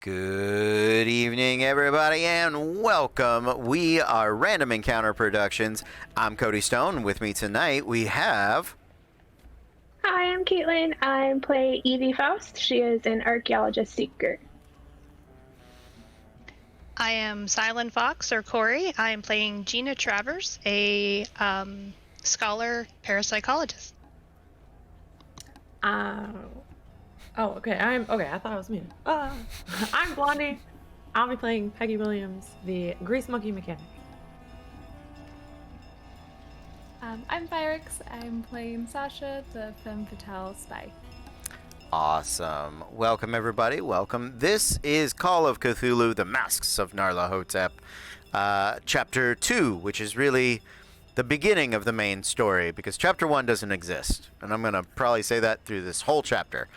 Good evening, everybody, and welcome. We are Random Encounter Productions. I'm Cody Stone. With me tonight, we have... Hi, I'm Caitlin. I'm playing Evie Faust. She is an archaeologist seeker. I am Silent Fox, or Corey. I am playing Gina Travers, a scholar parapsychologist. Okay. I thought it was me. I'm Blondie. I'll be playing Peggy Williams, the grease monkey mechanic. I'm Phyrix. I'm playing Sasha, the femme fatale spy. Awesome. Welcome, everybody. Welcome. This is Call of Cthulhu, The Masks of Nyarlahotep, Chapter 2, which is really the beginning of the main story, because Chapter 1 doesn't exist. And I'm going to probably say that through this whole chapter.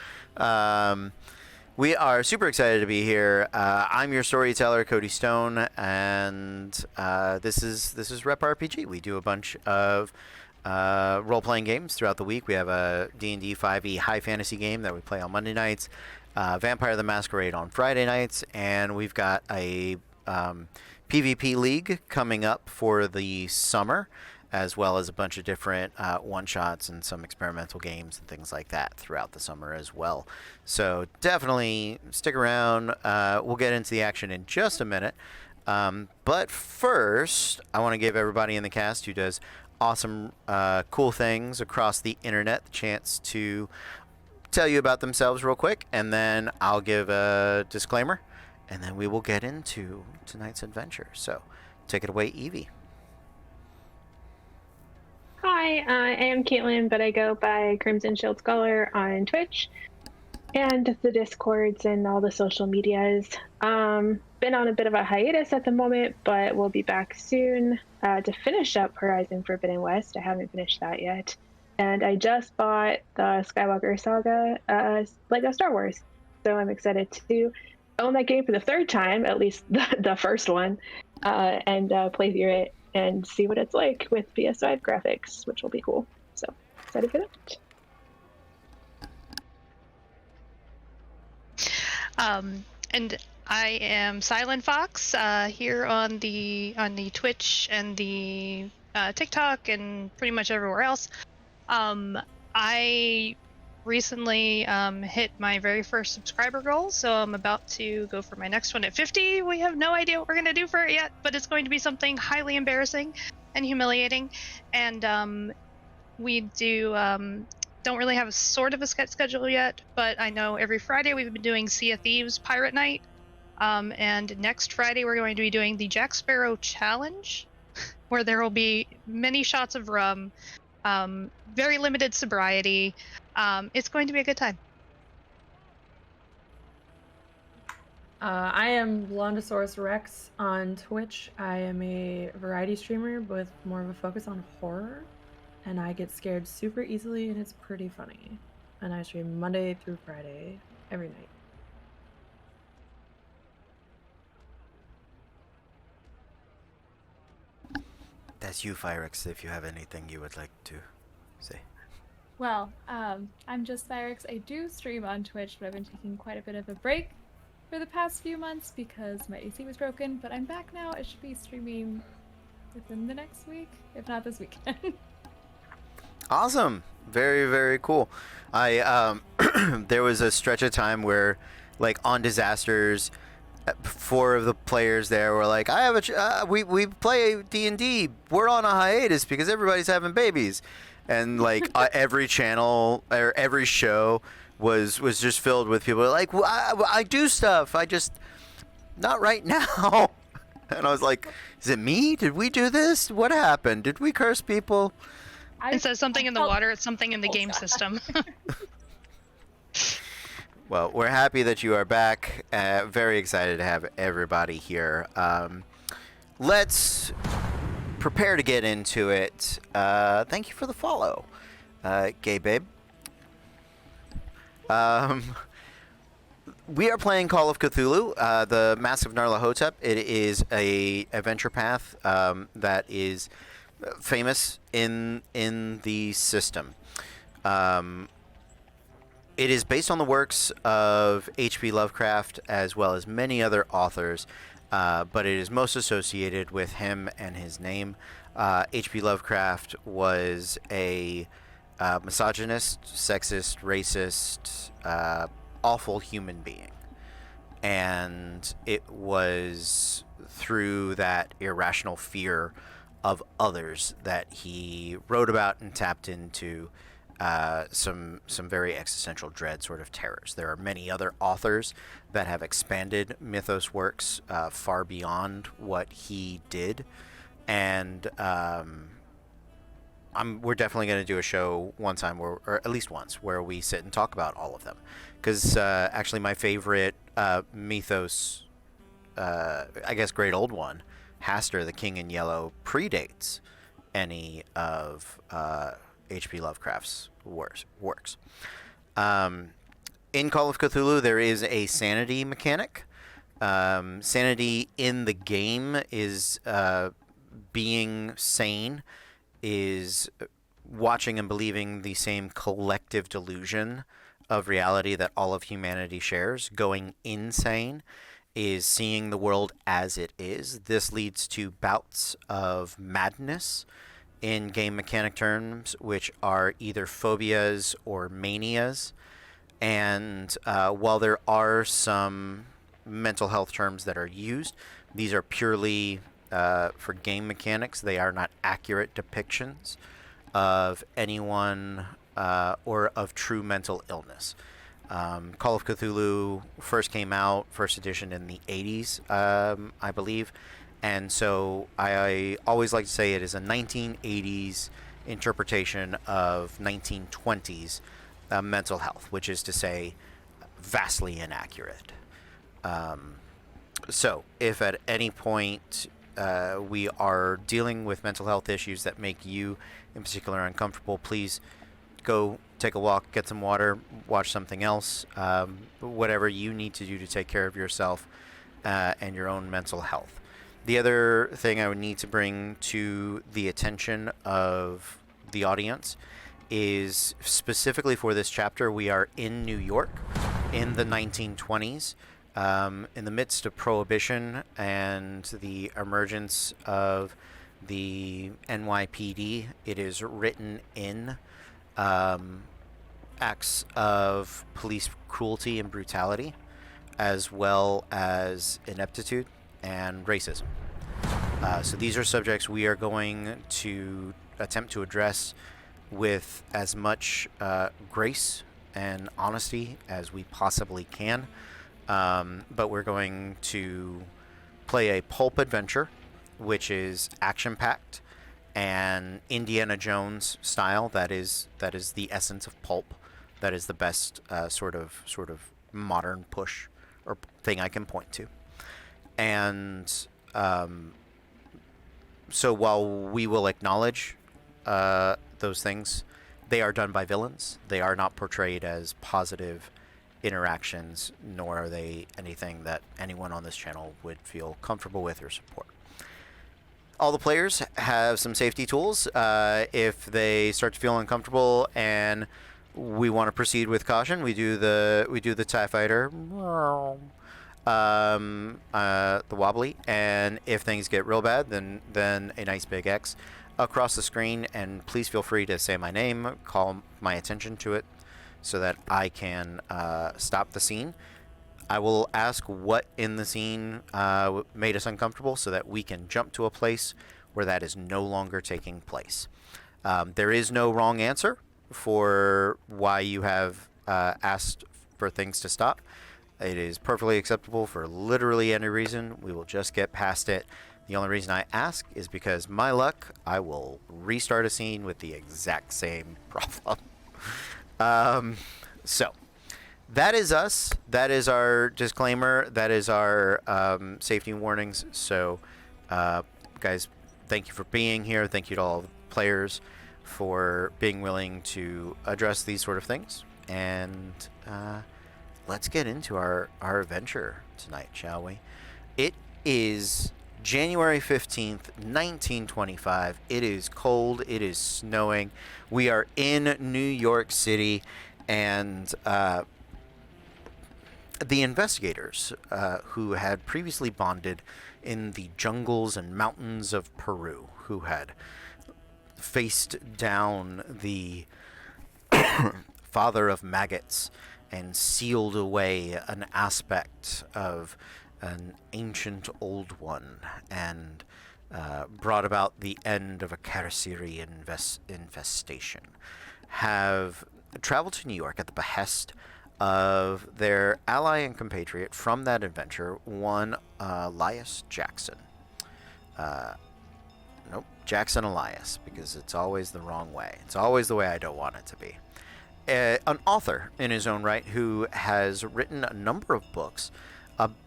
We are super excited to be here. I'm your storyteller, Cody Stone, and this is Rep RPG. We do a bunch of role-playing games throughout the week. We have a D&D 5e high fantasy game that we play on Monday nights, Vampire the Masquerade on Friday nights, and we've got a PvP league coming up for the summer, as well as a bunch of different one-shots and some experimental games and things like that throughout the summer as well. So definitely stick around. We'll get into the action in just a minute. But first, I want to give everybody in the cast who does awesome, cool things across the internet the chance to tell you about themselves real quick, and then I'll give a disclaimer, and then we will get into tonight's adventure. So take it away, Evie. Hi, I am Caitlin, but I go by Crimson Shield Scholar on Twitch and the Discords and all the social medias. Been on a bit of a hiatus at the moment, but we'll be back soon to finish up Horizon Forbidden West. I haven't finished that yet. And I just bought the Skywalker Saga Lego Star Wars. So I'm excited to own that game for the third time, at least the first one, and play through it and see what it's like with PS5 graphics, which will be cool. So excited for that. And I am Silent Fox here on the Twitch and the TikTok and pretty much everywhere else. I recently hit my very first subscriber goal, so I'm about to go for my next one at 50. We have no idea what we're going to do for it yet, but it's going to be something highly embarrassing and humiliating. And we don't really have a sort of a sketch schedule yet, but I know every Friday we've been doing Sea of Thieves Pirate Night, and next Friday we're going to be doing the Jack Sparrow Challenge, where there will be many shots of rum, very limited sobriety. It's going to be a good time. I am Blondosaurus Rex on Twitch. I am a variety streamer with more of a focus on horror, and I get scared super easily, and it's pretty funny. And I stream Monday through Friday every night. That's you, Phyrix, if you have anything you would like to say. Well, I'm just Phyrix. I do stream on Twitch, but I've been taking quite a bit of a break for the past few months because my AC was broken, but I'm back now. I should be streaming within the next week, if not this weekend. Awesome. Very, very cool. I there was a stretch of time where, like, on Disasters, 4 of the players there were like, I have we play D&D. We're on a hiatus because everybody's having babies. And like every channel or every show was just filled with people like, well, I do stuff. I just not right now. And I was like, is it me? Did we do this? What happened? Did we curse people? It says something in the water, it's something in the game system. Well, we're happy that you are back. Very excited to have everybody here. Let's prepare to get into it. Thank you for the follow, Gay Babe. We are playing Call of Cthulhu, the Masks of Nyarlahotep. It is a adventure path that is famous in the system. It is based on the works of H.P. Lovecraft as well as many other authors, but it is most associated with him and his name. H.P. Lovecraft was a misogynist, sexist, racist, awful human being. And it was through that irrational fear of others that he wrote about and tapped into some very existential dread sort of terrors. There are many other authors that have expanded mythos works far beyond what he did, and we're definitely going to do a show one time, or at least once, where we sit and talk about all of them. Because actually, my favorite mythos, I guess, great old one, Hastur, the King in Yellow, predates any of H.P. Lovecraft's works. In Call of Cthulhu, there is a sanity mechanic. Sanity in the game is being sane, is watching and believing the same collective delusion of reality that all of humanity shares. Going insane is seeing the world as it is. This leads to bouts of madness in game mechanic terms, which are either phobias or manias. And while there are some mental health terms that are used, these are purely for game mechanics. They are not accurate depictions of anyone or of true mental illness. Call of Cthulhu first came out, first edition, in the 80s, I believe. And so I always like to say it is a 1980s interpretation of 1920s mental health, which is to say vastly inaccurate. So if at any point we are dealing with mental health issues that make you in particular uncomfortable, please go take a walk, get some water, watch something else, whatever you need to do to take care of yourself and your own mental health. The other thing I would need to bring to the attention of the audience is, specifically for this chapter, we are in New York in the 1920s, in the midst of Prohibition and the emergence of the NYPD. It is written in acts of police cruelty and brutality, as well as ineptitude and racism. So these are subjects we are going to attempt to address with as much grace and honesty as we possibly can. But we're going to play a pulp adventure, which is action-packed and Indiana Jones style. That is the essence of pulp. That is the best sort of modern push or thing I can point to. And so while we will acknowledge those things, they are done by villains. They are not portrayed as positive interactions, nor are they anything that anyone on this channel would feel comfortable with or support. All the players have some safety tools. If they start to feel uncomfortable and we want to proceed with caution, we do the TIE Fighter, the wobbly, and if things get real bad, then a nice big X across the screen. And please feel free to say my name, call my attention to it, so that I can stop the scene. I will ask what in the scene made us uncomfortable, so that we can jump to a place where that is no longer taking place. There is no wrong answer for why you have asked for things to stop. It is perfectly acceptable for literally any reason. We will just get past it. The only reason I ask is because, my luck, I will restart a scene with the exact same problem. So that is us. That is our disclaimer. That is our safety warnings. So guys, thank you for being here. Thank you to all the players for being willing to address these sort of things. And let's get into our adventure tonight, shall we? It is January 15th, 1925. It is cold. It is snowing. We are in New York City, And the investigators who had previously bonded in the jungles and mountains of Peru, who had faced down the father of maggots and sealed away an aspect of an ancient old one, and brought about the end of a Karasiri infestation, have traveled to New York at the behest of their ally and compatriot from that adventure, one Elias Jackson. Nope, Jackson Elias, because it's always the wrong way. It's always the way I don't want it to be. An author in his own right who has written a number of books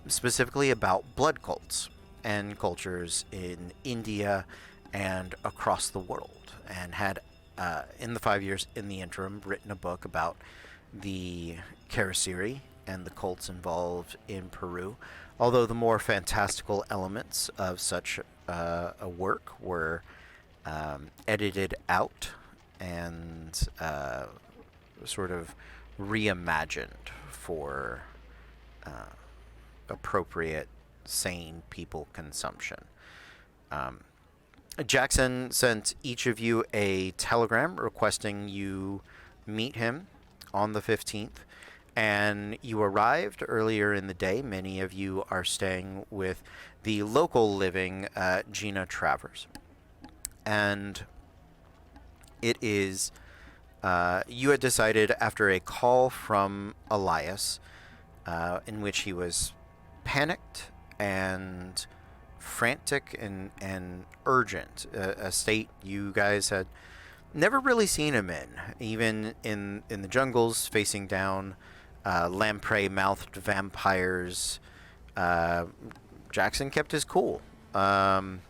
specifically about blood cults and cultures in India and across the world, and had, in the 5 years in the interim, written a book about the Karasiri and the cults involved in Peru, although the more fantastical elements of such a work were edited out and sort of reimagined for appropriate, sane people consumption. Jackson sent each of you a telegram requesting you meet him on the 15th, and you arrived earlier in the day. Many of you are staying with the local living Gina Travers. And it is, you had decided after a call from Elias, in which he was panicked and frantic and urgent, a state you guys had never really seen him in, even in the jungles, facing down lamprey-mouthed vampires. Jackson kept his cool. And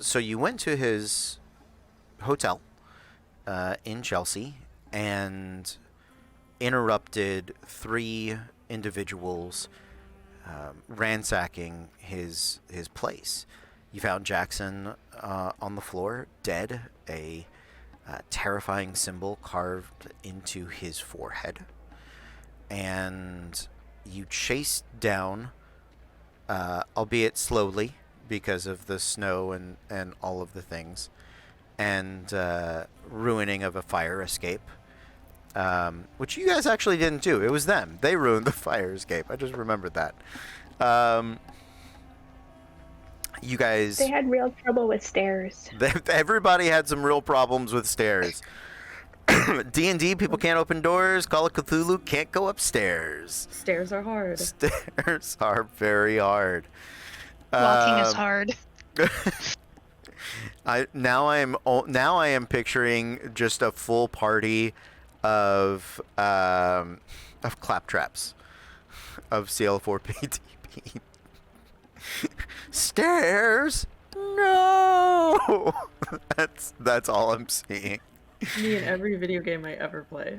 so you went to his hotel in Chelsea and interrupted 3 individuals ransacking his place. You found Jackson on the floor, dead, a terrifying symbol carved into his forehead. And you chased down, albeit slowly because of the snow and all of the things, and ruining of a fire escape, which you guys actually didn't do. It was them. They ruined the fire escape. I just remembered that. You guys... They had real trouble with stairs. Everybody had some real problems with stairs. D&D, people can't open doors. Call of Cthulhu, can't go upstairs. Stairs are hard. Stairs are very hard. Walking is hard. Now I am picturing just a full party of claptraps of CL4PTP. Stairs? No. That's all I'm seeing. Me in every video game I ever play.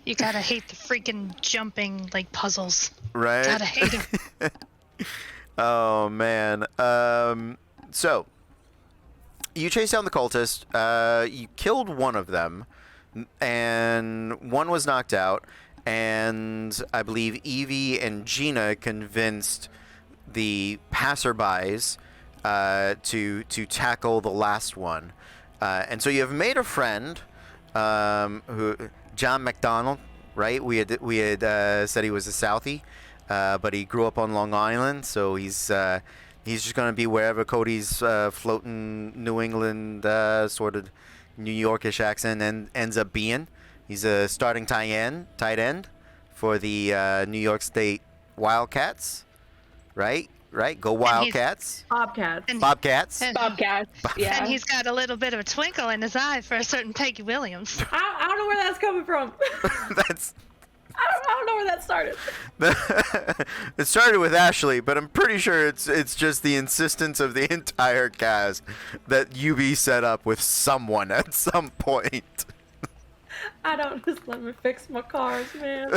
You gotta hate the freaking jumping like puzzles. Right? Gotta hate them. Oh man. So you chased down the cultist. You killed one of them, and one was knocked out. And I believe Evie and Gina convinced the passerbys to tackle the last one. And so you have made a friend, who John McDonald, right? We had said he was a Southie, but he grew up on Long Island, so he's just gonna be wherever Cody's floating New England sort of New Yorkish accent ends up being. He's a starting tight end for the New York State Wildcats, right? Right? Go Wildcats. Bobcats. Bobcats. Bobcats. Yeah. And he's got a little bit of a twinkle in his eye for a certain Peggy Williams. I don't know where that's coming from. That's. I don't know where that started. It started with Ashley, but I'm pretty sure it's just the insistence of the entire cast that you be set up with someone at some point. I don't just let me fix my cars, man.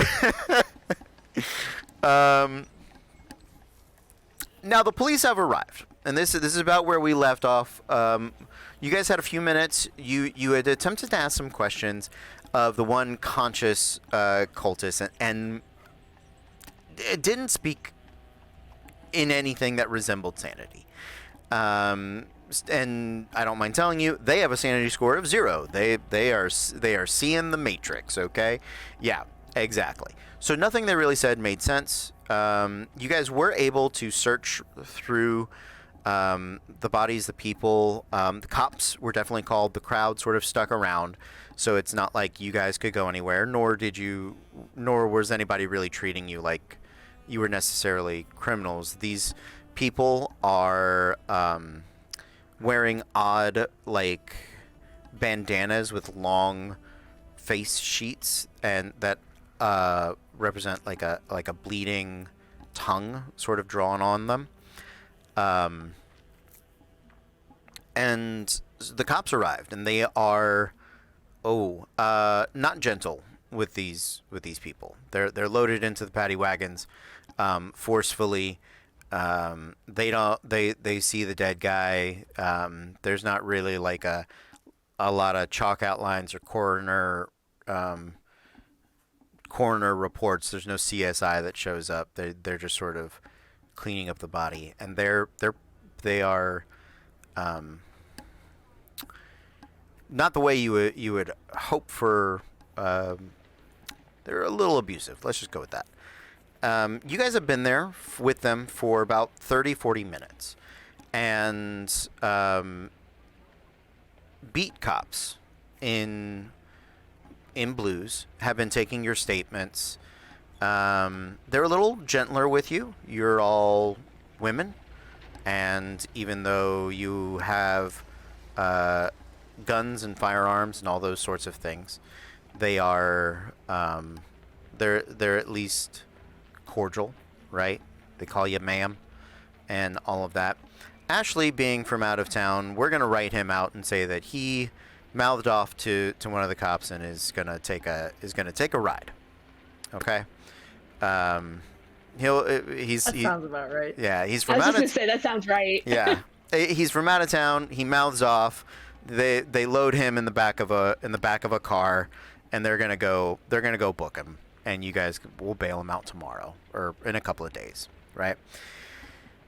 Now the police have arrived, and this is about where we left off. You guys had a few minutes. You had attempted to ask some questions of the one conscious cultist, and it didn't speak in anything that resembled sanity. And I don't mind telling you, they have a sanity score of 0. They are seeing the Matrix. Okay, yeah, exactly. So nothing they really said made sense. You guys were able to search through the bodies, the people. The cops were definitely called. The crowd sort of stuck around, so it's not like you guys could go anywhere. Nor was anybody really treating you like you were necessarily criminals. These people are wearing odd, like, bandanas with long face sheets, and that represent like a bleeding tongue sort of drawn on them. And the cops arrived, and they are not gentle with these people. They're loaded into the paddy wagons forcefully. They see the dead guy. There's not really like a lot of chalk outlines or coroner reports. There's no CSI that shows up. They're just sort of cleaning up the body, and they are not the way you would hope for. They're a little abusive. Let's just go with that. You guys have been there with them for about 30-40 minutes, and beat cops in blues have been taking your statements. They're a little gentler with you. You're all women, and even though you have guns and firearms and all those sorts of things, they are they're at least cordial, right? They call you ma'am and all of that. Ashley, being from out of town, we're gonna write him out and say that he mouthed off to one of the cops and is gonna take a ride. Okay. That sounds about right. Yeah, he's I from was out just of gonna say that sounds right. yeah, he's from out of town. He mouths off. They load him in the back of a car, and they're gonna go book him. And you guys will bail him out tomorrow or in a couple of days, right?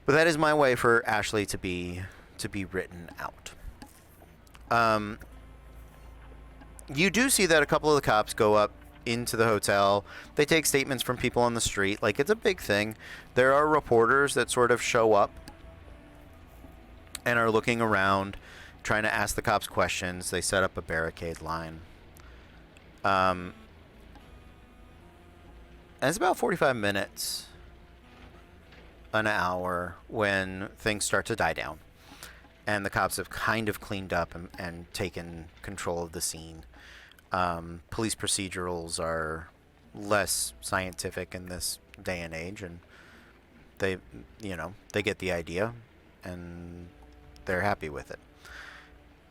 But that is my way for Ashley to be written out. You do see that a couple of the cops go up into the hotel. They take statements from people on the street. Like, it's a big thing. There are reporters that sort of show up and are looking around, trying to ask the cops questions. They set up a barricade line. And it's about 45 minutes, an hour, when things start to die down. And the cops have kind of cleaned up and taken control of the scene. Police procedurals are less scientific in this day and age, and they get the idea, and they're happy with it.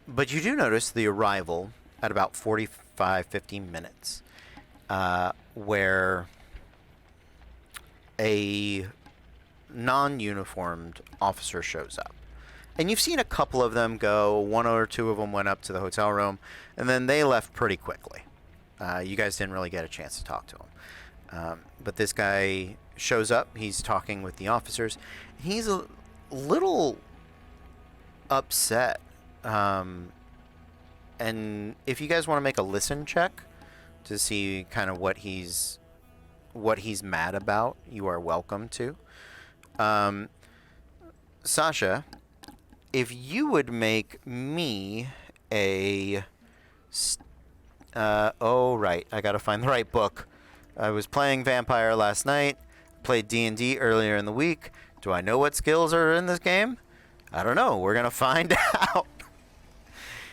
But you do notice the arrival at about 45-50 minutes, where a non-uniformed officer shows up. And you've seen a couple of them go. One or two of them went up to the hotel room, and then they left pretty quickly. You guys didn't really get a chance to talk to him. But this guy shows up. He's talking with the officers. He's a little upset. And if you guys want to make a listen check to see kind of what he's mad about, you are welcome to. Sasha, if you would make me a... right, I gotta find the right book. I was playing Vampire last night, played D&D earlier in the week. Do I know what skills are in this game? I don't know. We're gonna find out.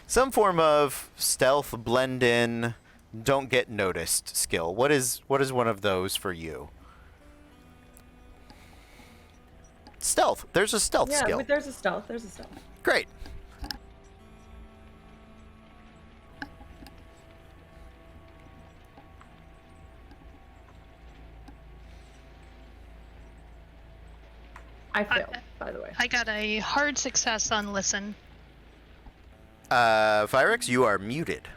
Some form of stealth, blend in, don't get noticed skill. What is one of those for you? Stealth. There's a stealth skill. Yeah, there's a stealth. Great. I failed. by the way. I got a hard success on listen. Fyrex, you are muted.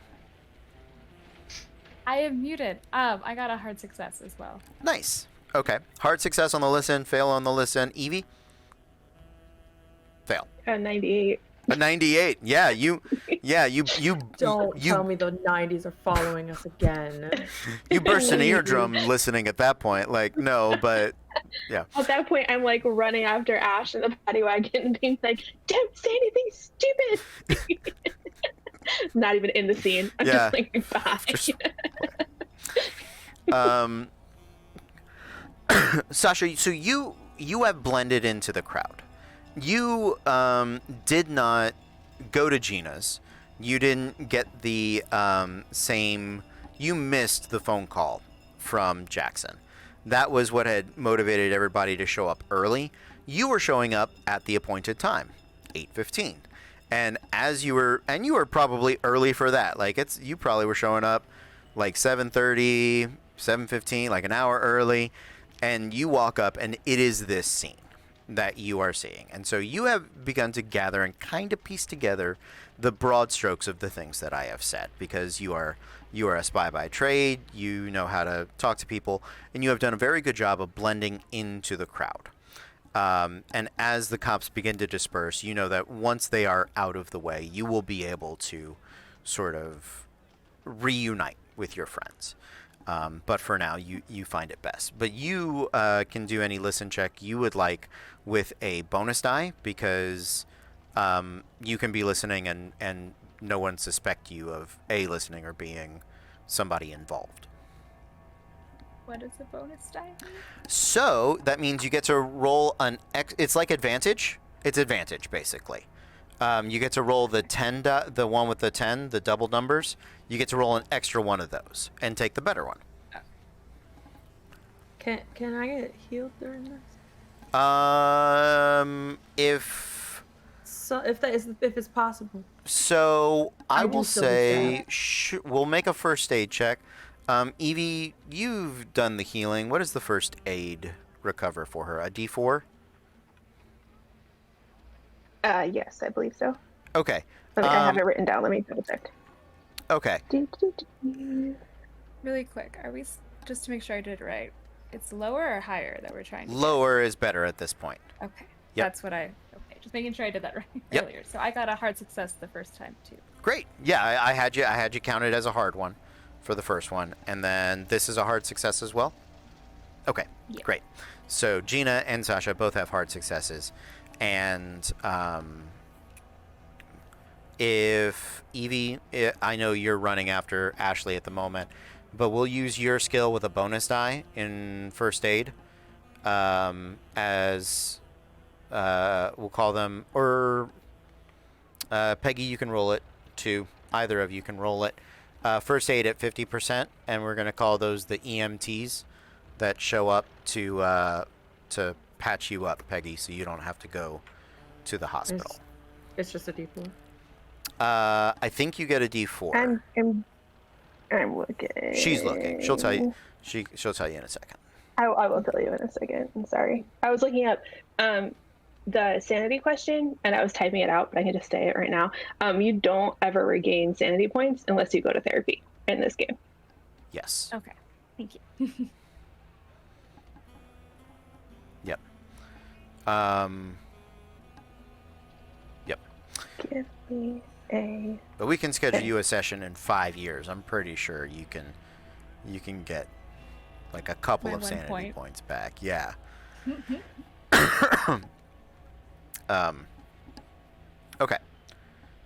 I am muted. I got a hard success as well. Nice. Okay. Hard success on the listen, fail on the listen. Evie? Fail. 98. A 98. Yeah, you Don't tell me the 90s are following us again. you burst an eardrum listening at that point. Like, no, but yeah. At that point, I'm like running after Ash in the paddy wagon and being like, don't say anything stupid. Not even in the scene. I'm Yeah. just like, bye. Sasha, so you have blended into the crowd. You did not go to Gina's. You didn't get the same. You missed the phone call from Jackson. That was what had motivated everybody to show up early. You were showing up at the appointed time, 8:15, and you were probably early for that. Like you probably were showing up like 7:30, 7:15, like an hour early, and you walk up and it is this scene that you are seeing. And so you have begun to gather and kind of piece together the broad strokes of the things that I have said, because you are a spy by trade, you know how to talk to people, and you have done a very good job of blending into the crowd. And as the cops begin to disperse, you know that once they are out of the way, you will be able to sort of reunite with your friends. But for now, you find it best. But you can do any listen check you would like with a bonus die, because you can be listening and no one suspect you of A, listening, or being somebody involved. What is the bonus die? So that means you get to roll it's like advantage. It's advantage, basically. You get to roll the 10, the one with the 10, the double numbers. You get to roll an extra one of those and take the better one. Can I get healed during this? If it's possible. so, I I will do still say we'll make a first aid check. Evie, you've done the healing. What does the first aid recover for her? A D4? Yes, I believe so. Okay. I have it written down. Let me double check. Okay. Really quick, are we just to make sure I did it right? It's lower or higher that we're trying to do? Lower is better at this point. Okay. Yep. That's what okay, just making sure I did that right Yep. earlier. So I got a hard success the first time too. Great. Yeah, I had you counted as a hard one for the first one, and then this is a hard success as well. Okay. Yeah. Great. So Gina and Sasha both have hard successes, and if Evie, I know you're running after Ashley at the moment, but we'll use your skill with a bonus die in first aid, as we'll call them, or Peggy, you can roll it too. Either of you can roll it. First aid at 50%, and we're going to call those the EMTs that show up to patch you up, Peggy, so you don't have to go to the hospital. It's just a D4. I think you get a D4. I'm looking. She's looking. She'll tell you. She'll tell you in a second. I will tell you in a second. I'm sorry. I was looking up the sanity question, and I was typing it out, but I can just say it right now. You don't ever regain sanity points unless you go to therapy in this game. Yes. Okay. Thank you. Yep. Yep. Give me a. But we can schedule you a session in 5 years. I'm pretty sure you can get like a couple My of 1 sanity point. points back. Yeah. Okay.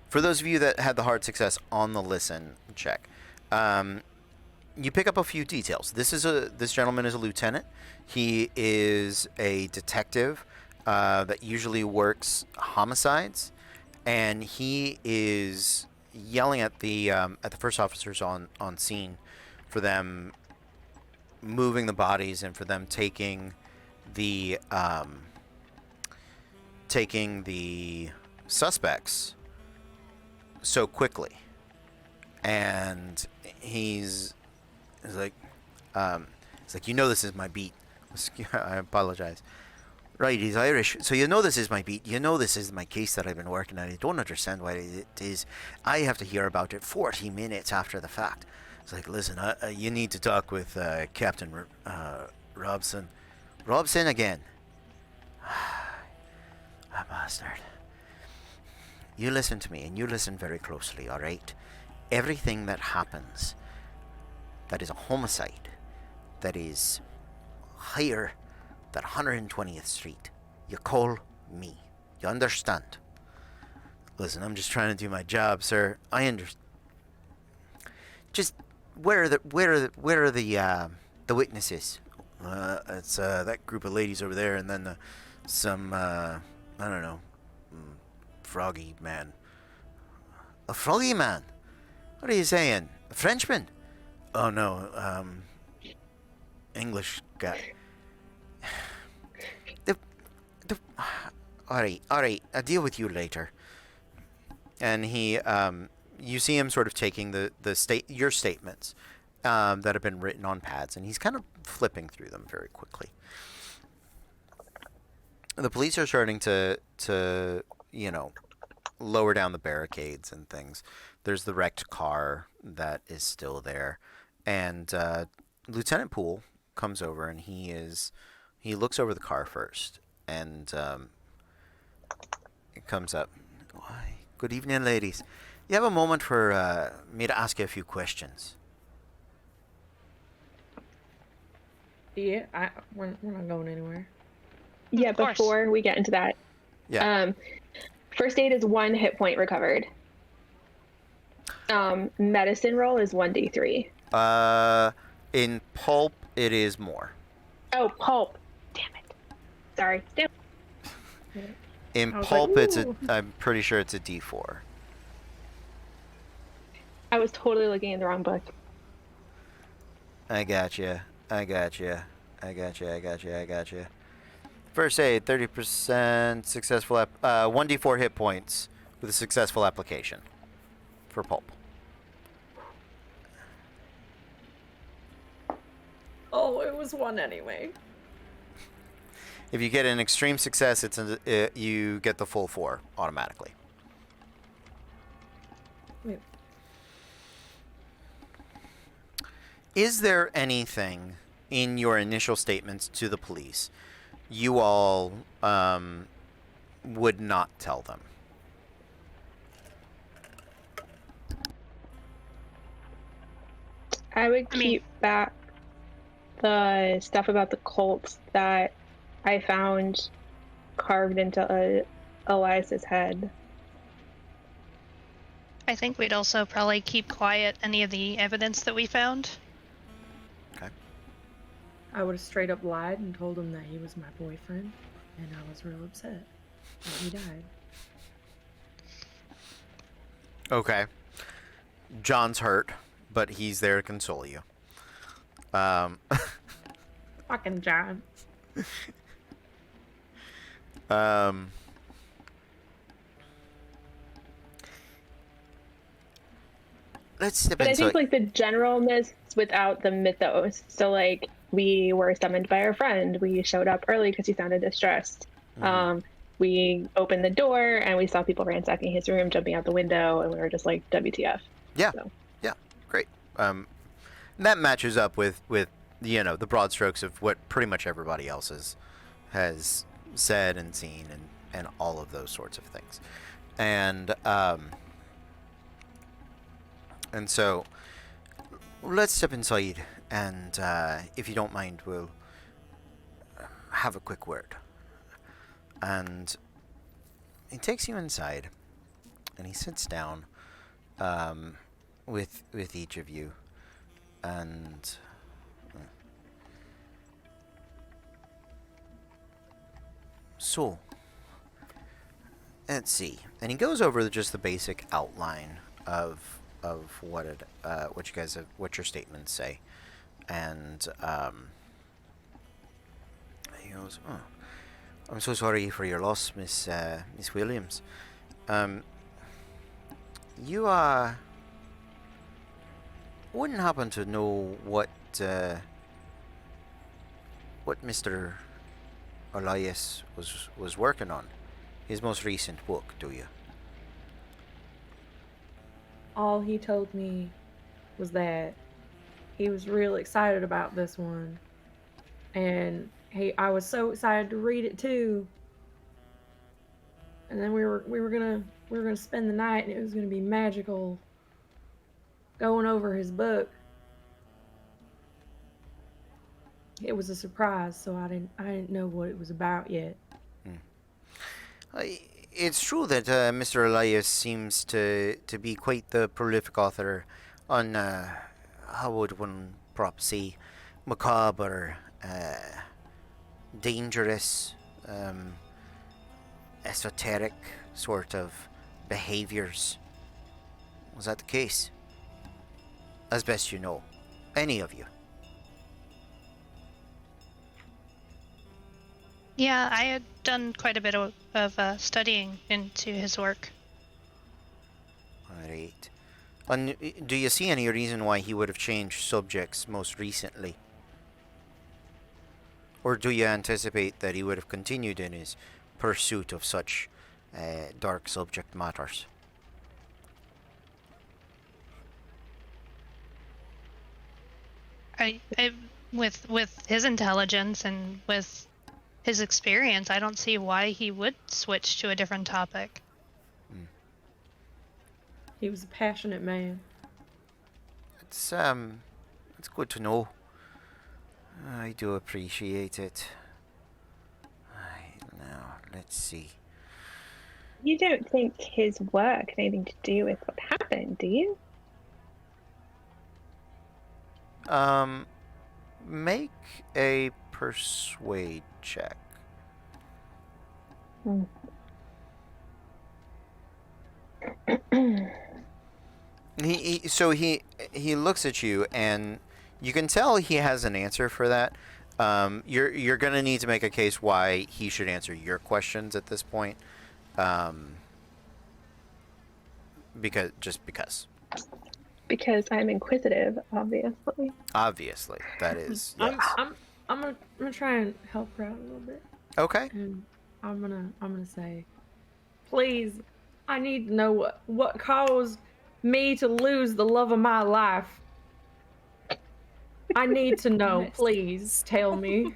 For those of you that had the hard success on the listen check, you pick up a few details. This gentleman is a lieutenant. He is a detective that usually works homicides, and he is yelling at the first officers on scene for them moving the bodies and for them taking the suspects so quickly. And he's like, you know, this is my beat. I apologize. Right, he's Irish. So you know this is my beat. You know this is my case that I've been working on. I don't understand why it is. I have to hear about it 40 minutes after the fact. It's like, listen, you need to talk with Captain Robson. Robson again. Ah, bastard. You listen to me, and you listen very closely, all right? Everything that happens that is a homicide, that is higher than 120th Street, you call me. You understand? Listen, I'm just trying to do my job, sir. I understand. Just where are the witnesses? It's that group of ladies over there, and then some I don't know, froggy man. A froggy man? What are you saying? A Frenchman? Oh no, English guy. All right. I'll deal with you later. And he, you see him sort of taking your statements that have been written on pads, and he's kind of flipping through them very quickly. The police are starting to lower down the barricades and things. There's the wrecked car that is still there, and Lieutenant Poole comes over, and he looks over the car first, and it comes up. Why? Good evening, ladies. You have a moment for me to ask you a few questions? Yeah, we're not going anywhere. Yeah, Of course. before we get into that, Yeah. first aid is 1 hit point recovered. Medicine roll is 1d3. In pulp, it is more. Oh, pulp. Damn it. Sorry. Damn. In I was pulp, like, it's "Ooh." I'm pretty sure it's a D4. I was totally looking in the wrong book. I gotcha. First aid, 30% successful 1d4 hit points with a successful application for pulp. Oh, it was 1 anyway. If you get an extreme success, you get the full 4 automatically. Wait. Is there anything in your initial statements to the police you all would not tell them? I would I mean- keep back the stuff about the cults that I found carved into Elias's head. I think we'd also probably keep quiet any of the evidence that we found. I would have straight up lied and told him that he was my boyfriend, and I was real upset that he died. Okay. John's hurt, but he's there to console you. Fucking John. Let's step But I into think like the generalness without the mythos. So like we were summoned by our friend. We showed up early because he sounded distressed. We opened the door and we saw people ransacking his room, jumping out the window, and we were just like, WTF. Yeah. So. Yeah. Great. That matches up with the broad strokes of what pretty much everybody else has said and seen and all of those sorts of things. And so let's step inside, and if you don't mind, we'll have a quick word. And he takes you inside, and he sits down with each of you, and so let's see. And he goes over just the basic outline of what your statements say, and he goes, "Oh, I'm so sorry for your loss, Miss Williams. You wouldn't happen to know what Mr. Elias was working on? His most recent book, do you? All he told me was that he was real excited about this one, and I was so excited to read it too. And then we were gonna spend the night, and it was gonna be magical. Going over his book. It was a surprise, so I didn't know what it was about yet. It's true that Mr. Elias seems to be quite the prolific author on, how would one perhaps say, macabre, dangerous, esoteric sort of behaviors. Was that the case? As best you know. Any of you? Yeah, I had done quite a bit of studying into his work. Alright. And do you see any reason why he would have changed subjects most recently? Or do you anticipate that he would have continued in his pursuit of such dark subject matters? With his intelligence and with his experience, I don't see why he would switch to a different topic. He was a passionate man. It's good to know. I do appreciate it. Now, let's see. You don't think his work had anything to do with what happened, do you? Make a persuade check. He looks at you, and you can tell he has an answer for that. You're gonna need to make a case why he should answer your questions at this point. Because. Because I'm inquisitive, obviously. Obviously, that is. Yes. I'm gonna try and help her out a little bit. Okay. And I'm gonna say, please, I need to know what caused me to lose the love of my life. I need to know. Please tell me.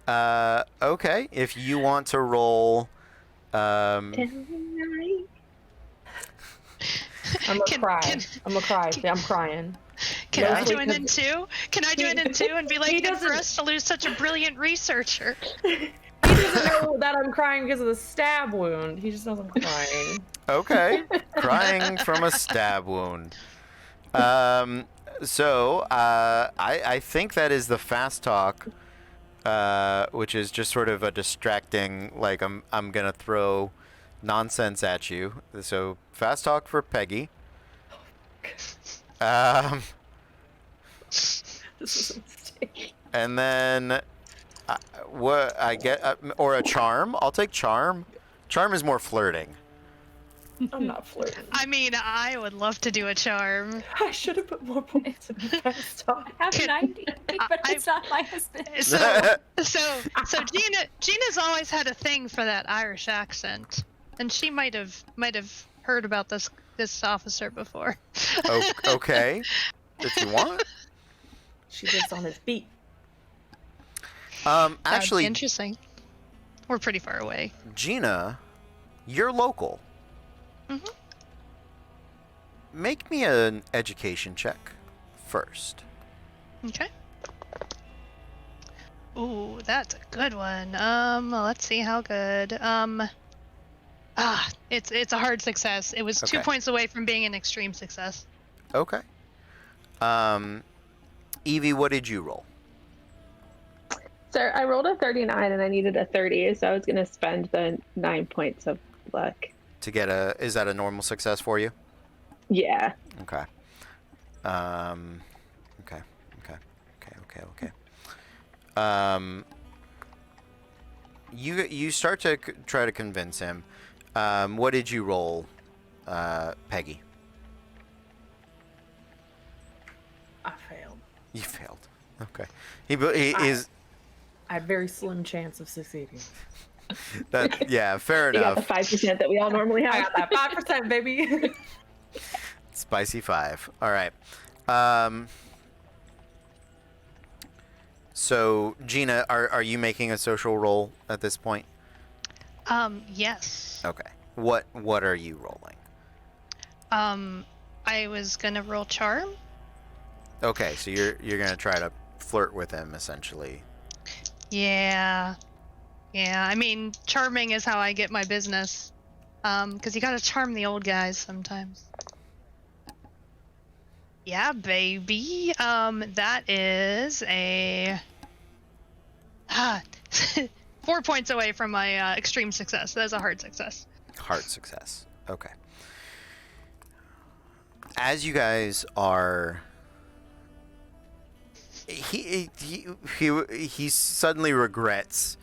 Okay. If you want to roll, Tell me. I'm gonna cry. I'm crying. Can I Mostly join in too? Can I join in too and be like, good for us to lose such a brilliant researcher? He doesn't know that I'm crying because of the stab wound. He just knows I'm crying. Okay. Crying from a stab wound. So I think that is the fast talk, which is just sort of a distracting, like I'm gonna throw nonsense at you. So fast talk for Peggy. This is a mistake. And then what I get, or a charm. I'll take charm. Charm is more flirting. I'm not flirting. I mean, I would love to do a charm. I should have put more points in the fast talk. I have 90, but it's not my husband. So Gina's always had a thing for that Irish accent, and she might have heard about this officer before. Okay, if you want. She lives on his beat. Actually, interesting. We're pretty far away. Gina, you're local. Mm-hmm. Make me an education check first. Okay. Ooh, that's a good one. Let's see how good. It's a hard success. It was 2 Okay. points away from being an extreme success. Okay. Evie, what did you roll? So I rolled a 39 and I needed a 30, so I was going to spend the 9 points of luck. To get is that a normal success for you? Yeah. Okay. Okay. You start to try to convince him. What did you roll, Peggy? I failed. You failed. Okay. He is. I had very slim chance of succeeding. Yeah, fair You got the enough. 5% that we all normally I have. got that 5%, baby. Spicy 5. All right. So Gina, are you making a social roll at this point? Yes. Okay. What are you rolling? I was gonna roll charm. Okay, so you're gonna try to flirt with him essentially. Yeah. Yeah, I mean, charming is how I get my business. Because you gotta charm the old guys sometimes. Yeah, baby. That is a... 4 points away from my extreme success. That is a hard success. Hard success. Okay. As you guys are... He suddenly regrets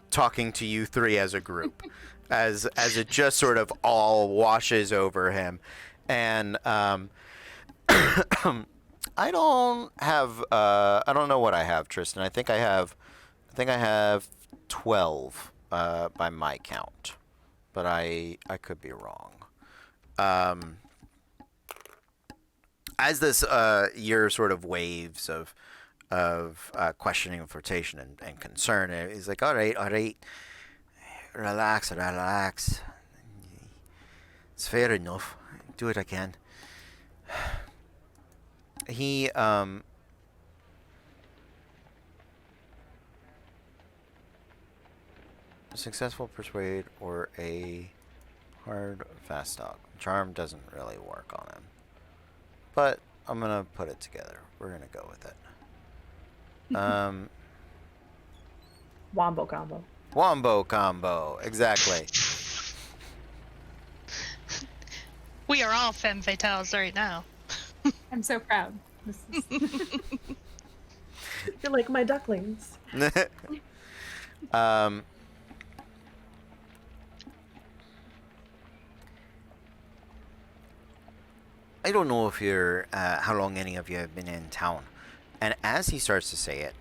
talking to you three as a group, as it just sort of all washes over him, and I don't know what I have, Tristan. I think I have 12 by my count, but I could be wrong. As this your sort of waves of questioning and flirtation and concern, he's like, all right, relax. It's fair enough. Do it again. He a successful persuade or a hard fast dog. Charm doesn't really work on him, but I'm gonna put it together. We're gonna go with it. Wombo combo. Wombo combo, exactly. We are all femme fatales right now. I'm so proud. This is... You're like my ducklings. I don't know if you're how long any of you have been in town, and as he starts to say it,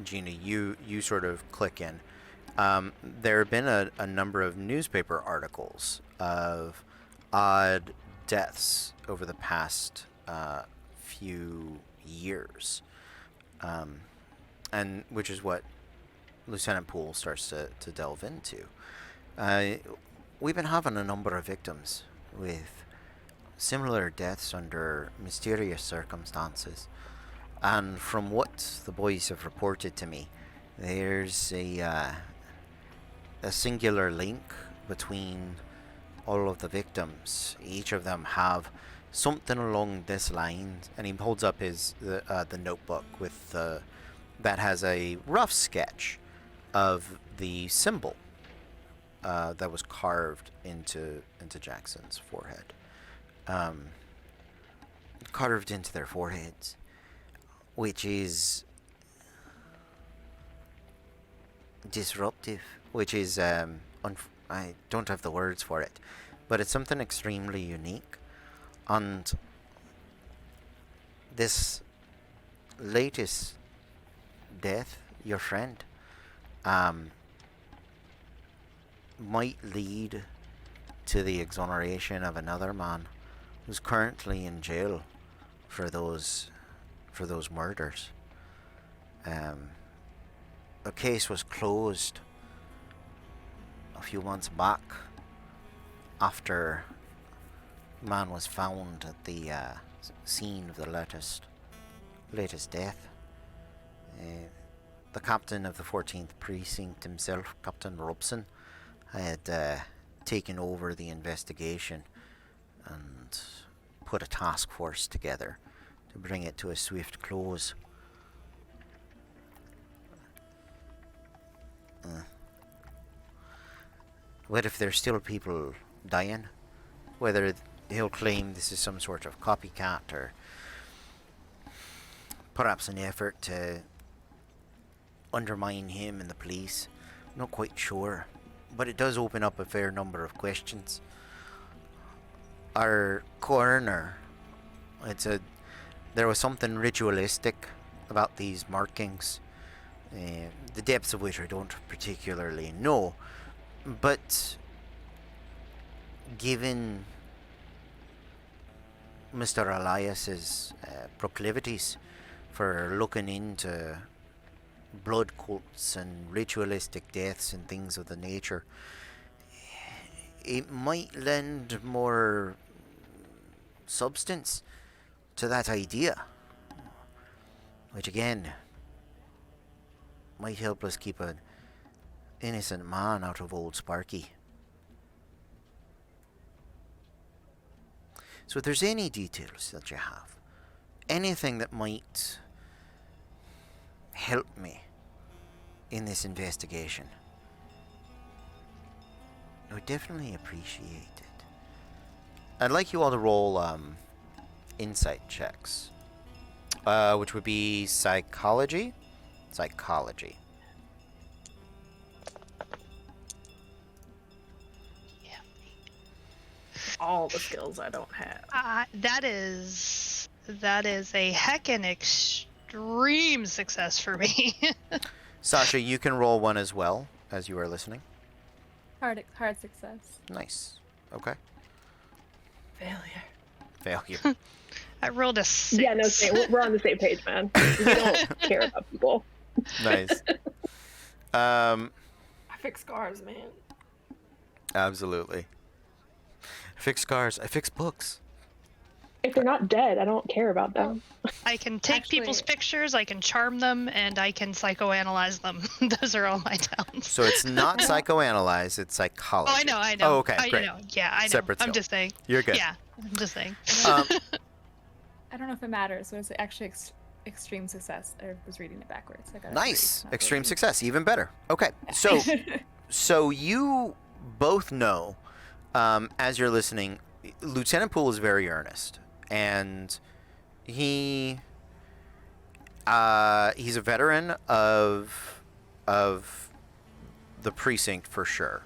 Gina, you sort of click in. There have been a number of newspaper articles of odd deaths over the past few years, and which is what Lieutenant Poole starts to delve into. We've been having a number of victims with similar deaths under mysterious circumstances, and from what the boys have reported to me, there's a singular link between all of the victims. Each of them have something along this line, and he holds up the notebook with that has a rough sketch of the symbol that was carved into Jackson's forehead. Carved into their foreheads, which is disruptive, which is I don't have the words for it, but it's something extremely unique. And this latest death, your friend, might lead to the exoneration of another man who's currently in jail for those murders. The case was closed a few months back after a man was found at the scene of the latest death. The captain of the 14th precinct himself, Captain Robson, had taken over the investigation and put a task force together to bring it to a swift close. What if there's still people dying? Whether he'll claim this is some sort of copycat or perhaps an effort to undermine him and the police. I'm not quite sure, but it does open up a fair number of questions. Our coroner, there was something ritualistic about these markings. the depths of which I don't particularly know. But given Mr. Elias's proclivities for looking into blood cults and ritualistic deaths and things of the nature, it might lend more substance to that idea, which again might help us keep an innocent man out of old Sparky. So if there's any details that you have, anything that might help me in this investigation, I would definitely appreciate it. I'd like you all to roll insight checks, which would be psychology. Psychology. All the skills I don't have. That is a heckin' extreme success for me. Sasha, you can roll one as well as you are listening. Hard success. Nice. Okay. Failure. I rolled a 6. Yeah, no, we're on the same page, man. We don't care about people. Nice. I fix scars, man. Absolutely. I fix scars. I fix books. If they're not dead, I don't care about them. I can take people's pictures, I can charm them, and I can psychoanalyze them. Those are all my talents. So it's not psychoanalyze, it's psychology. Oh, I know. Oh, okay, great. Yeah, I know. Separate I'm skill. just saying. You're good. Yeah, I'm just saying. I don't know if it matters, so it's actually extreme success. I was reading it backwards. I got Nice. it not Extreme 30. success. Even better. Okay. So you both know, as you're listening, Lieutenant Poole is very earnest. And he's a veteran of the precinct for sure.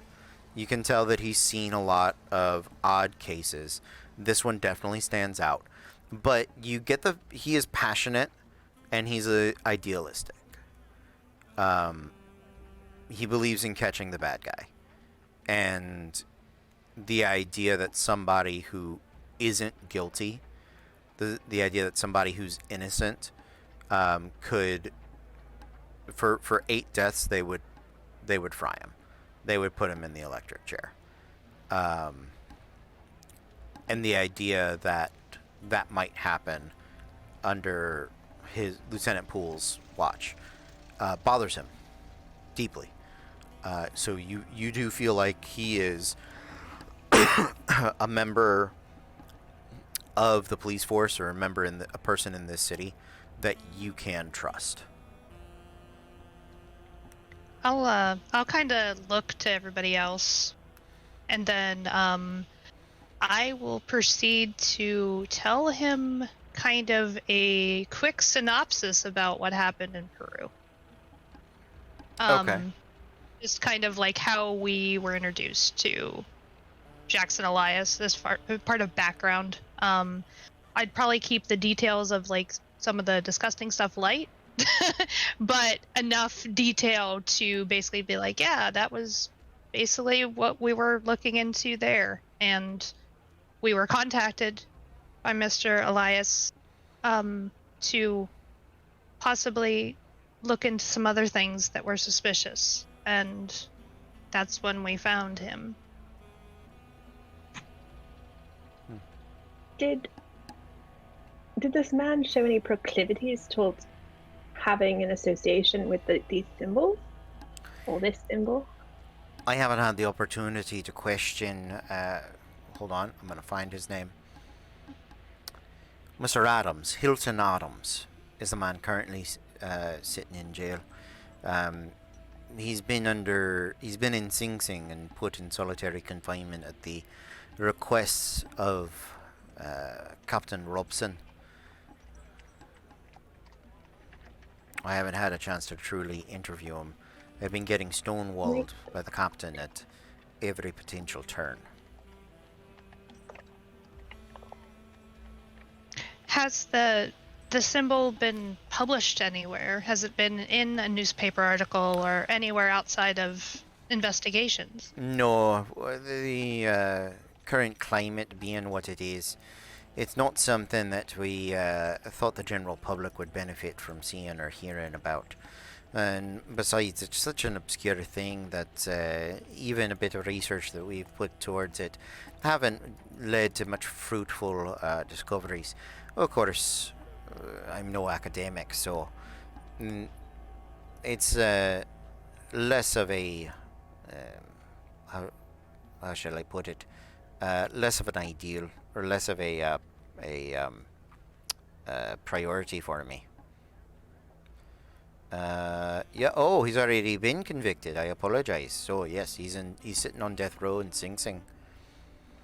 You can tell that he's seen a lot of odd cases. This one definitely stands out. But you get he is passionate and he's idealistic. He believes in catching the bad guy. And the idea that somebody who isn't guilty, the idea that somebody who's innocent could, for 8 deaths, they would fry him. They would put him in the electric chair. And the idea that might happen under his Lieutenant Poole's watch bothers him deeply. So you do feel like he is a member of the police force, or a person in this city that you can trust. I'll kind of look to everybody else, and then I will proceed to tell him kind of a quick synopsis about what happened in Peru. Okay. Just kind of like how we were introduced to Jackson Elias, this part of background. I'd probably keep the details of like some of the disgusting stuff light, but enough detail to basically be like, yeah, that was basically what we were looking into there. And we were contacted by Mr. Elias to possibly look into some other things that were suspicious. And that's when we found him. Did this man show any proclivities towards having an association with these symbols? Or this symbol? I haven't had the opportunity to question. Hold on, I'm going to find his name. Mr. Adams, Hilton Adams, is the man currently sitting in jail. He's been in Sing Sing and put in solitary confinement at the requests of Captain Robson. I haven't had a chance to truly interview him. I've been getting stonewalled by the captain at every potential turn. Has the the symbol been published anywhere? Has it been in a newspaper article or anywhere outside of investigations? No, the current climate being what it is, it's not something that we thought the general public would benefit from seeing or hearing about. And besides, it's such an obscure thing that even a bit of research that we've put towards it haven't led to much fruitful discoveries. Of course, I'm no academic, so it's less of a how shall I put it? Less of an ideal, or less of a priority for me. Yeah. Oh, he's already been convicted. I apologize. So yes, he's sitting on death row in Sing Sing.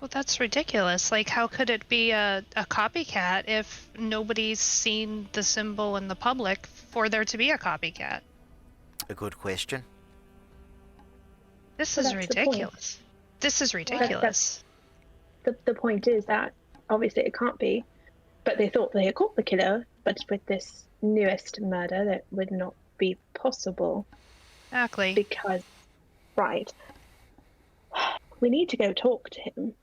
Well, that's ridiculous. Like, how could it be a copycat if nobody's seen the symbol in the public for there to be a copycat? A good question. This Well, is that's the point. ridiculous. This is ridiculous. The point is that obviously it can't be, but they thought they had caught the killer, but with this newest murder that would not be possible Exactly. because, right, we need to go talk to him.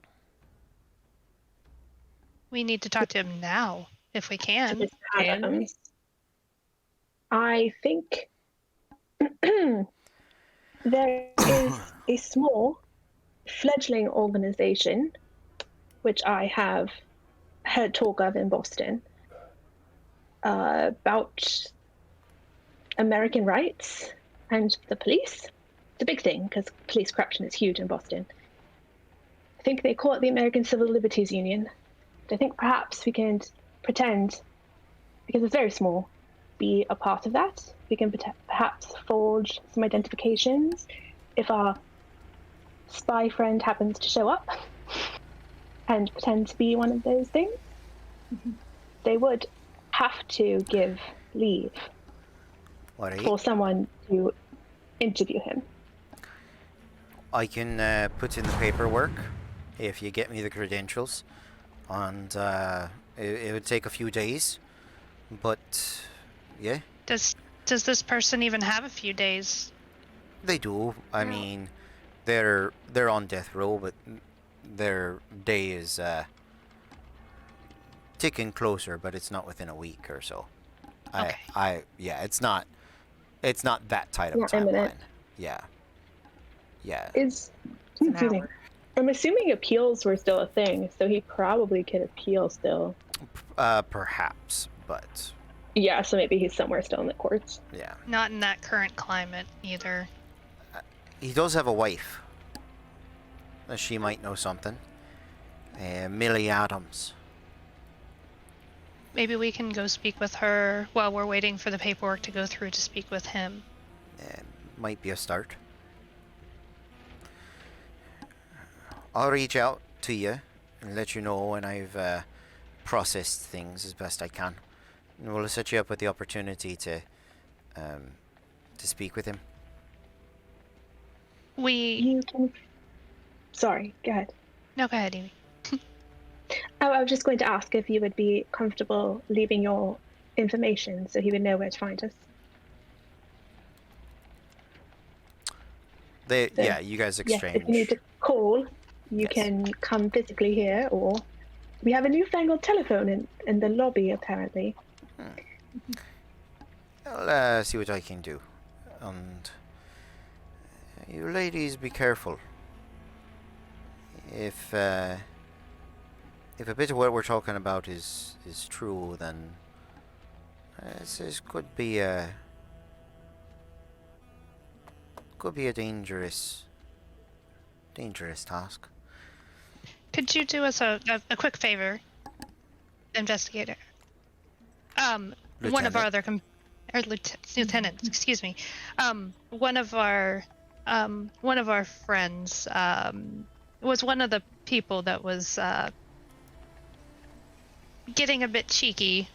We need to talk to him now, if we To can. Miss Can we? Adams. I think there is a small fledgling organization which I have heard talk of in Boston about American rights and the police. It's a big thing because police corruption is huge in Boston. I think they call it the American Civil Liberties Union. I think perhaps we can pretend, because it's very small, be a part of that. We can perhaps forge some identifications if our spy friend happens to show up and pretend to be one of those things. They would have to give leave Alright. for someone to interview him. I can put in the paperwork if you get me the credentials, and it would take a few days, but yeah, Does this person even have a few days? they do. I mean, they're on death row, but their day is ticking closer, but it's not within a week or so. Okay. Yeah, it's not that tight of a Not imminent. timeline. Yeah. Yeah. Is It's an excuse me. hour. I'm assuming appeals were still a thing, so he probably could appeal still. Perhaps, but Yeah, so maybe he's somewhere still in the courts. yeah. Not in that current climate either. He does have a wife. She might know something. Millie Adams. Maybe we can go speak with her while we're waiting for the paperwork to go through to speak with him. Might be a start. I'll reach out to you and let you know when I've processed things as best I can. And we'll set you up with the opportunity to speak with him. You can. Sorry, go ahead. No, go ahead, Amy. Oh, I was just going to ask if you would be comfortable leaving your information so he would know where to find us. Yeah, you guys Yes, exchange. if you need to call, you Yes. can come physically here, or we have a newfangled telephone in the lobby, apparently. I'll see what I can do. And you ladies, be careful. If a bit of what we're talking about is true, then this could be a dangerous task. Could you do us a quick favor, investigator? One of our Lieutenant. other lieutenants, excuse me. One of our friends was one of the people that was getting a bit cheeky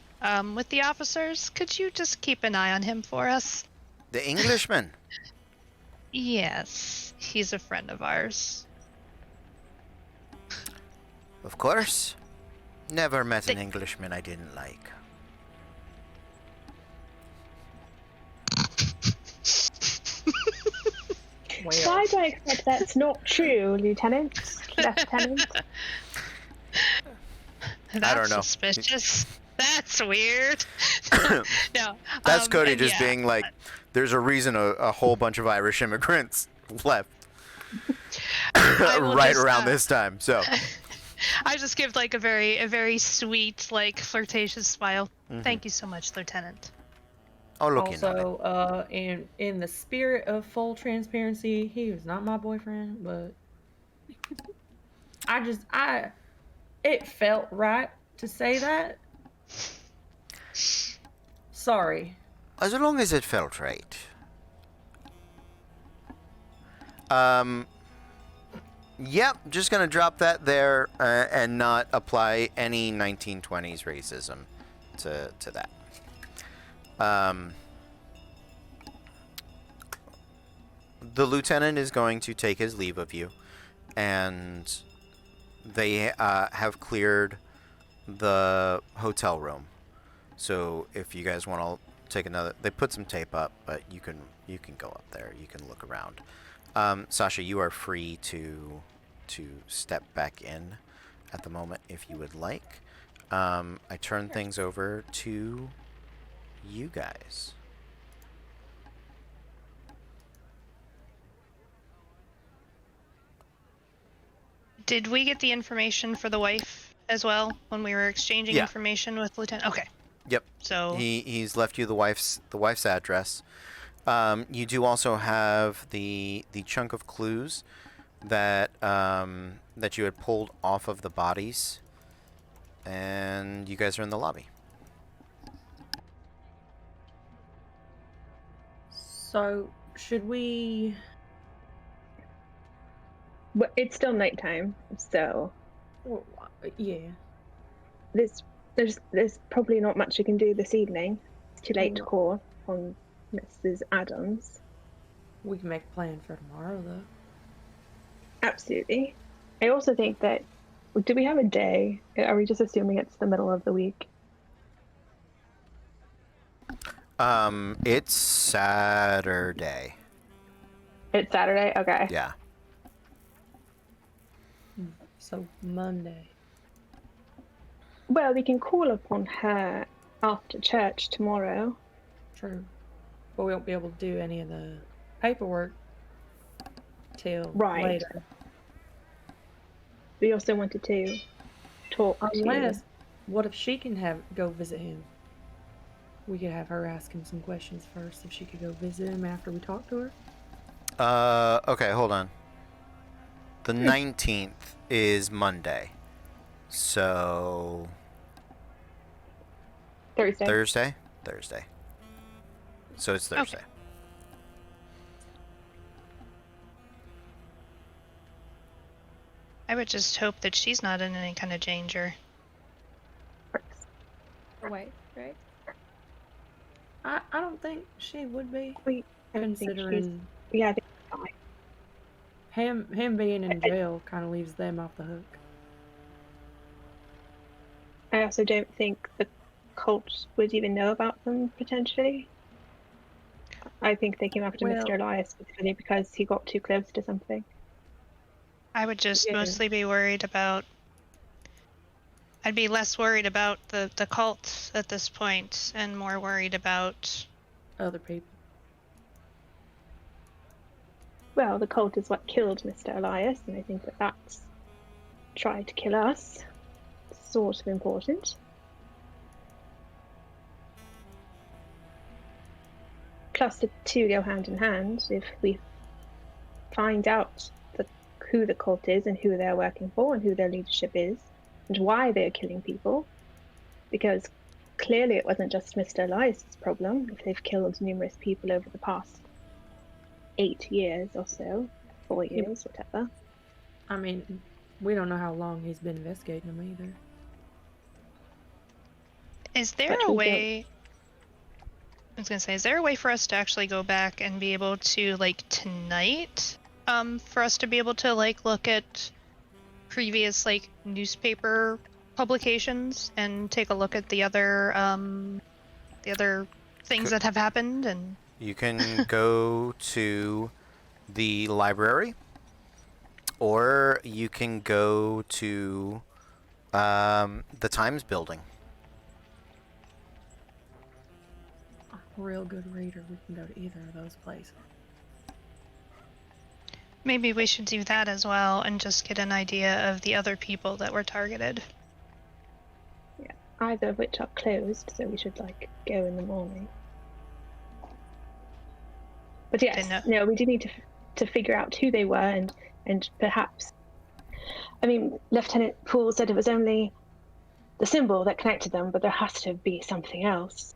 with the officers. Could you just keep an eye on him for us? The Englishman. Yes, he's a friend of ours. Of course. Never met an Englishman I didn't like. Why do I accept that's not true, Lieutenant? Lieutenant? That's I don't know. suspicious. That's weird. No. That's Cody and just yeah, being like, there's a reason a whole bunch of Irish immigrants left I will right just, around this time. So I just give like a very sweet, like flirtatious smile. Mhm. Thank you so much, Lieutenant. oh look, you know it. Also, in the spirit of full transparency, he was not my boyfriend, but it felt right to say that. Sorry. As long as it felt right. Yep, just gonna drop that there and not apply any 1920s racism to that. The lieutenant is going to take his leave of you, and they have cleared the hotel room. So if you guys want to take another, they put some tape up, but you can go up there. You can look around. Sasha, you are free to step back in at the moment if you would like. I turn things over to you guys. Did we get the information for the wife as well when we were exchanging Yeah. information with Lieutenant? Okay. Yep. So He's left you the wife's address. You do also have the chunk of clues that that you had pulled off of the bodies, and you guys are in the lobby. So, should we... Well, it's still nighttime, so Well, yeah. there's probably not much you can do this evening. It's too late to call on Mrs. Adams. We can make a plan for tomorrow, though. Absolutely. I also think that, do we have a day? Are we just assuming it's the middle of the week? It's Saturday. It's Saturday? Okay. Yeah. So, Monday. Well, we can call upon her after church tomorrow. True. But we won't be able to do any of the paperwork till Right. later. We also wanted to talk Unless, what if she can go visit him? We could have her ask him some questions first if she could go visit him after we talk to her. Okay, hold on. The 19th is Monday. So Thursday. Thursday. So it's Thursday. Okay. I would just hope that she's not in any kind of danger. The wife, right? I don't think she would be, I don't think considering Yeah, I think she's fine. him being in jail kind of leaves them off the hook. I also don't think the cult would even know about them, potentially. I think they came after Well- Mr. Elias specifically because he got too close to something. I would just Yeah. mostly be worried about. I'd be less worried about the cult at this point and more worried about. Other people. Well, the cult is what killed Mr. Elias, and I think that that's tried to kill us. Sort of important. Plus, the two go hand in hand. If we find out who the cult is and who they're working for and who their leadership is and why they're killing people, because clearly it wasn't just Mr. Elias' problem if they've killed numerous people over the past 8 years or so, 4 years, whatever. I mean, we don't know how long he's been investigating them either. Is there But a we way? I was gonna say, is there a way for us to actually go back and be able to, like, tonight, for us to be able to, like, look at previous, like, newspaper publications and take a look at the other things that have happened? And You can go to the library, or you can go to the Times building. A real good reader, we can go to either of those places. Maybe we should do that as well and just get an idea of the other people that were targeted. Either of which are closed, so we should go in the morning. But yes, no, we do need to figure out who they were and perhaps. I mean, Lieutenant Poole said it was only the symbol that connected them, but there has to be something else.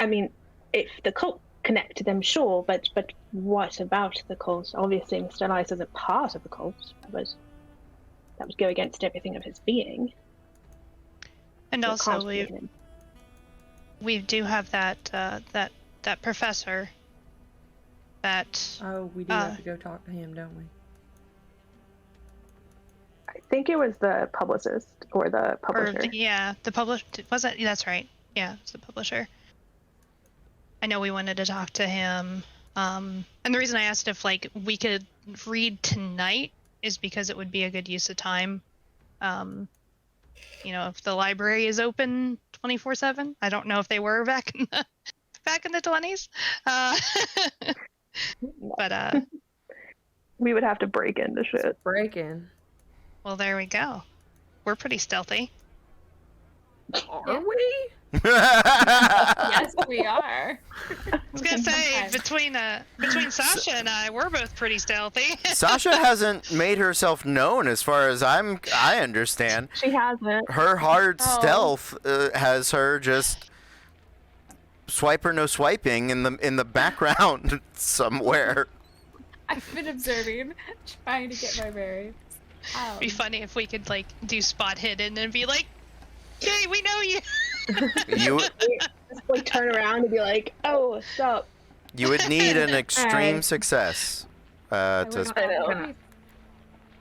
I mean, if the cult connected them, sure, but what about the cult? Obviously, Mr. Elias isn't part of the cult, but that would go against everything of his being. And So it also, can't be him. we do have that professor. That Oh, we do have to go talk to him, don't we? I think it was the publicist or the publisher. The publisher. Was it? That's right. Yeah, it's the publisher. I know we wanted to talk to him. And the reason I asked if we could read tonight is because it would be a good use of time. If the library is open 24/7. I don't know if they were back in the 20s. But we would have to break into shit. Break in. well, there we go. We're pretty stealthy. Are we? Yes, we are. I was gonna say between Sasha and I, we're both pretty stealthy. Sasha hasn't made herself known, as far as I understand. She hasn't. Her hard stealth has her just swiper no swiping in the background somewhere. I've been observing, trying to get my bearings. It'd be funny if we could do spot hidden and be like, "Hey, we know you." You Just turn around and be like, "Oh, what's up?" you would need an extreme success I to. would I know. probably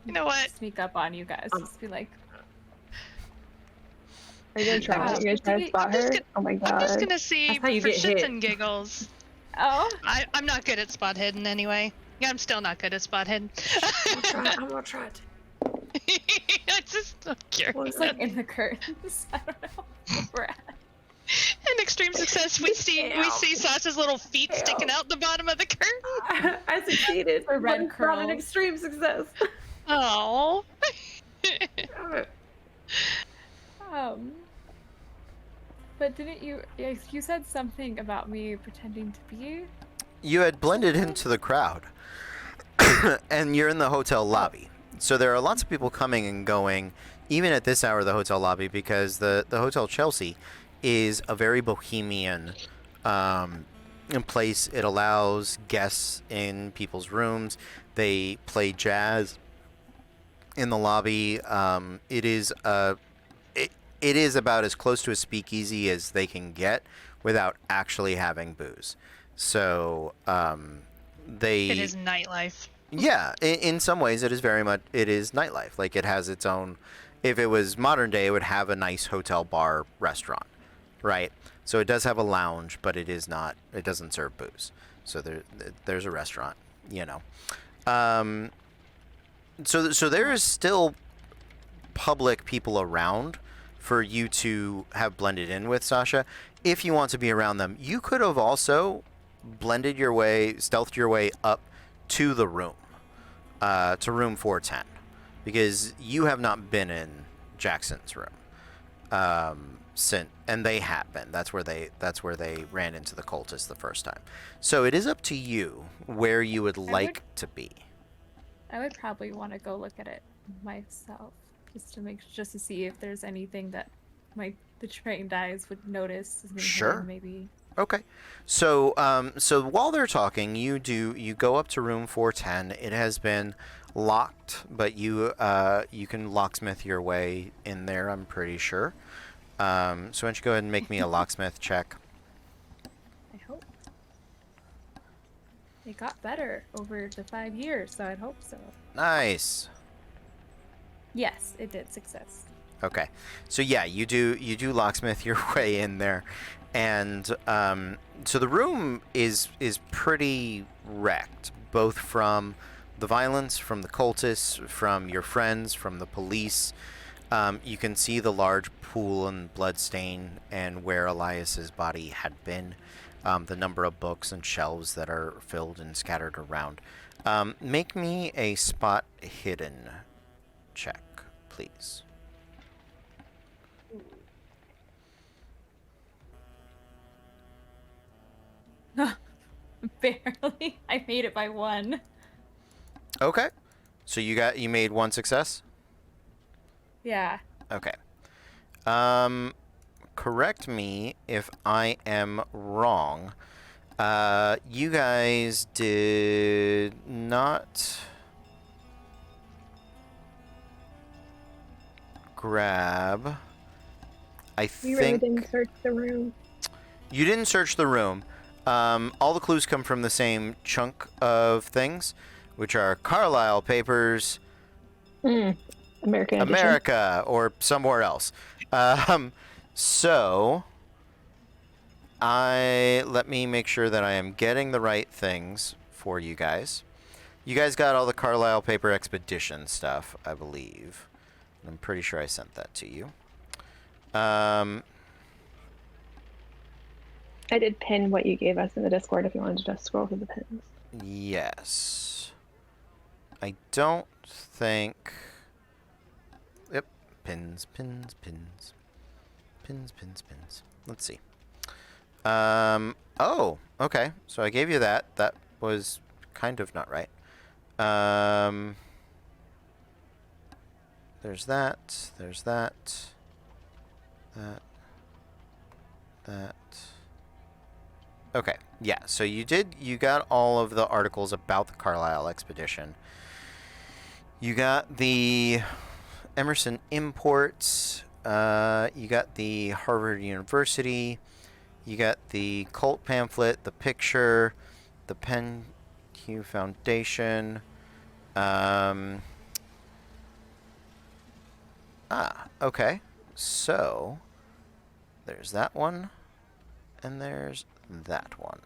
You know what? sneak up on you guys. Just be like, Are you gonna try? You're gonna try to spot her? Oh my god! I'm just gonna see That's for how you get shits hit. and giggles. oh, I'm not good at spot hidden anyway. Yeah, I'm still not good at spot hidden. I'm gonna try it. I just don't care. well, it's like in the curtains. I don't know where we're at. In extreme success, we see Sasha's little feet sticking out the bottom of the curtain. I succeeded. The red but not an curls. extreme success. Oh. But didn't you? You said something about me pretending to be. You had blended into the crowd, and you're in the hotel lobby. So there are lots of people coming and going, even at this hour of the hotel lobby, because the Hotel Chelsea is a very bohemian place. It allows guests in people's rooms. They play jazz in the lobby. It is about as close to a speakeasy as they can get without actually having booze. So It is nightlife. yeah, in some ways it is nightlife. It has its own. If it was modern day, it would have a nice hotel bar restaurant, right? So it does have a lounge, but it doesn't serve booze. So there's a restaurant, So there is still public people around for you to have blended in with, Sasha. If you want to be around them, you could have also stealthed your way up to the room, to room 410, because you have not been in Jackson's room, and they have been. That's where they ran into the cultists the first time. So it is up to you where you would like to be. I would probably want to go look at it myself, just to see if there's anything that the trained eyes would notice. Sure. Maybe. Okay, so while they're talking, you go up to room 410. It has been locked, but you can locksmith your way in there, I'm pretty sure. So why don't you go ahead and make me a locksmith check? I hope. It got better over the 5 years, so I'd hope so. Nice. Yes, it did. Success. Okay, so yeah, you do locksmith your way in there, and so the room is pretty wrecked, both from the violence, from the cultists, from your friends, from the police. You can see the large pool and blood stain and where Elias's body had been. The number of books and shelves that are filled and scattered around. Make me a spot hidden check, please. Barely. I made it by 1. Okay. So you made 1 success? Yeah. Okay. Correct me if I am wrong. You guys did not grab. We really didn't search the room. You didn't search the room. All the clues come from the same chunk of things, which are Carlisle papers, America, or somewhere else. So, let me make sure that I am getting the right things for you guys. You guys got all the Carlisle paper expedition stuff, I believe. I'm pretty sure I sent that to you. I did pin what you gave us in the Discord if you wanted to just scroll through the pins. Yes. I don't think... Yep. Pins. Let's see. Oh, okay. So I gave you that. That was kind of not right. There's that. There's that. That. Okay. Yeah. So you got all of the articles about the Carlisle expedition. You got the Emerson imports. You got the Harvard University. You got the cult pamphlet, the picture, the Penn Hugh Foundation. Okay. So, there's that one, and there's that one.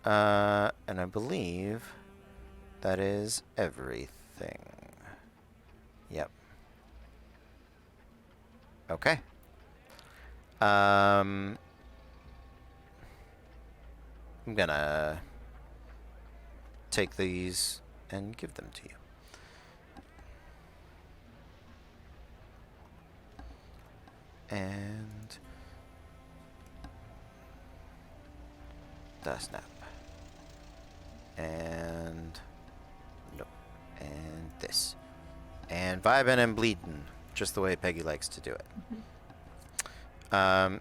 And I believe that is everything. Yep. Okay. I'm gonna take these and give them to you. And the snap. And no. And this. And vibin' and bleedin', just the way Peggy likes to do it.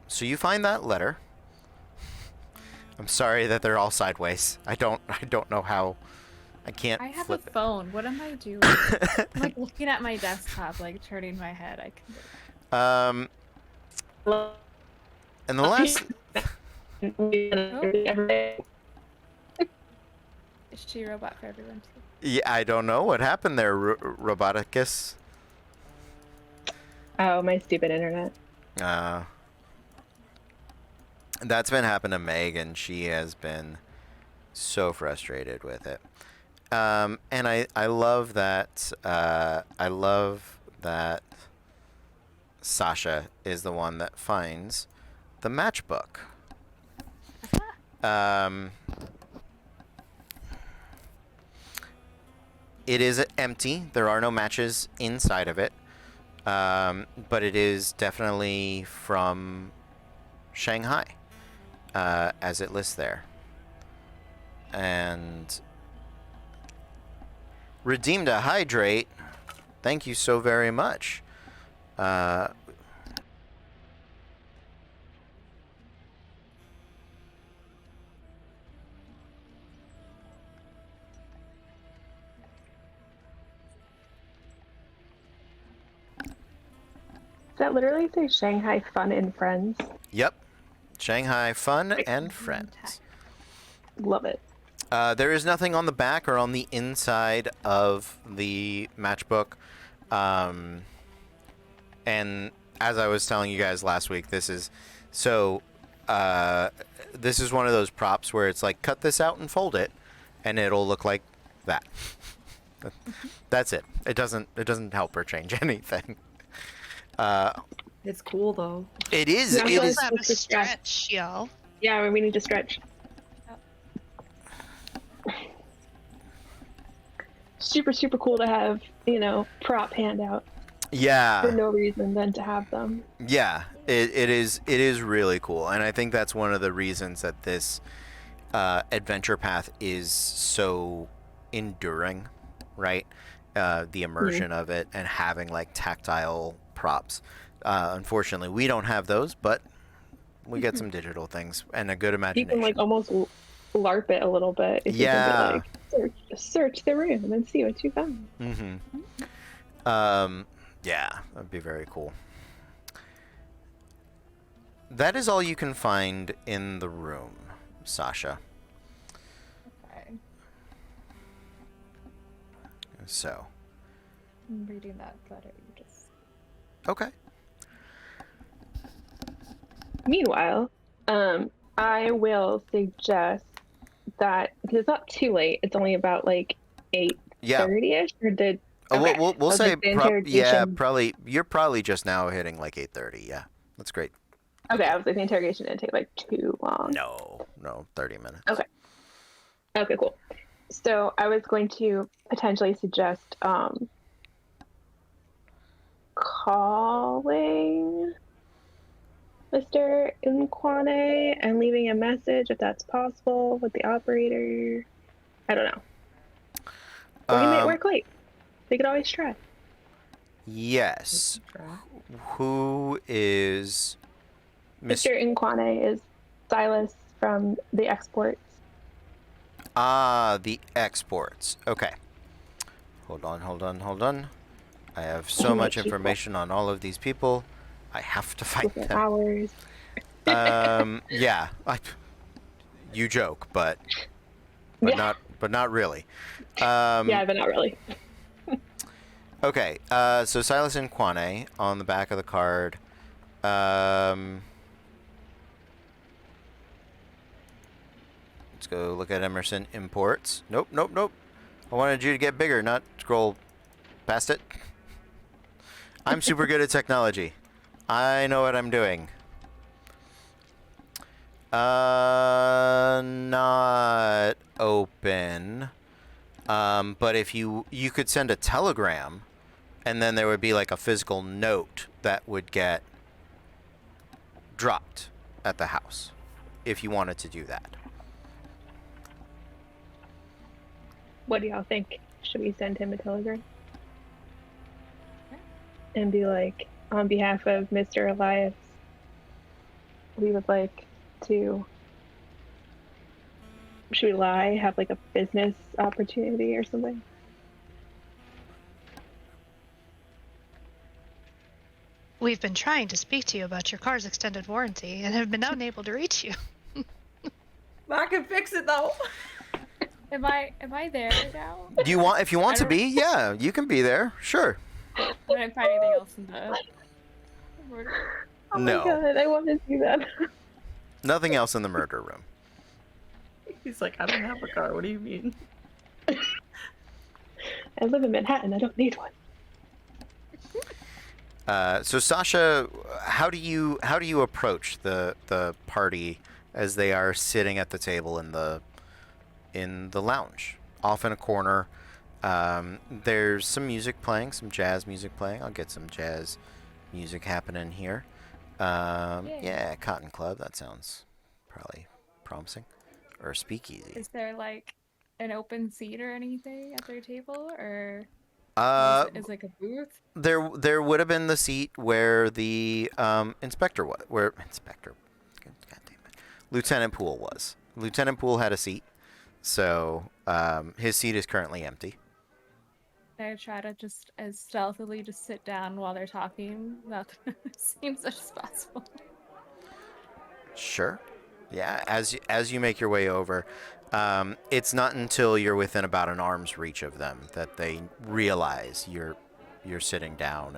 So you find that letter. I'm sorry that they're all sideways. I don't know how. I can't. I have flip a it. phone. What am I doing? I'm like looking at my desktop, like turning my head. I can. And the last. Is she a robot for everyone too? Yeah, I don't know what happened there, Roboticus. Oh, my stupid internet. That's been happening to Megan. She has been so frustrated with it. And I love that. I love that Sasha is the one that finds the matchbook. It is empty. There are no matches inside of it. But it is definitely from Shanghai, as it lists there. And redeemed a hydrate. Thank you so very much. Does that literally say Shanghai Fun and Friends? Yep. Shanghai Fun and Friends. Love it. There is nothing on the back or on the inside of the matchbook. And as I was telling you guys last week, this is one of those props where it's like, cut this out and fold it. and it'll look like that. That's it. It doesn't help or change anything. It's cool though. It is. Yeah, It so is. Let's have a Let's just stretch. stretch, y'all. Yeah, we need to stretch. Super, super cool to have, prop handout for Yeah. no reason than to have them. Yeah. It is. It is really cool, and I think that's one of the reasons that this adventure path is so enduring, right? The immersion of it and having like tactile props. Unfortunately, we don't have those, but we get some digital things and a good You imagination. can like almost LARP it a little bit. If Yeah. You can be like, search the room and see what you found. Yeah, that'd be very cool. That is all you can find in the room, Sasha. Okay. So, I'm reading that letter you just. okay. Meanwhile, I will suggest that because it's not too late. It's only about like 8:30ish. Or did Oh, okay. we'll say like the yeah, interrogation- probably. You're probably just now hitting like 8:30. Yeah, that's great. Okay, I was like the interrogation didn't take like too long. No, 30 minutes. Okay. Okay, cool. So I was going to potentially suggest calling Mr. Nkwane and leaving a message if that's possible with the operator. I don't know. Or he might work late. They could always try. Yes. Who is Mr. Nkwane is Silas from the exports. Ah, the exports. Okay. Hold on. I have so much information on all of these people. I have to find Different them. hours. Yeah. You joke, but Yeah. not really. Yeah, but not really. Okay. So Silas Nkwane on the back of the card. Let's go look at Emerson Imports. Nope. I wanted you to get bigger, not scroll past it. I'm super good at technology. I know what I'm doing. Not open. But if you could send a telegram, and then there would be like a physical note that would get dropped at the house, if you wanted to do that. What do y'all think? Should we send him a telegram? And be like, on behalf of Mr. Elias, we would like to. Should we lie? Have like a business opportunity or something? We've been trying to speak to you about your car's extended warranty and have been unable to reach you. I can fix it though. Am I there now? Do you want? If you want to don't- be, yeah, you can be there. Sure. I didn't find anything else in the. Oh No. my god, I want to see that. Nothing else in the murder room. He's like, I don't have a car. What do you mean? I live in Manhattan. I don't need one. So Sasha, how do you approach the party as they are sitting at the table in the lounge, off in a corner? There's some music playing, some jazz music playing. I'll get some jazz music happening here. Yeah, Cotton Club. That sounds probably promising, or speakeasy. Is there like an open seat or anything at their table, or is like a booth? There would have been the seat where the inspector was, God damn it, Lieutenant Poole was. Lieutenant Poole had a seat, so his seat is currently empty. I try to just as stealthily just sit down while they're talking without them seeing such as possible. Sure. Yeah, as you make your way over, it's not until you're within about an arm's reach of them that they realize you're sitting down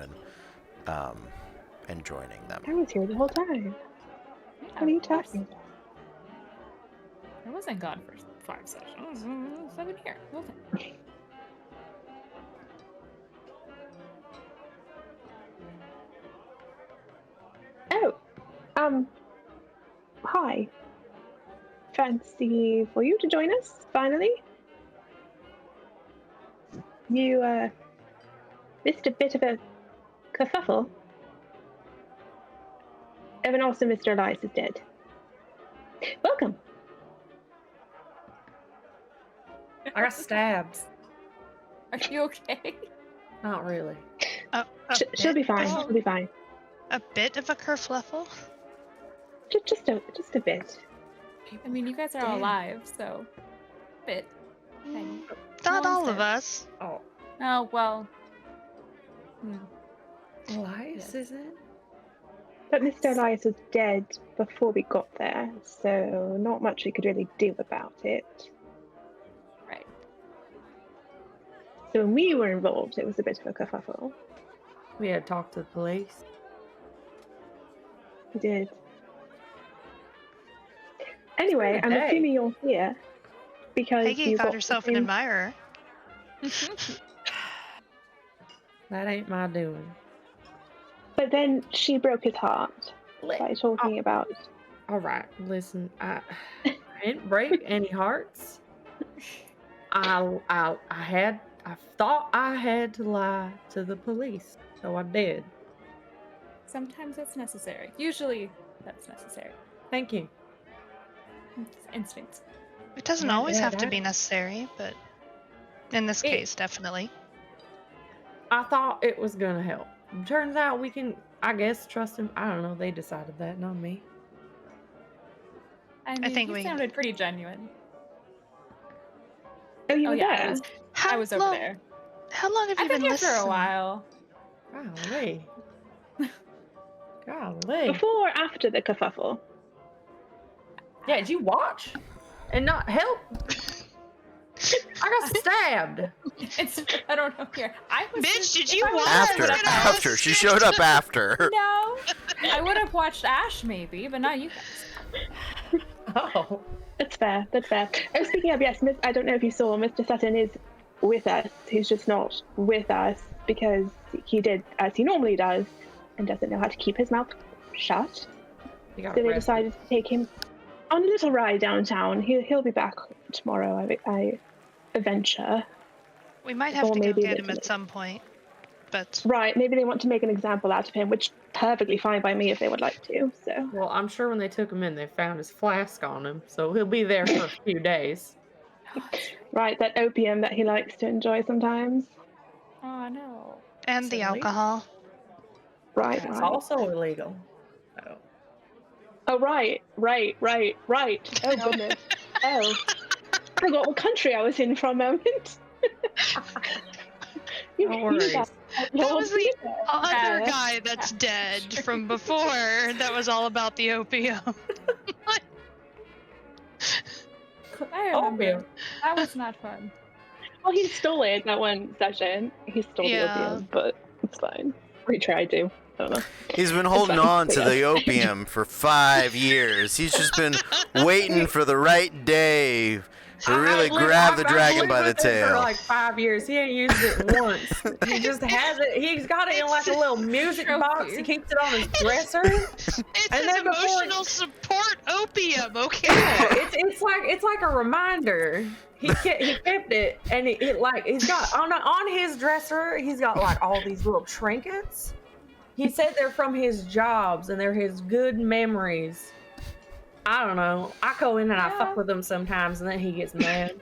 and joining them. I was here the whole time. Yeah, What are you of course. talking about? I wasn't gone 5 sessions. 7 here. Well then. Oh, hi. Fancy for you to join us, finally. You, missed a bit of a kerfuffle. Oh, and also Mr. Elias is dead. Welcome. I got stabs. Are you okay? Not really. She'll be fine. Oh. She'll be fine. A bit of a kerfluffle? Just a bit. I mean, you guys are all alive, so bit. Tiny. Not No all one's of dead. us. Oh, Oh well. Elias, Yes. is it? But Mr. Elias was dead before we got there, so not much we could really do about it. Right. So when we were involved, it was a bit of a kerfuffle. We had talked to the police. We did. Anyway, It's I'm been a day. assuming you're here because Peggy you got got herself an in- admirer. That ain't my doing. But then she broke his heart by talking about. All right, listen. I didn't break any hearts. I thought I had to lie to the police, so I did. Sometimes that's necessary. Usually, that's necessary. Thank you. It's instinct. It doesn't Yeah, always yeah, have to that- be necessary, but in this case, definitely. I thought it was gonna help. Turns out we can, I guess, trust him. I don't know. They decided that, not me. I mean, think you we- sounded pretty genuine. Oh, you Oh were yeah, there. I was over there. How long have you I've been been here for listening? a while. Golly. Golly. Before or after the kerfuffle? Yeah, did you watch and not help? I got stabbed. I don't know here. I was Bitch, just- did if you I was watch? After, Look at us. after. She showed up after. No, I would have watched Ash maybe, but not you guys. Oh. That's fair. That's fair. Oh, speaking of, yes, I don't know if you saw, Mr. Sutton is with us. He's just not with us because he did as he normally does and doesn't know how to keep his mouth shut. You got So they arrested. decided to take him on a little ride downtown. He'll be back tomorrow, I venture. We might have Or to go maybe get him literally. at some point. But Right, maybe they want to make an example out of him, which perfectly fine by me if they would like to. So Well, I'm sure when they took him in, they found his flask on him, so he'll be there for a few days. right, that opium that he likes to enjoy sometimes. Oh no. and the Certainly. alcohol. Right, That's right. also illegal. So. Oh, right. Oh, goodness. Oh. I forgot what country I was in for a moment. No worries. That was the other Yeah. guy that's dead from before. That was all about the opium. I remember. Opium. That was not fun. Well, he stole it that one session. He stole Yeah. the opium, but it's fine. Or he tried to. I don't know. He's been holding fine. on to the opium for 5 years. He's just been waiting for the right day to really grab the dragon by the I've lived with him tail. for like 5 years. He ain't used it once. He just has it. He's got it in like a little music box. He keeps it on his dresser. It's And his then before- emotional support opium, okay? Yeah, it's like a reminder. He kept it, and he's got on his dresser. He's got like all these little trinkets. He said they're from his jobs and they're his good memories. I don't know. I go in and I fuck with him sometimes, and then he gets mad.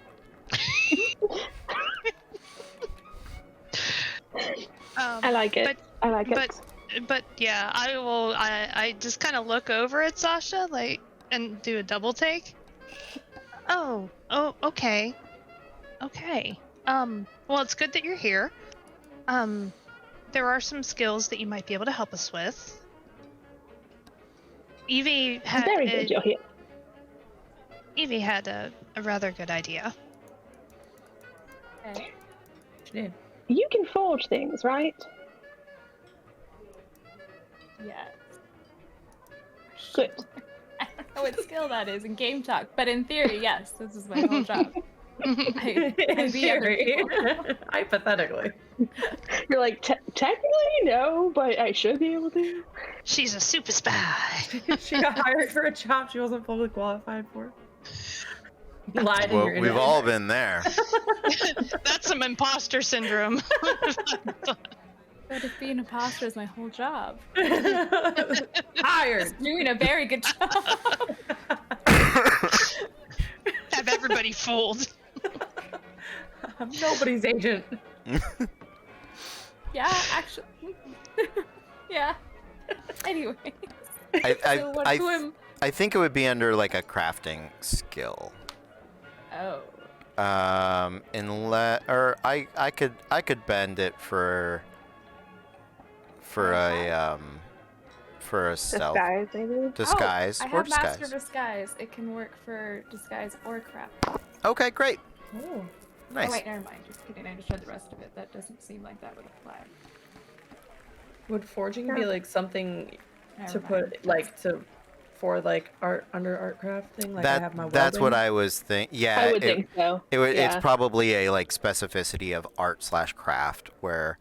I like it. I like it. But yeah, I just kind of look over at Sasha and do a double take. Oh, okay. Well, it's good that you're here. There are some skills that you might be able to help us with. Evie had Very good you're here. Evie had a rather good idea. Okay. She did. You can forge things, right? Yeah. Good. know what skill that is in game talk, but in theory, yes, this is my whole job. I In be other theory. people. Hypothetically. You're like, technically, no, but I should be able to. She's a super spy. She got hired for a job she wasn't fully qualified for. Lied in Well, your we've interview. all been there. That's some imposter syndrome. But if being an imposter is my whole job, Hired. doing a very good job. Have everybody fooled. I'm nobody's agent. Yeah, actually. Yeah. Anyway. I think it would be under like a crafting skill. Oh. Unless or I could bend it for a stealth Disguise, maybe. disguise I or have disguise. Master Disguise. It can work for disguise or craft. Okay, great, Oh. nice. Oh wait, never mind. Just kidding. I just read the rest of it. That doesn't seem like that would apply. Would forging be like something Never to mind. put like for like art under art crafting? Like I have my That's what welding? I was thinking. Yeah, I would think so. It's Yeah. probably a like specificity of art/craft where,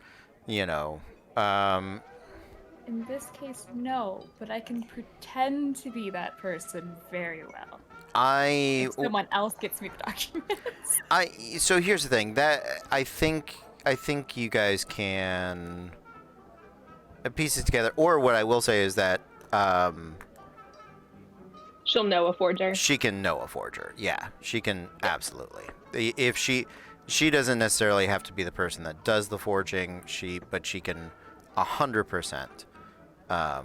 you know, In this case, no, but I can pretend to be that person very well. If someone else gets me the documents. So here's the thing that I think you guys can piece it together. Or what I will say is that She'll know a forger. she can know a forger. Yeah, she can absolutely. If she doesn't necessarily have to be the person that does the forging. But she can 100%. I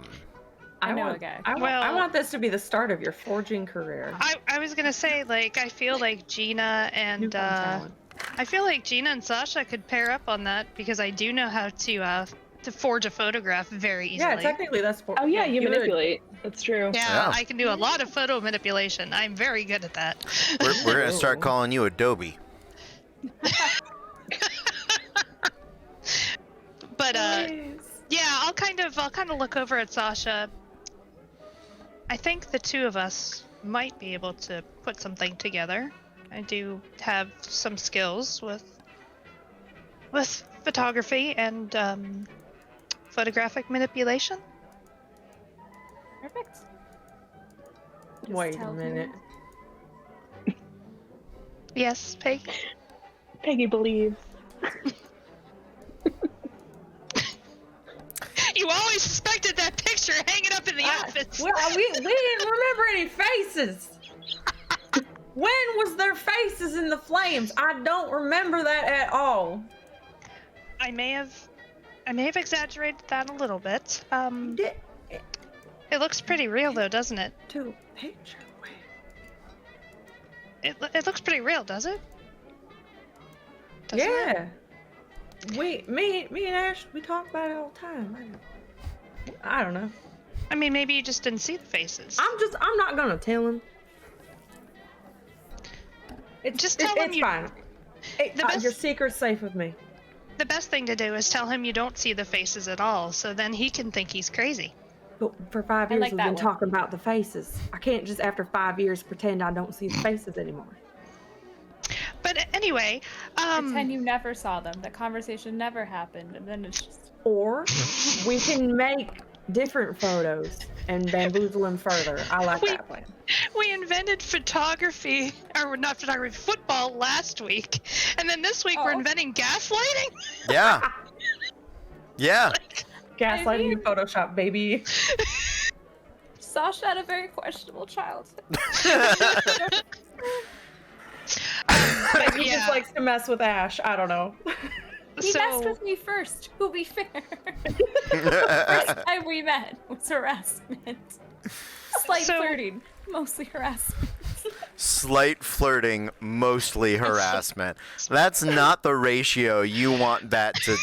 know a guy. I Well- want this to be the start of your forging career. I was gonna say, like, I feel like Gina and Sasha could pair up on that because I do know how to forge a photograph very easily. Yeah, technically that's for. Oh yeah, you would. manipulate. That's true. Yeah, Yeah. I can do a lot of photo manipulation. I'm very good at that. We're gonna start Oh. calling you Adobe. But Nice. yeah, I'll kind of look over at Sasha. I think the two of us might be able to put something together. I do have some skills with photography and photographic manipulation. Perfect. Just Wait a tell minute. me. Yes, Peg. Peggy believes. You always suspected that picture hanging up in the office. Well, we didn't remember any faces. When was there faces in the flames? I don't remember that at all. I may have exaggerated that a little bit. Did It looks pretty real though, doesn't it? to a picture. It looks pretty real, does it? Doesn't it? Yeah. Me and Ash, we talk about it all the time. I don't know. I mean, maybe you just didn't see the faces. I'm not gonna tell him. Just tell him it's you- fine. The best- Your secret's safe with me. The best thing to do is tell him you don't see the faces at all, so then he can think he's crazy. But for 5 I years like we've that been one. talking about the faces. I can't just after 5 years pretend I don't see the faces anymore. But anyway, Pretend you never saw them. The conversation never happened, and then it's just. Or we can make different photos and bamboozle them further. I like that plan. we invented photography, or not photography, football last week, and then this week we're Oh. inventing gaslighting. Yeah. Yeah. Gaslighting in Photoshop, baby. Sasha had a very questionable childhood. But He yeah, just likes to mess with Ash. I don't know. He messed so with me first. To be fair, first time we met was harassment. Slight So- flirting, mostly harassment. Slight flirting, mostly harassment. That's not the ratio you want that to.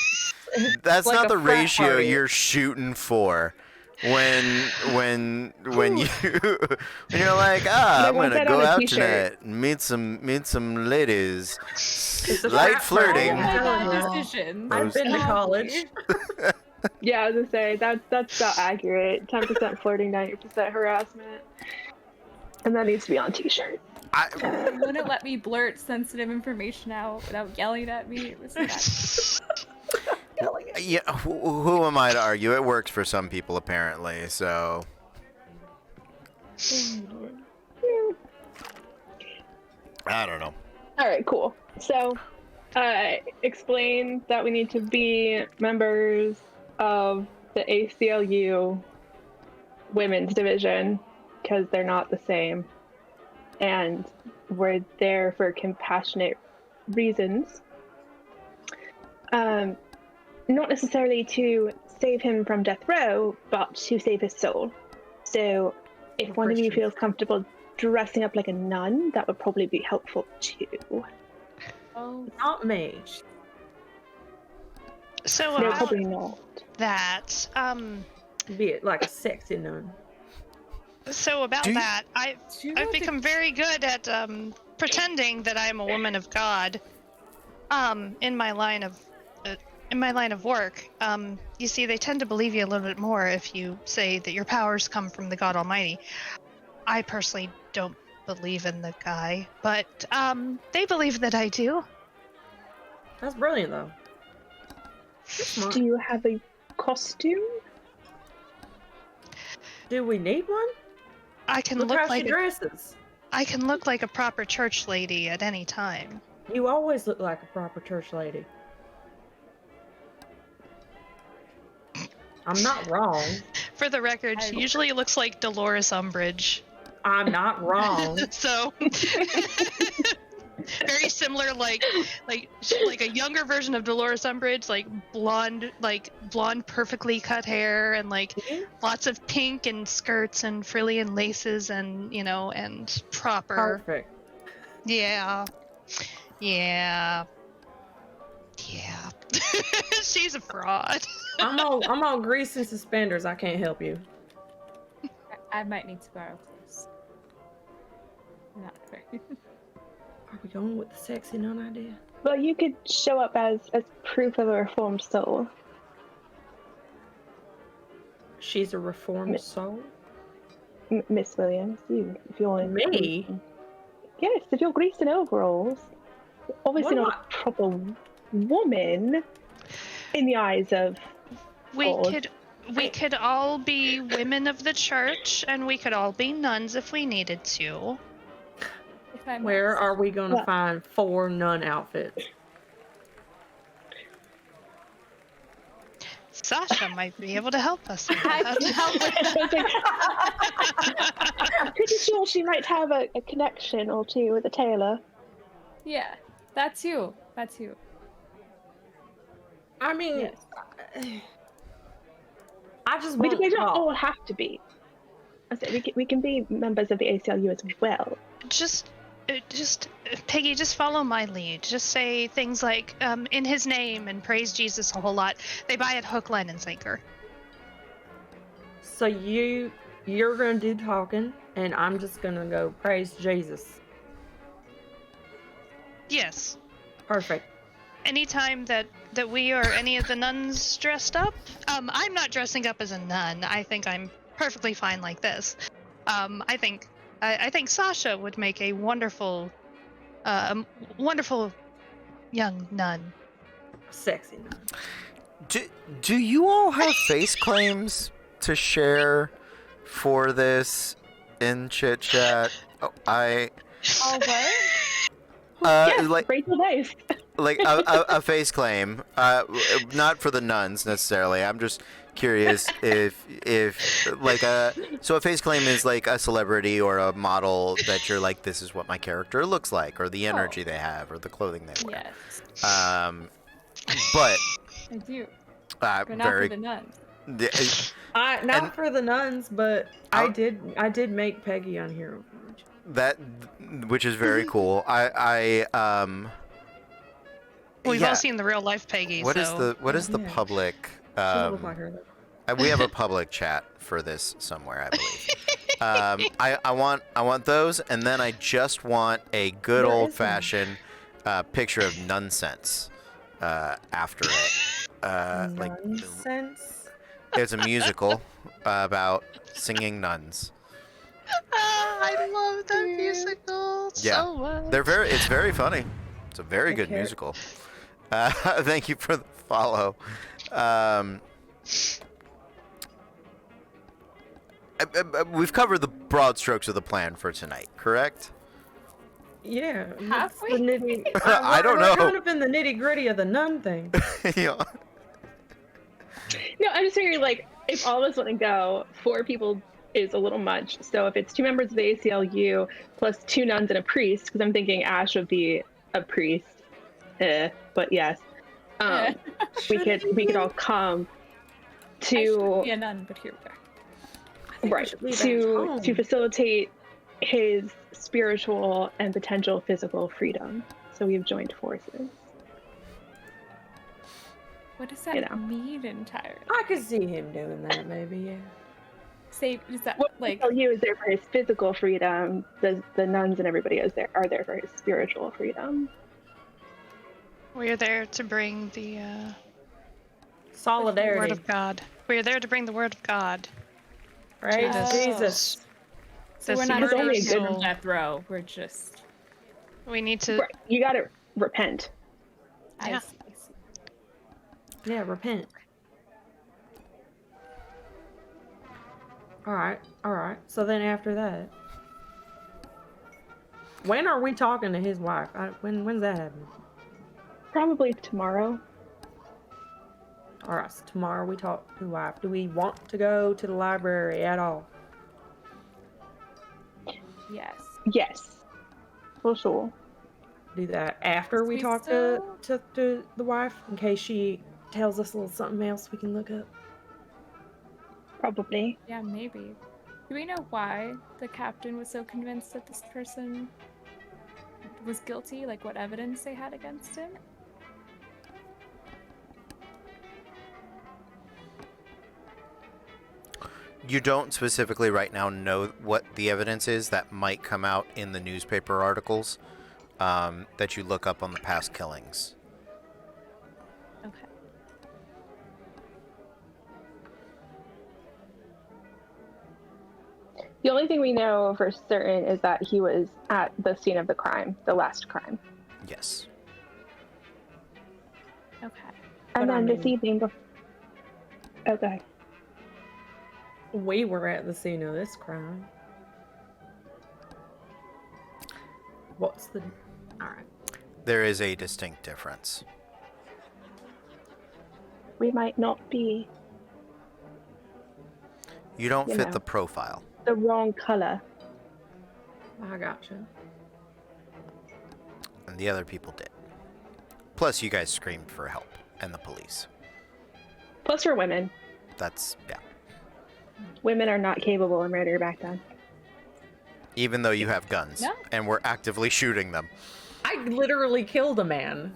That's Like not a the frat ratio party. you're shooting for. When you when you're like, I I'm want gonna that go on a out t-shirt. tonight and meet some ladies. It's a Light frat party, flirting. I'm All telling my you. bad decisions. I've been to Not college. you. Yeah, I was gonna say that's about accurate. 10% flirting, 90% harassment. And that needs to be on t-shirt. You wouldn't let me blurt sensitive information out without yelling at me. It was bad. Yeah, who am I to argue? It works for some people, apparently, so... I don't know. All right, cool. So, explain that we need to be members of the ACLU women's division because they're not the same, and we're there for compassionate reasons. Not necessarily to save him from death row, but to save his soul. So, if one of you feels comfortable dressing up like a nun, that would probably be helpful too. Oh, not mage. So No, about probably not. that, Be it like a sexy nun. so about that, I've become very good at pretending that I am a woman of God. In my line of work, you see, they tend to believe you a little bit more if you say that your powers come from the God Almighty. I personally don't believe in the guy, but they believe that I do. That's brilliant, though. Smart. Do you have a costume? Do we need one? I can Look look how like she dresses. I can look like a proper church lady at any time. You always look like a proper church lady. I'm not wrong. For the record, she usually looks like Dolores Umbridge. I'm not wrong. So very similar, like a younger version of Dolores Umbridge, like blonde, perfectly cut hair, and like lots of pink and skirts and frilly and laces, and and proper. Perfect. Yeah. She's a fraud. I'm all grease and suspenders. I can't help you. I might need to borrow clothes. Not very. Are we going with the sexy nun idea? Well, you could show up as proof of a reformed soul. She's a reformed soul? Miss Williams, if you're in Me? Yes, if you're greased in overalls, obviously What? not a proper woman in the eyes of We God. could all be women of the church, and we could all be nuns if we needed to. If I Where must. are we going to Well- find 4 nun outfits? Sasha might be able to help us with I that. can help with I'm pretty sure she might have a connection or two with a tailor. Yeah, that's you. That's you. I mean, Yes. We want don't talk. all have to be. I said we can be members of the ACLU as well. Just Peggy, just follow my lead. Just say things like, in his name, and praise Jesus a whole lot. They buy it hook, line, and sinker. So you're gonna do talking, and I'm just gonna go praise Jesus. Yes. Perfect. Anytime that we or any of the nuns dressed up, I'm not dressing up as a nun. I think I'm perfectly fine like this. I think Sasha would make a wonderful young nun. Sexy nun. Do you all have face claims to share for this in chit chat? Oh, All what? Yes, like Rachel Days. a face claim, not for the nuns necessarily. I'm just curious if a face claim is like a celebrity or a model that you're like, this is what my character looks like, or the energy they have, or the clothing they wear. Yes, But I do. But not very for the nuns. Not for the nuns, but I I'll- did make Peggy on Hero Forge. that, which is very cool. We've yeah. all seen the real life Peggy. What is so. the Yeah. public? She doesn't look like her. We have a public chat for this somewhere, I believe. I want those, and then I just want a good There is old fashioned picture of nonsense after it. Nonsense. It's a musical about singing nuns. I love that musical so much. It's very funny. It's a very good musical. Thank you for the follow. We've covered the broad strokes of the plan for tonight, correct? Yeah. Have it's we? the nitty- I don't we're know. kind of in the nitty gritty of the nun thing. Yeah. No, I'm just figuring, like, if all of us want to go, 4 people is a little much. So if it's 2 members of the ACLU plus 2 nuns and a priest, because I'm thinking Ash would be a priest. But yes, we could all come I should to be a nun, but here we are. to facilitate his spiritual and potential physical freedom. So we've joined forces. What does that mean entirely? I could see him doing that, maybe, yeah. Is that What like ACLU is there for his physical freedom. The nuns and everybody are there for his spiritual freedom. We are there to bring the Solidarity. word of God. We are there to bring the word of God. Right? Oh. Jesus. so the we're not super only a saving good- from death row. We're just We need to. Right. You gotta repent. Yeah. I see. Yeah, repent. Alright. So then after that, when are we talking to his wife? When's that happening? Probably tomorrow. Alright, so tomorrow we talk to the wife. Do we want to go to the library at all? Yes. Yes. For sure. Do that after we We talk still- to the wife, in case she tells us a little something else we can look up. Probably. Yeah, maybe. Do we know why the captain was so convinced that this person was guilty? Like what evidence they had against him? You don't specifically right now know what the evidence is that might come out in the newspaper articles that you look up on the past killings. Okay. The only thing we know for certain is that he was at the scene of the crime, the last crime. Yes. Okay. And But I then this mean- evening Okay. We were at the scene of this crime. What's the... Alright. There is a distinct difference. We might not be You don't You fit know. the profile. the wrong color. I gotcha. And the other people did. Plus, you guys screamed for help, and the police. Plus we're women. That's, yeah. Women are not capable of murder back then. Even though you have guns, No. and we're actively shooting them. I literally killed a man.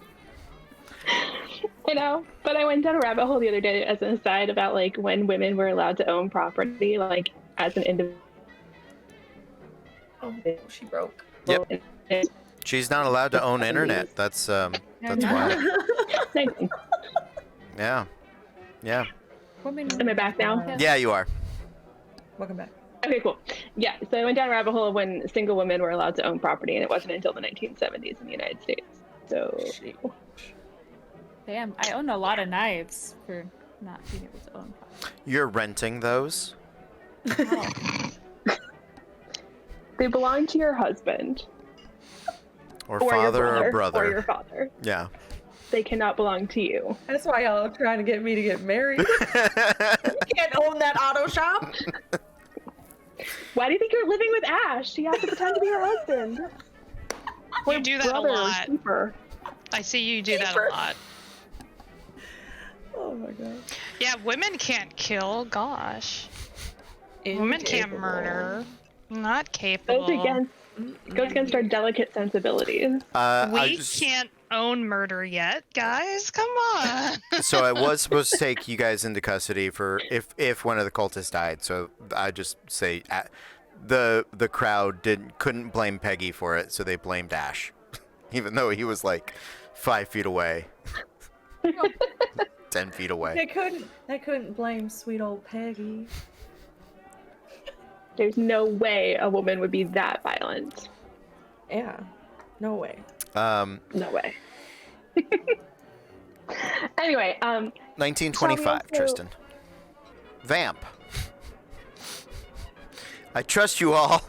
I know, but I went down a rabbit hole the other day as an aside about like when women were allowed to own property, like as an individual. Oh, she broke. Yep. She's not allowed to own internet. That's why. Yeah. Yeah. Women. Am I back now? Yeah, you are. Welcome back. Okay, cool. Yeah, so I went down a rabbit hole when single women were allowed to own property, and it wasn't until the 1970s in the United States. So, Damn, I own a lot of knives for not being able to own property. You're renting those? Oh. they belong to your husband Or your father or brother? or your father. Yeah. They cannot belong to you. That's why y'all are trying to get me to get married. You can't own that auto shop. Why do you think you're living with Ash? You have to pretend to be her husband. You do that a Brother or lot. keeper. I see you do that Keeper. a lot. Oh my god. Yeah, women can't kill. Gosh. Women can't Incapable. murder. Not capable. Goes against our delicate sensibilities. We can't own murder yet, guys. Come on. So I was supposed to take you guys into custody for if one of the cultists died. So I just say the crowd couldn't blame Peggy for it, so they blamed Ash, even though he was like 5 feet away, 10 feet away. They couldn't blame sweet old Peggy. There's no way a woman would be that violent. Yeah. No way. No way. Anyway, 1925, also- Tristan. Vamp. I trust you all.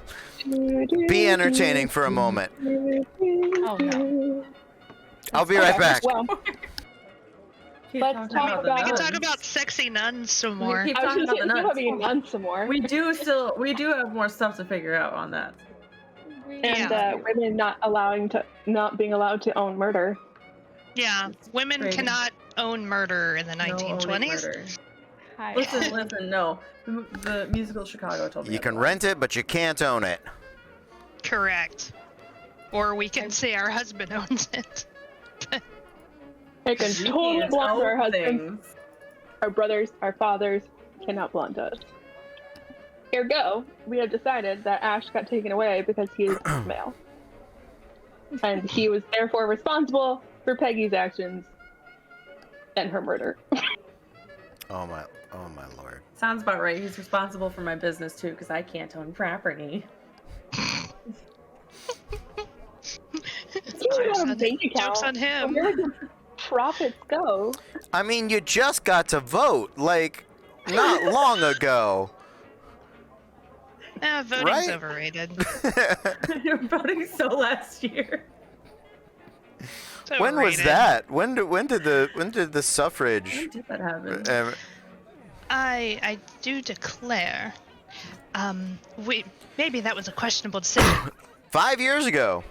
Be entertaining for a moment. Oh no. I'll be right Okay, back. Well, Keep Let's talking talk the about- We can nuns. talk about sexy nuns some more. keep I was talking just about the saying, nuns. being nuns some more. We do have more stuff to figure out on that. And Yeah. women not being allowed to own murder. Yeah, women crazy. cannot own murder in the No owning 1920s. murder. Hi. Listen, no. The musical Chicago told me. You can otherwise. rent it, but you can't own it. Correct. Or we can say our husband owns it. It can We totally can't belong to our own husbands, things. our brothers, our fathers cannot belong to us. Ergo, we have decided that Ash got taken away because he is male. And he was therefore responsible for Peggy's actions and her murder. Oh my lord. Sounds about right. He's responsible for my business too, because I can't own property. You don't have a bank Joke's account. on him. Where did the profits go? I mean, you just got to vote, like, not long ago. Voting's Right? overrated. You're voting so last year. It's When was overrated. that? When did the suffrage? When did that happen? I do declare. Maybe that was a questionable decision. 5 years ago.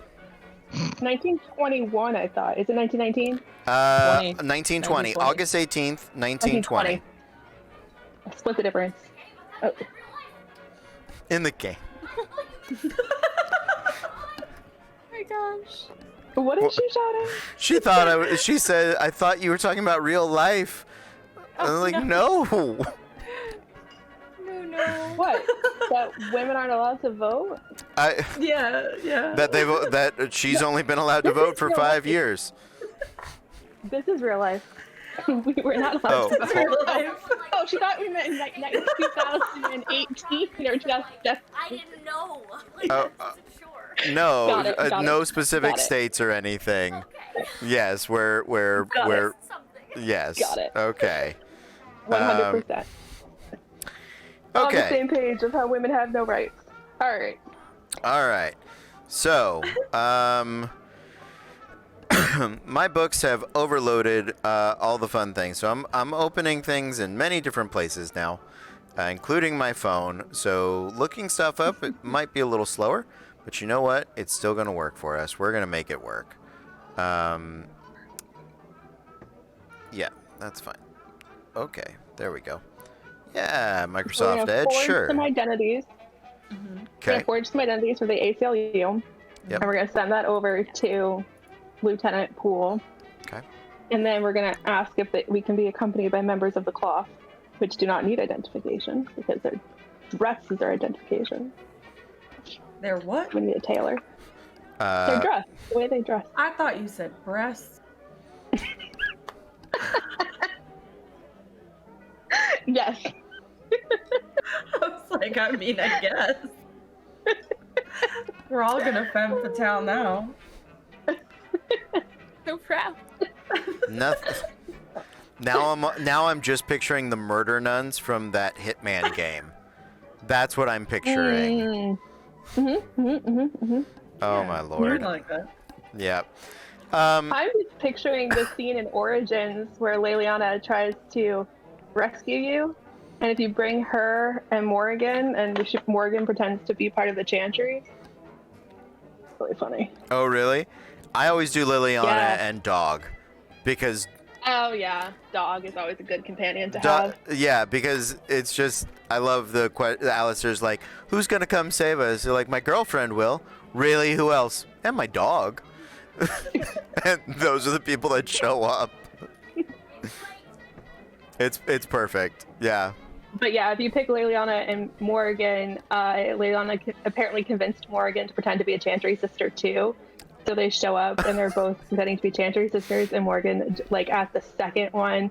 1921, I thought. Is it 1919? 1920. 1920. August 18th, 1920. Split the difference. Oh, In the game. Oh my gosh. what is she shouting? She thought she said, I thought you were talking about real life. I was like, no. No. What? That women aren't allowed to vote? Yeah. That she's only been allowed to vote for 5 years. This is real life. We were not allowed Oh. to vote. Oh, she thought we meant in like 2018 or just. I didn't know. Like, Oh, I wasn't sure. No, Got it, got no it, specific got it. states or anything. Okay. Yes, we're Got it. Something. yes. Got it. Okay. 100%. On the Okay. same page of how women have no rights. All right. All right. So, my books have overloaded all the fun things. So I'm opening things in many different places now, including my phone. So looking stuff up, it might be a little slower, but you know what? It's still going to work for us. We're going to make it work. Yeah, that's fine. Okay, there we go. Yeah, We're Microsoft gonna Edge, forge sure. some identities. We're Okay. gonna forge some identities for the ACLU, Yep. and we're gonna send that over to Lieutenant Poole. Okay. And then we're gonna ask if we can be accompanied by members of the cloth, which do not need identification because their dress is their identification. They're what? We need a tailor. Their dress, the way they dress. I thought you said breasts. Yes. I was like, I mean, I guess. We're all gonna femme fatale now. So proud. Nothing. Now I'm just picturing the murder nuns from that Hitman game. That's what I'm picturing. Oh my I lord. like that. Yep. I'm just picturing the scene in Origins where Leliana tries to rescue you, and if you bring her and Morrigan, and Morrigan pretends to be part of the Chantry. It's really funny. Oh really? I always do Liliana Yeah. and Dog, because Oh yeah, dog is always a good companion to have. yeah, because it's just I love the Alistair's like, who's gonna come save us? They're like, my girlfriend will. Really? Who else? And my dog. And those are the people that show up. It's perfect. Yeah. But yeah, if you pick Leliana and Morrigan, Leliana apparently convinced Morrigan to pretend to be a Chantry sister too. So they show up and they're both pretending to be Chantry sisters, and Morgan, like at the second one,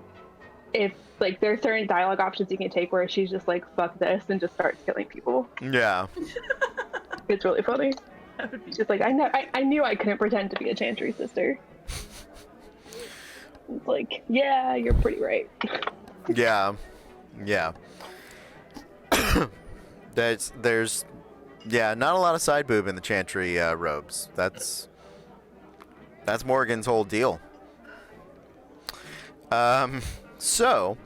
if like there are certain dialogue options you can take where she's just like fuck this and just starts killing people. Yeah. It's really funny. That would be Just like I knew I couldn't pretend to be a Chantry sister. It's like, yeah, you're pretty right. Yeah. Yeah. There's not a lot of side boob in the Chantry robes. That's Morgan's whole deal. So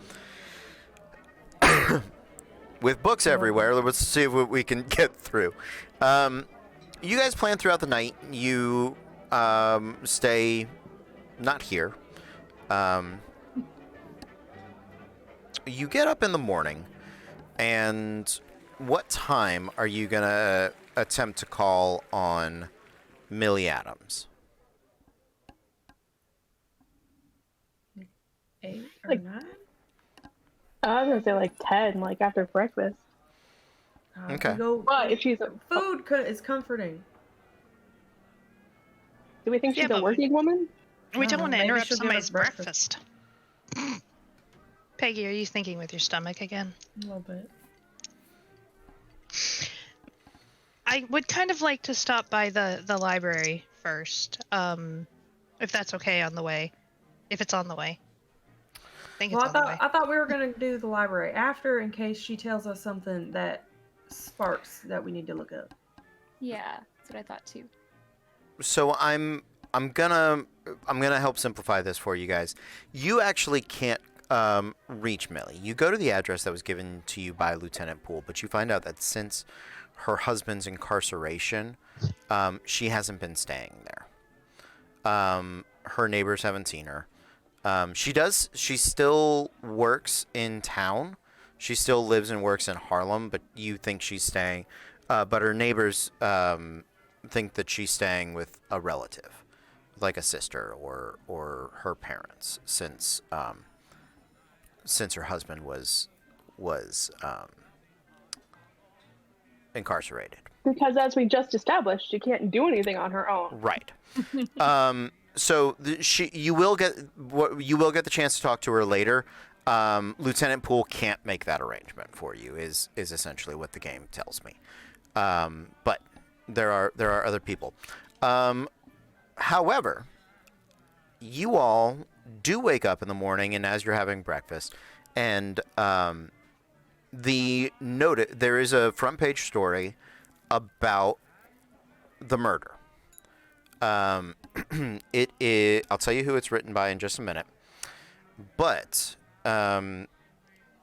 with books everywhere, let's see what we can get through. You guys plan throughout the night. You stay not here. You get up in the morning, and what time are you gonna attempt to call on Millie Adams? 8 or Like- 9. I was gonna say like 10, like after breakfast. Okay. But if she's Food is comforting. do we think Yeah, she's a but working woman? We don't want to maybe interrupt she'll give us somebody's breakfast. Peggy, are you thinking with your stomach again? A little bit. I would kind of like to stop by the library first, if that's okay on the way. If it's on the way. I think Well, it's on the way. I thought we were gonna do the library after, in case she tells us something that sparks that we need to look up. Yeah, that's what I thought too. So I'm gonna help simplify this for you guys. You actually can't reach Millie. You go to the address that was given to you by Lieutenant Poole, but you find out that since her husband's incarceration, she hasn't been staying there. Her neighbors haven't seen her. She still works in town. She still lives and works in Harlem, but you think she's staying. But her neighbors think that she's staying with a relative, like a sister or her parents, since her husband was incarcerated. Because as we just established, she can't do anything on her own. Right. So you will get the chance to talk to her later. Lieutenant Poole can't make that arrangement for you. Is essentially what the game tells me. But there are other people. However, you all do wake up in the morning, and as you're having breakfast, and there is a front page story about the murder. It is. I'll tell you who it's written by in just a minute, but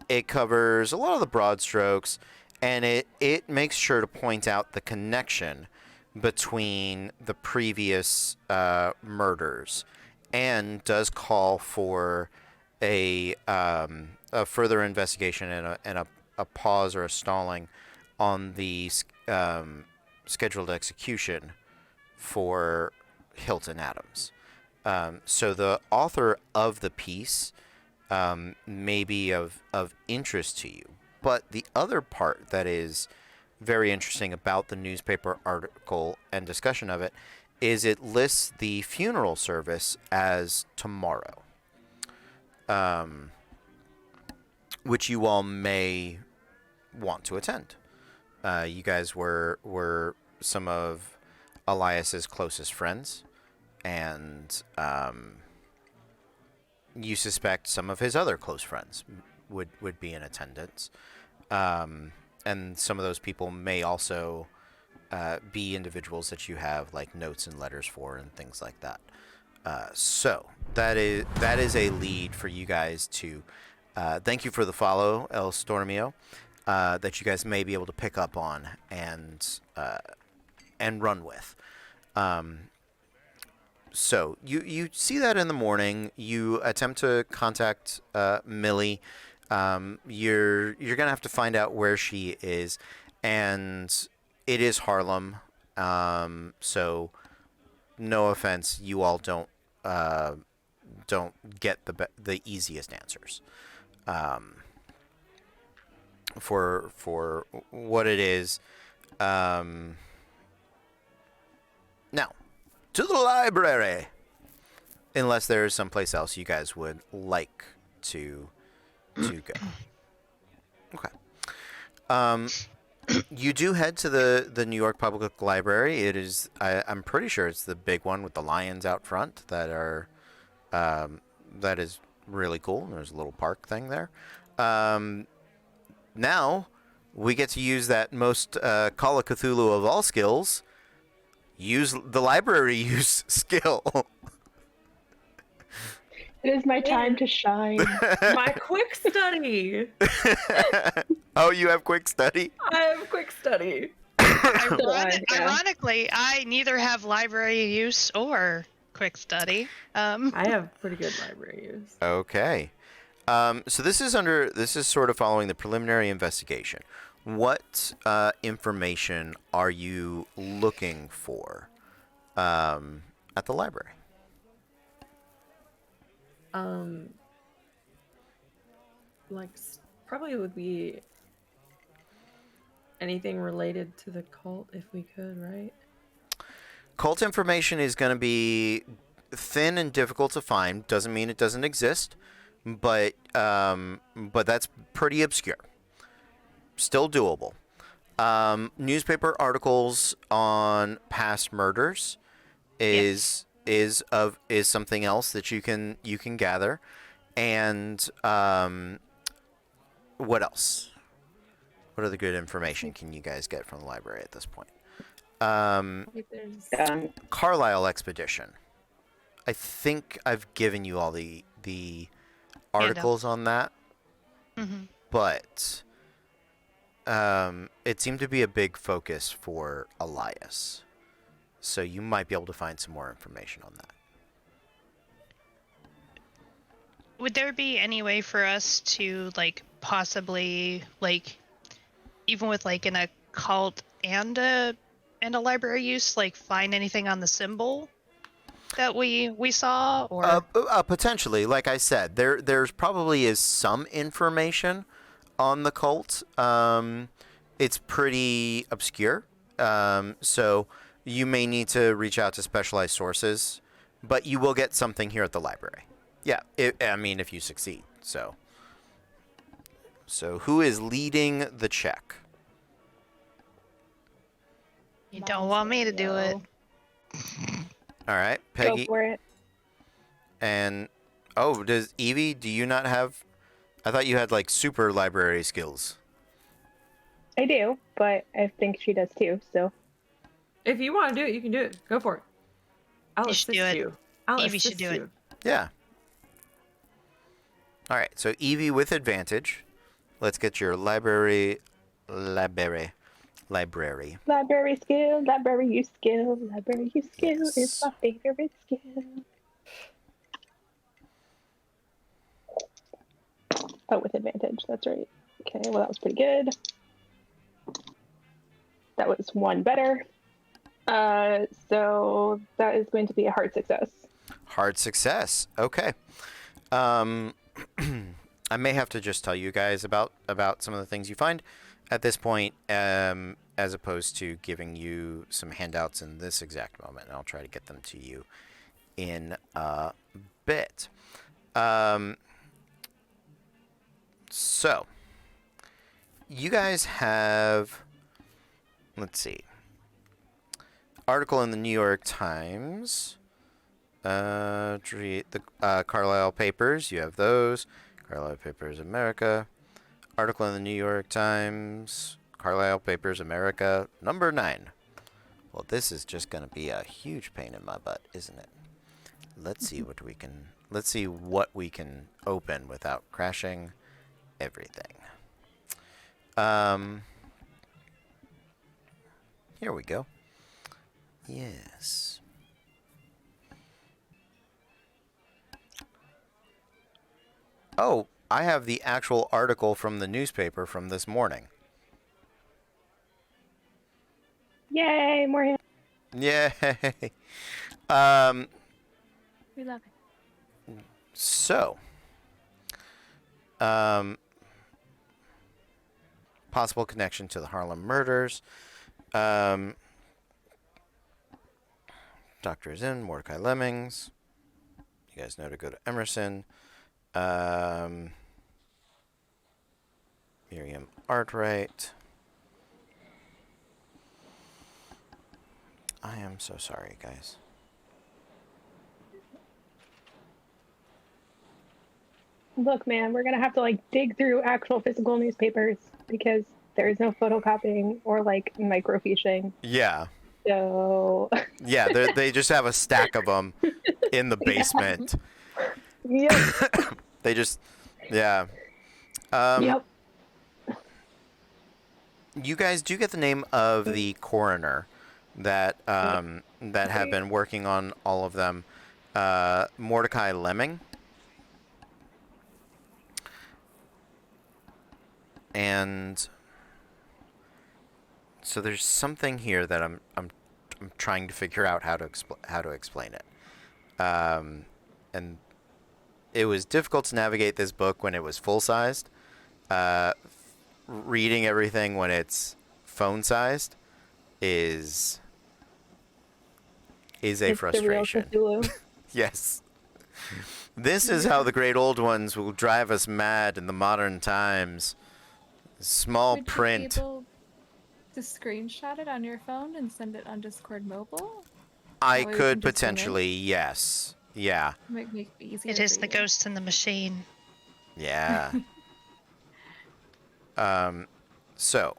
it covers a lot of the broad strokes, and it makes sure to point out the connection between the previous murders, and does call for a further investigation and a pause or a stalling on the scheduled execution for Hilton Adams. So the author of the piece may be of interest to you. But the other part that is very interesting about the newspaper article and discussion of it is it lists the funeral service as tomorrow, which you all may want to attend. You guys were some of Elias's closest friends, and you suspect some of his other close friends would be in attendance. And some of those people may also be individuals that you have like notes and letters for and things like that. So that is a lead for you guys to thank you for the follow, El Stormio, that you guys may be able to pick up on and run with. So you see that in the morning. You attempt to contact Millie. You're gonna have to find out where she is, and it is Harlem. So no offense, you all don't get the easiest answers. For what it is. Now, to the library. Unless there is someplace else you guys would like to to go. Okay. You do head to the New York Public Library. It is, I'm pretty sure it's the big one with the lions out front that are, that is really cool. There's a little park thing there. Now, we get to use that most Call of Cthulhu of all skills. Use the library use skill. It is my time to shine. My quick study. Oh, you have quick study? I have quick study. Ironically, I neither have library use or quick study. I have pretty good library use. Okay. So this is sort of following the preliminary investigation. What information are you looking for at the library? Probably would be anything related to the cult if we could, right? Cult information is going to be thin and difficult to find. Doesn't mean it doesn't exist, but that's pretty obscure. Still doable. Newspaper articles on past murders is something else that you can gather, and what else? What other good information can you guys get from the library at this point? Carlisle expedition. I think I've given you all the articles on that, but it seemed to be a big focus for Elias, so you might be able to find some more information on that. Would there be any way for us to possibly even with an occult and a library use find anything on the symbol that we saw, or potentially? Like I said, there's probably is some information on the cult. It's pretty obscure, so you may need to reach out to specialized sources, but you will get something here at the library. Yeah, if you succeed. So who is leading the check? You don't want me to do it. All right, Peggy. Go for it. And does Evie? Do you not have? I thought you had super library skills. I do, but I think she does too. So if you want to do it, you can do it. Go for it. I'll assist you. Evie should do it. Yeah. All right, so Evie with advantage. Let's get your library skill, library use skill is my favorite skill. Oh, with advantage, that's right. Okay, well that was pretty good. That was one better. So that is going to be a hard success. Hard success. Okay. I may have to just tell you guys about some of the things you find at this point, as opposed to giving you some handouts in this exact moment. And I'll try to get them to you in a bit. So, you guys have, let's see, article in the New York Times. The Carlisle Papers, you have those. Carlisle Papers America. Article in the New York Times. Carlisle Papers America, number 9. Well, this is just going to be a huge pain in my butt, isn't it? Let's see what we can open without crashing everything. Here we go. Yes. Oh, I have the actual article from the newspaper from this morning. Yay, more hands. Yay. We love it. So, possible connection to the Harlem murders. Doctor is in, Mordecai Lemmings. You guys know to go to Emerson. Miriam Artwright. I am so sorry, guys. Look, man, we're gonna have to like dig through actual physical newspapers because there is no photocopying or like microfiching. Yeah. So Yeah, they just have a stack of them in the basement. yep, They just, yeah. yep. You guys do get the name of the coroner that that have been working on all of them. Mordecai Lemming. And so there's something here that I'm trying to figure out how to explain it. And it was difficult to navigate this book when it was full sized. Reading everything when it's phone sized is a It's frustration. The real Cthulhu. Yes. This is how the great old ones will drive us mad in the modern times. Small Would print. you be able to screenshot it on your phone and send it on Discord mobile? I That way we could can just zoom in? potentially, yes. Yeah. Make it easier. It is for the you. ghost in the machine. Yeah. So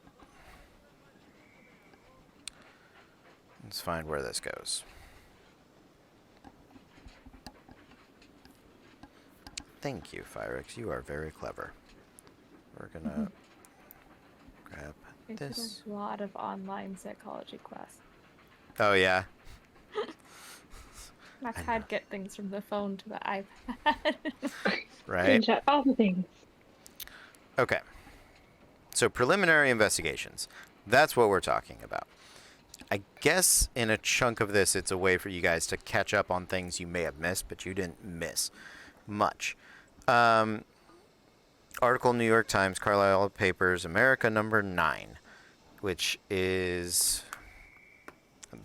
let's find where this goes. Thank you, Phyrix. You are very clever. We're gonna grab I did this. a lot of online psychology class. Oh yeah. That's I how know. I'd get things from the phone to the iPad. Right. Screenshot all the things. Okay. So preliminary investigations. That's what we're talking about. I guess in a chunk of this, it's a way for you guys to catch up on things you may have missed, but you didn't miss much. Article New York Times, Carlisle Papers, America number 9, which is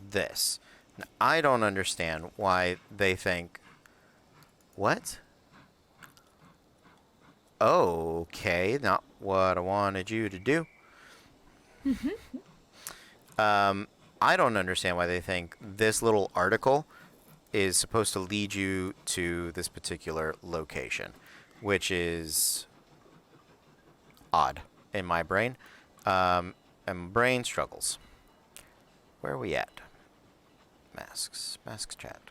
this. Now, I don't understand why they think, what? Okay, not what I wanted you to do. I don't understand why they think this little article is supposed to lead you to this particular location, which is odd in my brain. And my brain struggles. Where are we at? Masks. Masks chat.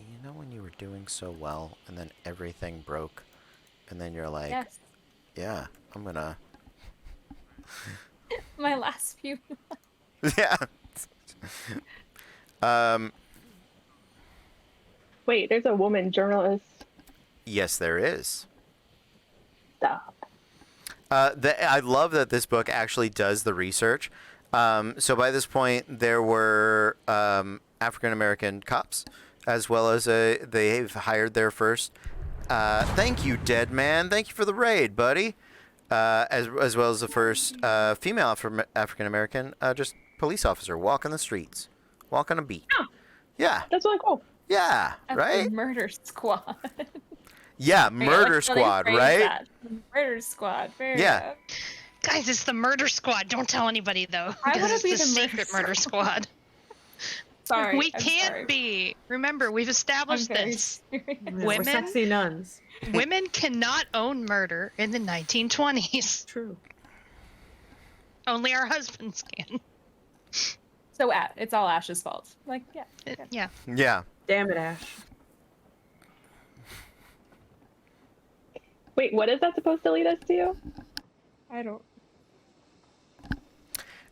You know when you were doing so well and then everything broke and then you're like, Yes. yeah, I'm gonna... My last few. yeah. Wait, there's a woman journalist. Yes, there is. Stop. I love that this book actually does the research. So by this point, there were African American cops, as well as they've hired their first. Thank you, Dead Man. Thank you for the raid, buddy. As well as the first female African American just police officer walking the streets, walking a beat. Oh. Yeah, That's really cool. yeah, At right. The murder squad. Yeah, Wait, murder let's really squad, phrase right? that. Murder squad. Very Yeah. good. Guys, it's the murder squad. Don't tell anybody though. I Because wanna it's be the the murder secret murder squad. Sorry. We I'm can't sorry. be. Remember, we've I'm established very this. serious. Yeah, Women? We're sexy nuns. Women cannot own murder in the 1920s. True. Only our husbands can. So it's all Ash's fault. Like, yeah. okay. Yeah. Yeah. Damn it, Ash. Wait, what is that supposed to lead us to? I don't.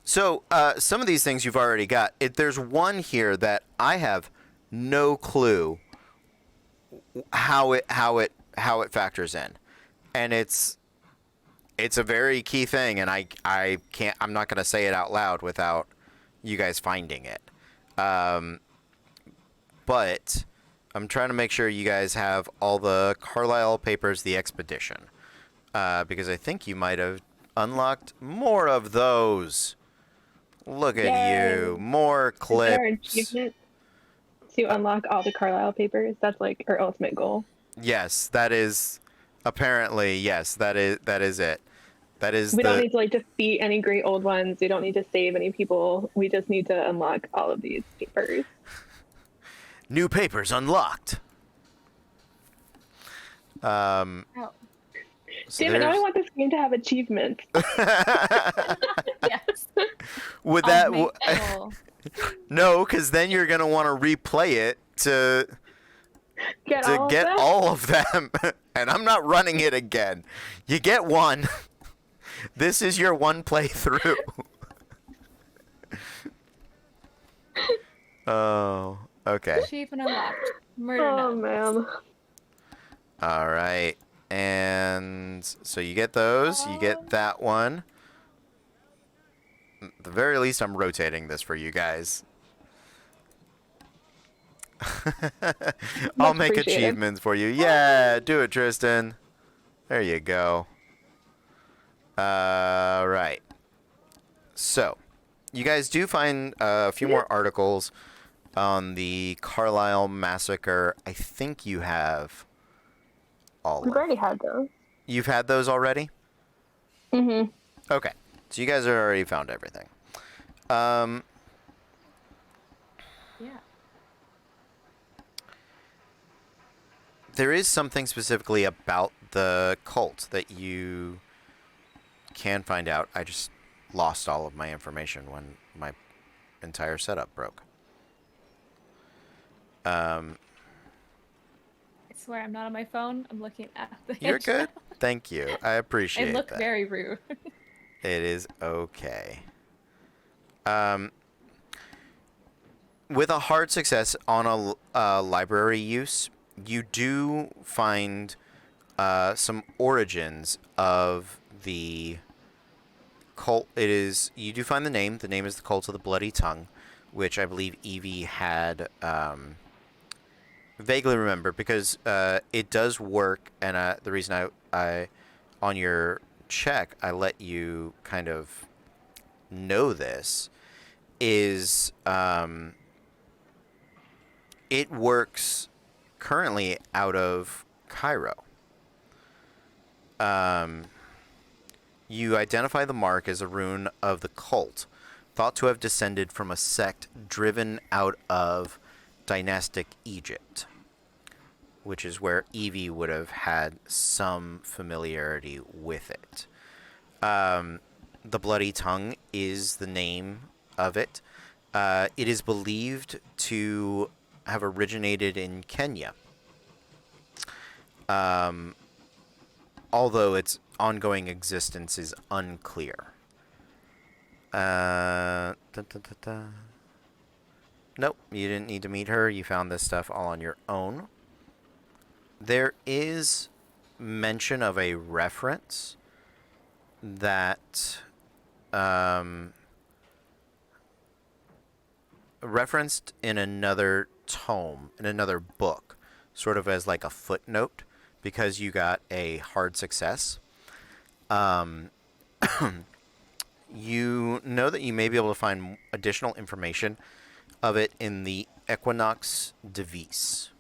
So some of these things you've already got. There's one here that I have no clue how it factors in, and it's a very key thing, and I'm not going to say it out loud without you guys finding it. But I'm trying to make sure you guys have all the Carlisle Papers, the expedition, because I think you might have unlocked more of those. Look at Yay. you, more Is that our clips. achievement to unlock all the Carlisle papers? That's like our ultimate goal. Yes, that is apparently yes. That is it. That is We don't the need to like defeat any great old ones. We don't need to save any people. We just need to unlock all of these papers. new papers unlocked. Oh, So Damn it! Now I there's- want this game to have achievements. yes. Would I'll that make all. no? Because then you're gonna want to replay it to Get to all get of them? all of them, and I'm not running it again. You get one. This is your one playthrough. Oh, okay. Achievement unlocked. Murder Oh nun. man. All right. And so you get those. You get that one. At the very least, I'm rotating this for you guys. I'll Much make appreciated. achievements for you. Yeah, do it, Tristan. There you go. Right. So, you guys do find a few more articles on the Carlisle massacre. I think you have all We've of already had those. You've had those already? Mm-hmm. Okay. So you guys have already found everything. Yeah. There is something specifically about the cult that you can find out. I just lost all of my information when my entire setup broke. I swear I'm not on my phone. I'm looking at the You're hinge good. now. Thank you. I appreciate I look that. very rude. It is okay. With a hard success on a library use, you do find some origins of the cult. You do find the name. The name is the Cult of the Bloody Tongue, which I believe Evie had vaguely remember because it does work. And the reason I on your check I let you kind of know this is it works currently out of Cairo. You identify the mark as a rune of the cult, thought to have descended from a sect driven out of dynastic Egypt, which is where Evie would have had some familiarity with it. The Bloody Tongue is the name of it. It is believed to have originated in Kenya. Although its ongoing existence is unclear. Nope, you didn't need to meet her. You found this stuff all on your own. There is mention of a reference that referenced in another tome, in another book, sort of as like a footnote, because you got a hard success. You know that you may be able to find additional information of it in the Equinox Devise.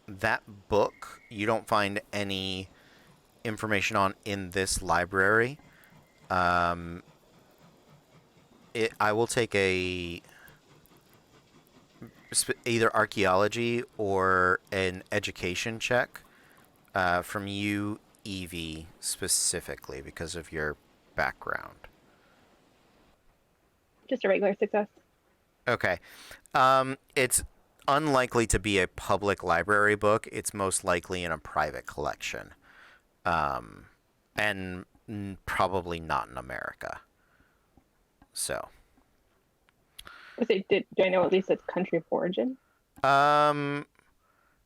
That book you don't find any information on in this library. I will take either archaeology or an education check from you, Evie, specifically because of your background. Just a regular success. Okay. It's unlikely to be a public library book. It's most likely in a private collection. And probably not in America. So. Do I know at least its country of origin?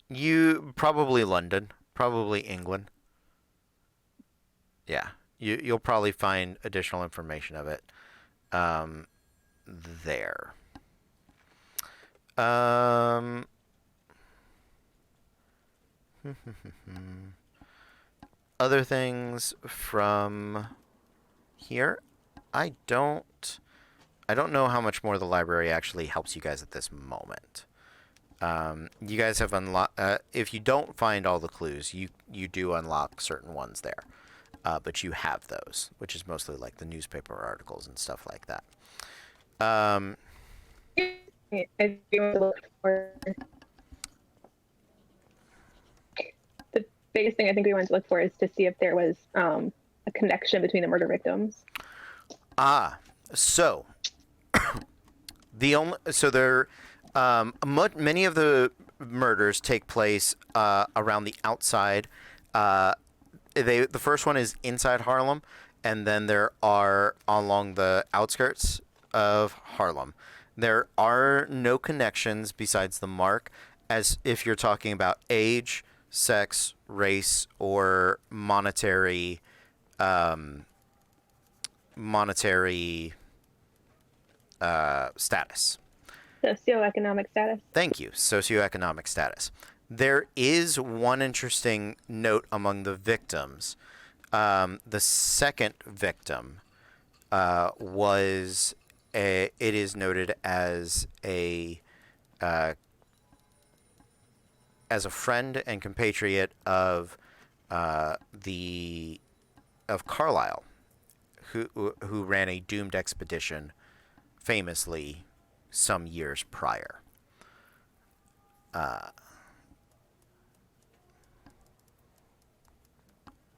You probably London, probably England. Yeah, you'll probably find additional information of it there. Other things from here, I don't I don't know how much more the library actually helps you guys at this moment. You guys have unlocked. If you don't find all the clues, you do unlock certain ones there, but you have those, which is mostly like the newspaper articles and stuff like that. I do look for the biggest thing I think we wanted to look for is to see if there was a connection between the murder victims. So many of the murders take place around the outside. The first one is inside Harlem, and then there are along the outskirts of Harlem. There are no connections besides the mark, as if you're talking about age, sex, race, or monetary status. Socioeconomic status. Thank you. Socioeconomic status. There is one interesting note among the victims. The second victim it is noted as a friend and compatriot of Carlyle, who ran a doomed expedition famously some years prior.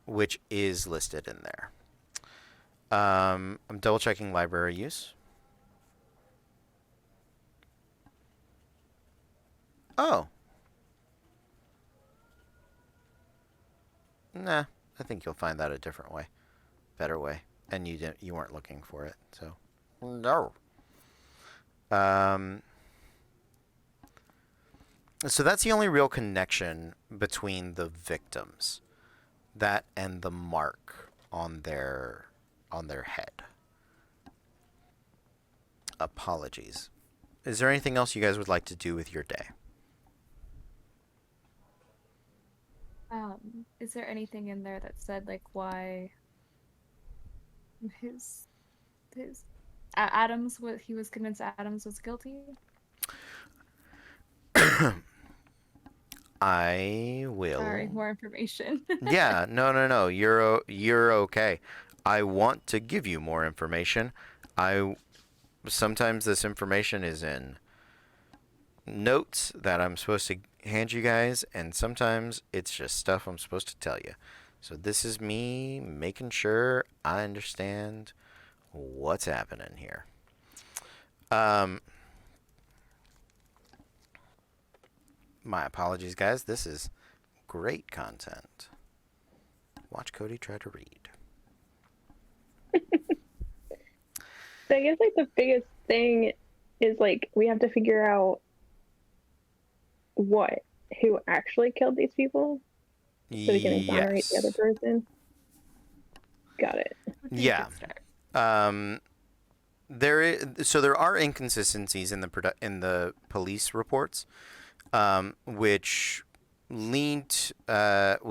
Which is listed in there. I'm double checking library use. Oh. Nah, I think you'll find that a different way. Better way. And you weren't looking for it, so no. So that's the only real connection between the victims. That and the mark on their head. Apologies. Is there anything else you guys would like to do with your day? Is there anything in there that said like why his Adams he was convinced Adams was guilty? I will. Sorry, more information. Yeah, no. You're okay. I want to give you more information. Sometimes this information is in notes that I'm supposed to hand you guys, and sometimes it's just stuff I'm supposed to tell you. So this is me making sure I understand what's happening here. My apologies, guys. This is great content. Watch Cody try to read. So I guess like the biggest thing is like we have to figure out who actually killed these people so we can exonerate the other person. Got it. Yeah. There are inconsistencies in the police reports, which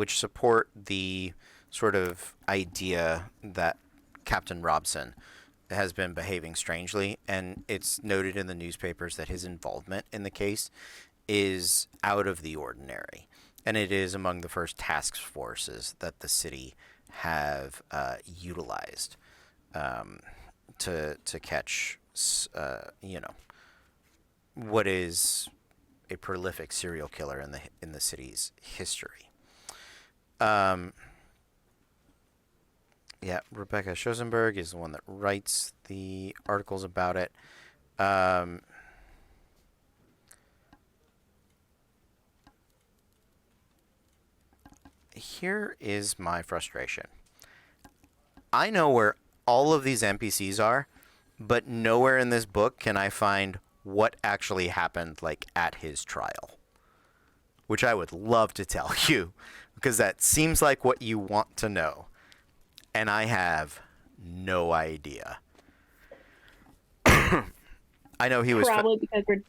support the sort of idea that Captain Robson has been behaving strangely, and it's noted in the newspapers that his involvement in the case is out of the ordinary, and it is among the first task forces that the city have utilized to catch what is a prolific serial killer in the city's history. Yeah, Rebecca Schosenberg is the one that writes the articles about it. Here is my frustration. I know where all of these NPCs are, but nowhere in this book can I find what actually happened, like, at his trial. Which I would love to tell you, because that seems like what you want to know. And I have no idea. I know he was... Probably because we're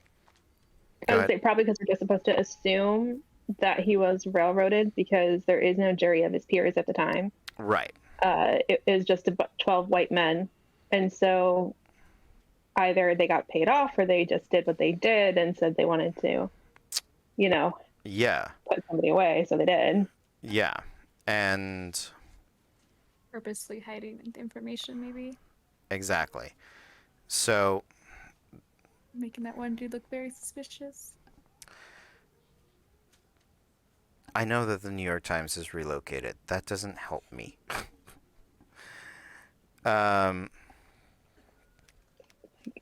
just supposed to assume that he was railroaded because there is no jury of his peers at the time. Right. It is just 12 white men. And so either they got paid off or they just did what they did and said they wanted to, Yeah. put somebody away, so they did. Yeah. And Purposely hiding the information, maybe exactly. So making that one dude look very suspicious. I know that the New York Times is relocated. That doesn't help me.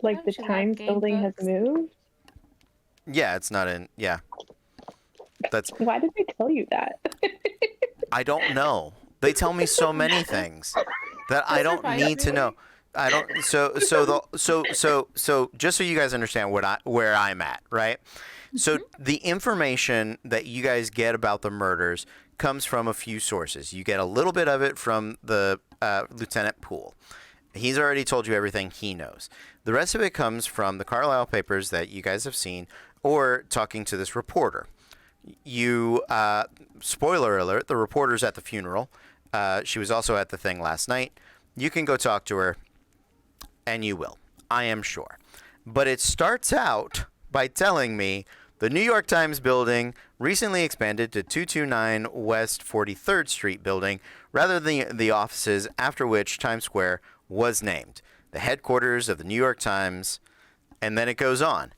Like Don't the you love Times game building books? has moved. Yeah, it's not in. Yeah. That's. Why did they tell you that? I don't know. They tell me so many things that I don't surprise need to me. know. I don't. So just so you guys understand where I'm at, right? So the information that you guys get about the murders comes from a few sources. You get a little bit of it from the Lieutenant Poole. He's already told you everything he knows. The rest of it comes from the Carlisle papers that you guys have seen, or talking to this reporter. You, spoiler alert, the reporter's at the funeral. She was also at the thing last night. You can go talk to her, and you will, I am sure. But it starts out by telling me the New York Times building recently expanded to 229 West 43rd Street building rather than the offices, after which Times Square was named the headquarters of the New York Times. And then it goes on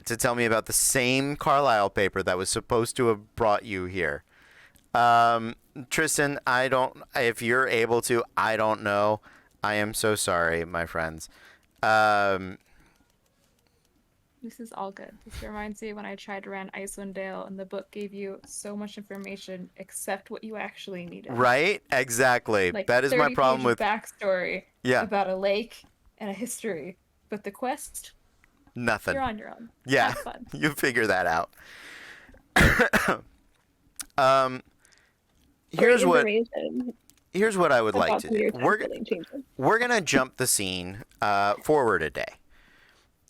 to tell me about the same Carlisle paper that was supposed to have brought you here. Tristan, if you're able to, I don't know. I am so sorry, my friends. This is all good. This reminds me when I tried to run Icewind Dale and the book gave you so much information except what you actually needed. Right? Exactly. Like that is my 30 problem with page backstory Yeah. about a lake and a history. But the quest, nothing. you're on your own. Yeah. Have fun. You figure that out. Here's what Information I would like about to the New do. York Times building changes. We're gonna jump the scene forward a day.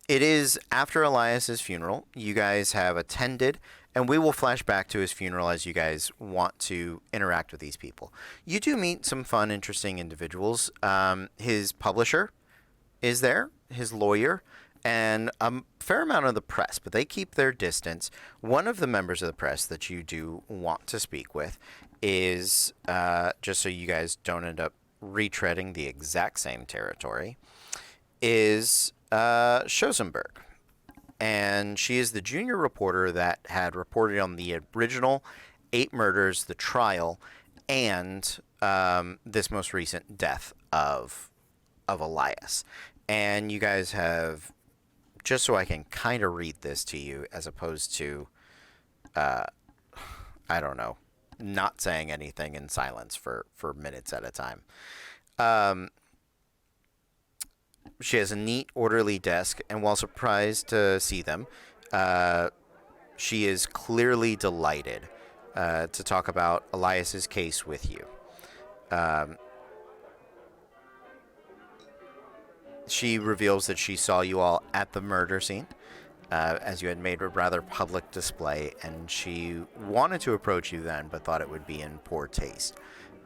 It is after Elias's funeral. You guys have attended, and we will flash back to his funeral as you guys want to interact with these people. You do meet some fun, interesting individuals. His publisher is there, his lawyer, and a fair amount of the press, but they keep their distance. One of the members of the press that you do want to speak with is, just so you guys don't end up retreading the exact same territory, is Schosenberg. And she is the junior reporter that had reported on the original 8 murders, the trial, and this most recent death of Elias. And you guys have, just so I can kind of read this to you as opposed to, I don't know, not saying anything in silence for minutes at a time. She has a neat, orderly desk, and while surprised to see them, she is clearly delighted to talk about Elias's case with you. She reveals that she saw you all at the murder scene, as you had made a rather public display, and she wanted to approach you then, but thought it would be in poor taste,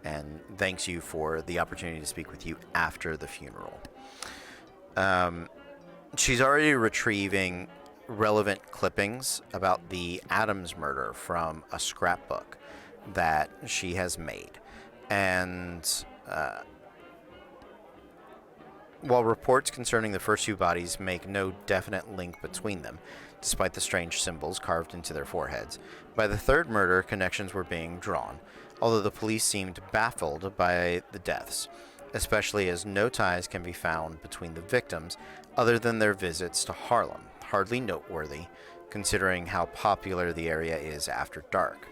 and thanks you for the opportunity to speak with you after the funeral. She's already retrieving relevant clippings about the Adams murder from a scrapbook that she has made. And while reports concerning the first 2 bodies make no definite link between them, despite the strange symbols carved into their foreheads, by the 3rd murder, connections were being drawn, although the police seemed baffled by the deaths, especially as no ties can be found between the victims other than their visits to Harlem, hardly noteworthy considering how popular the area is after dark.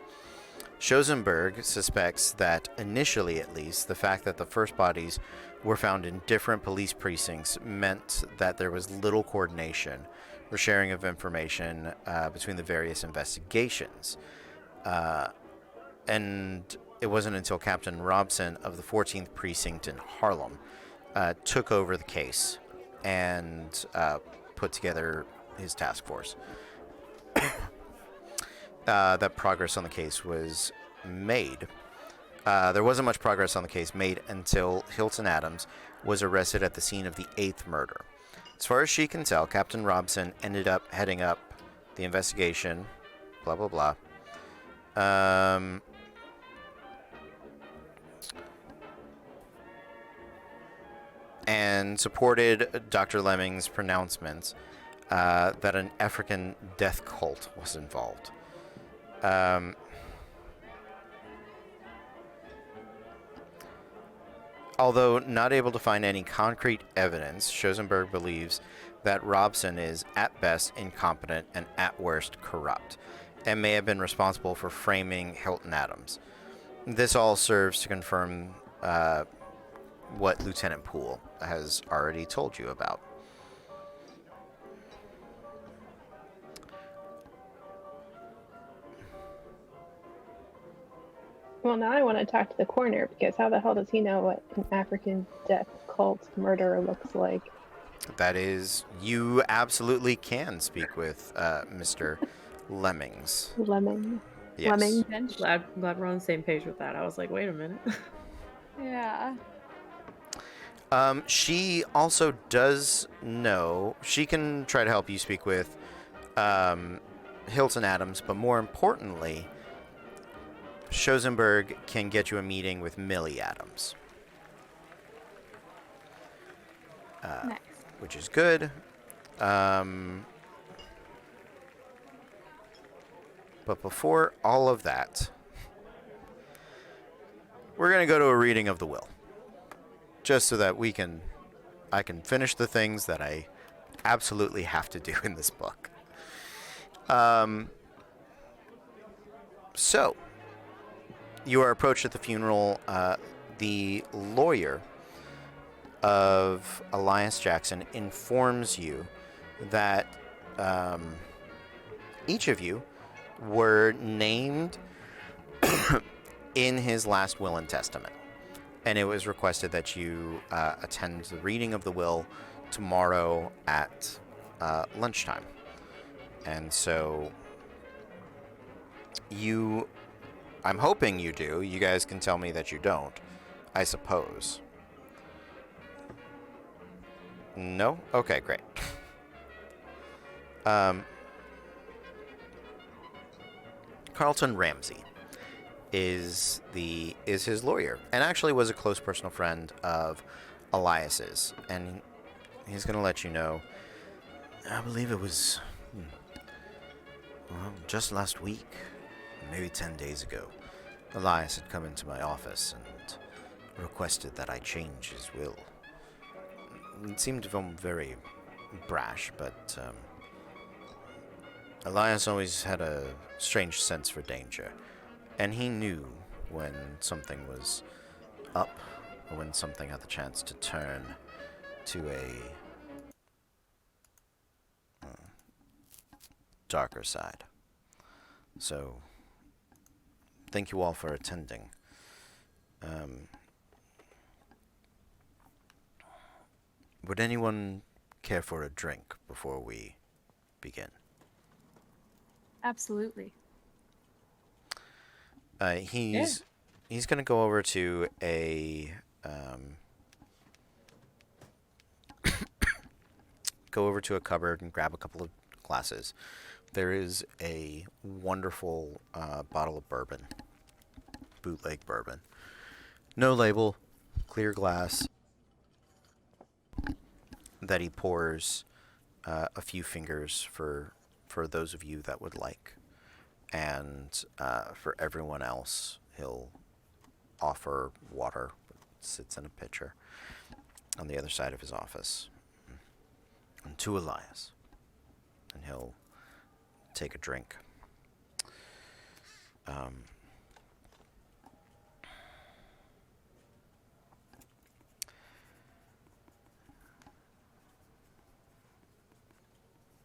Schosenberg suspects that, initially at least, the fact that the first bodies were found in different police precincts meant that there was little coordination or sharing of information between the various investigations. And it wasn't until Captain Robson of the 14th Precinct in Harlem took over the case and put together his task force that progress on the case was made. There wasn't much progress on the case made until Hilton Adams was arrested at the scene of the 8th murder. As far as she can tell, Captain Robson ended up heading up the investigation, blah, blah, blah. And supported Dr. Lemming's pronouncements that an African death cult was involved. Although not able to find any concrete evidence, Schoenberg believes that Robson is at best incompetent and at worst corrupt, and may have been responsible for framing Hilton Adams. This all serves to confirm what Lieutenant Poole has already told you about. Well, now I want to talk to the coroner, because how the hell does he know what an African death cult murderer looks like? That is, you absolutely can speak with Mr. Lemmings. Lemming. Yes. Lemming. Glad we're on the same page with that. I was like, wait a minute. Yeah. She also does know, she can try to help you speak with Hilton Adams, but more importantly, Schoenberg can get you a meeting with Millie Adams. Nice. Which is good. But before all of that, we're going to go to a reading of the will. Just so that I can finish the things that I absolutely have to do in this book. So, you are approached at the funeral. The lawyer of Elias Jackson informs you that each of you were named in his last will and testament. And it was requested that you attend the reading of the will tomorrow at lunchtime. And so I'm hoping you do. You guys can tell me that you don't, I suppose. No? Okay, great. Carlton Ramsey is his lawyer, and actually was a close personal friend of Elias's, and he's going to let you know, I believe it was just last week, maybe 10 days ago, Elias had come into my office and requested that I change his will. It seemed to him very brash, but Elias always had a strange sense for danger. And he knew when something was up, or when something had the chance to turn to a darker side. So, thank you all for attending. Would anyone care for a drink before we begin? Absolutely. He's going to go over to a cupboard and grab a couple of glasses. There is a wonderful bottle of bourbon, bootleg bourbon, no label, clear glass, that he pours a few fingers for those of you that would like. And for everyone else, he'll offer water. It sits in a pitcher on the other side of his office. And to Elias. And he'll take a drink.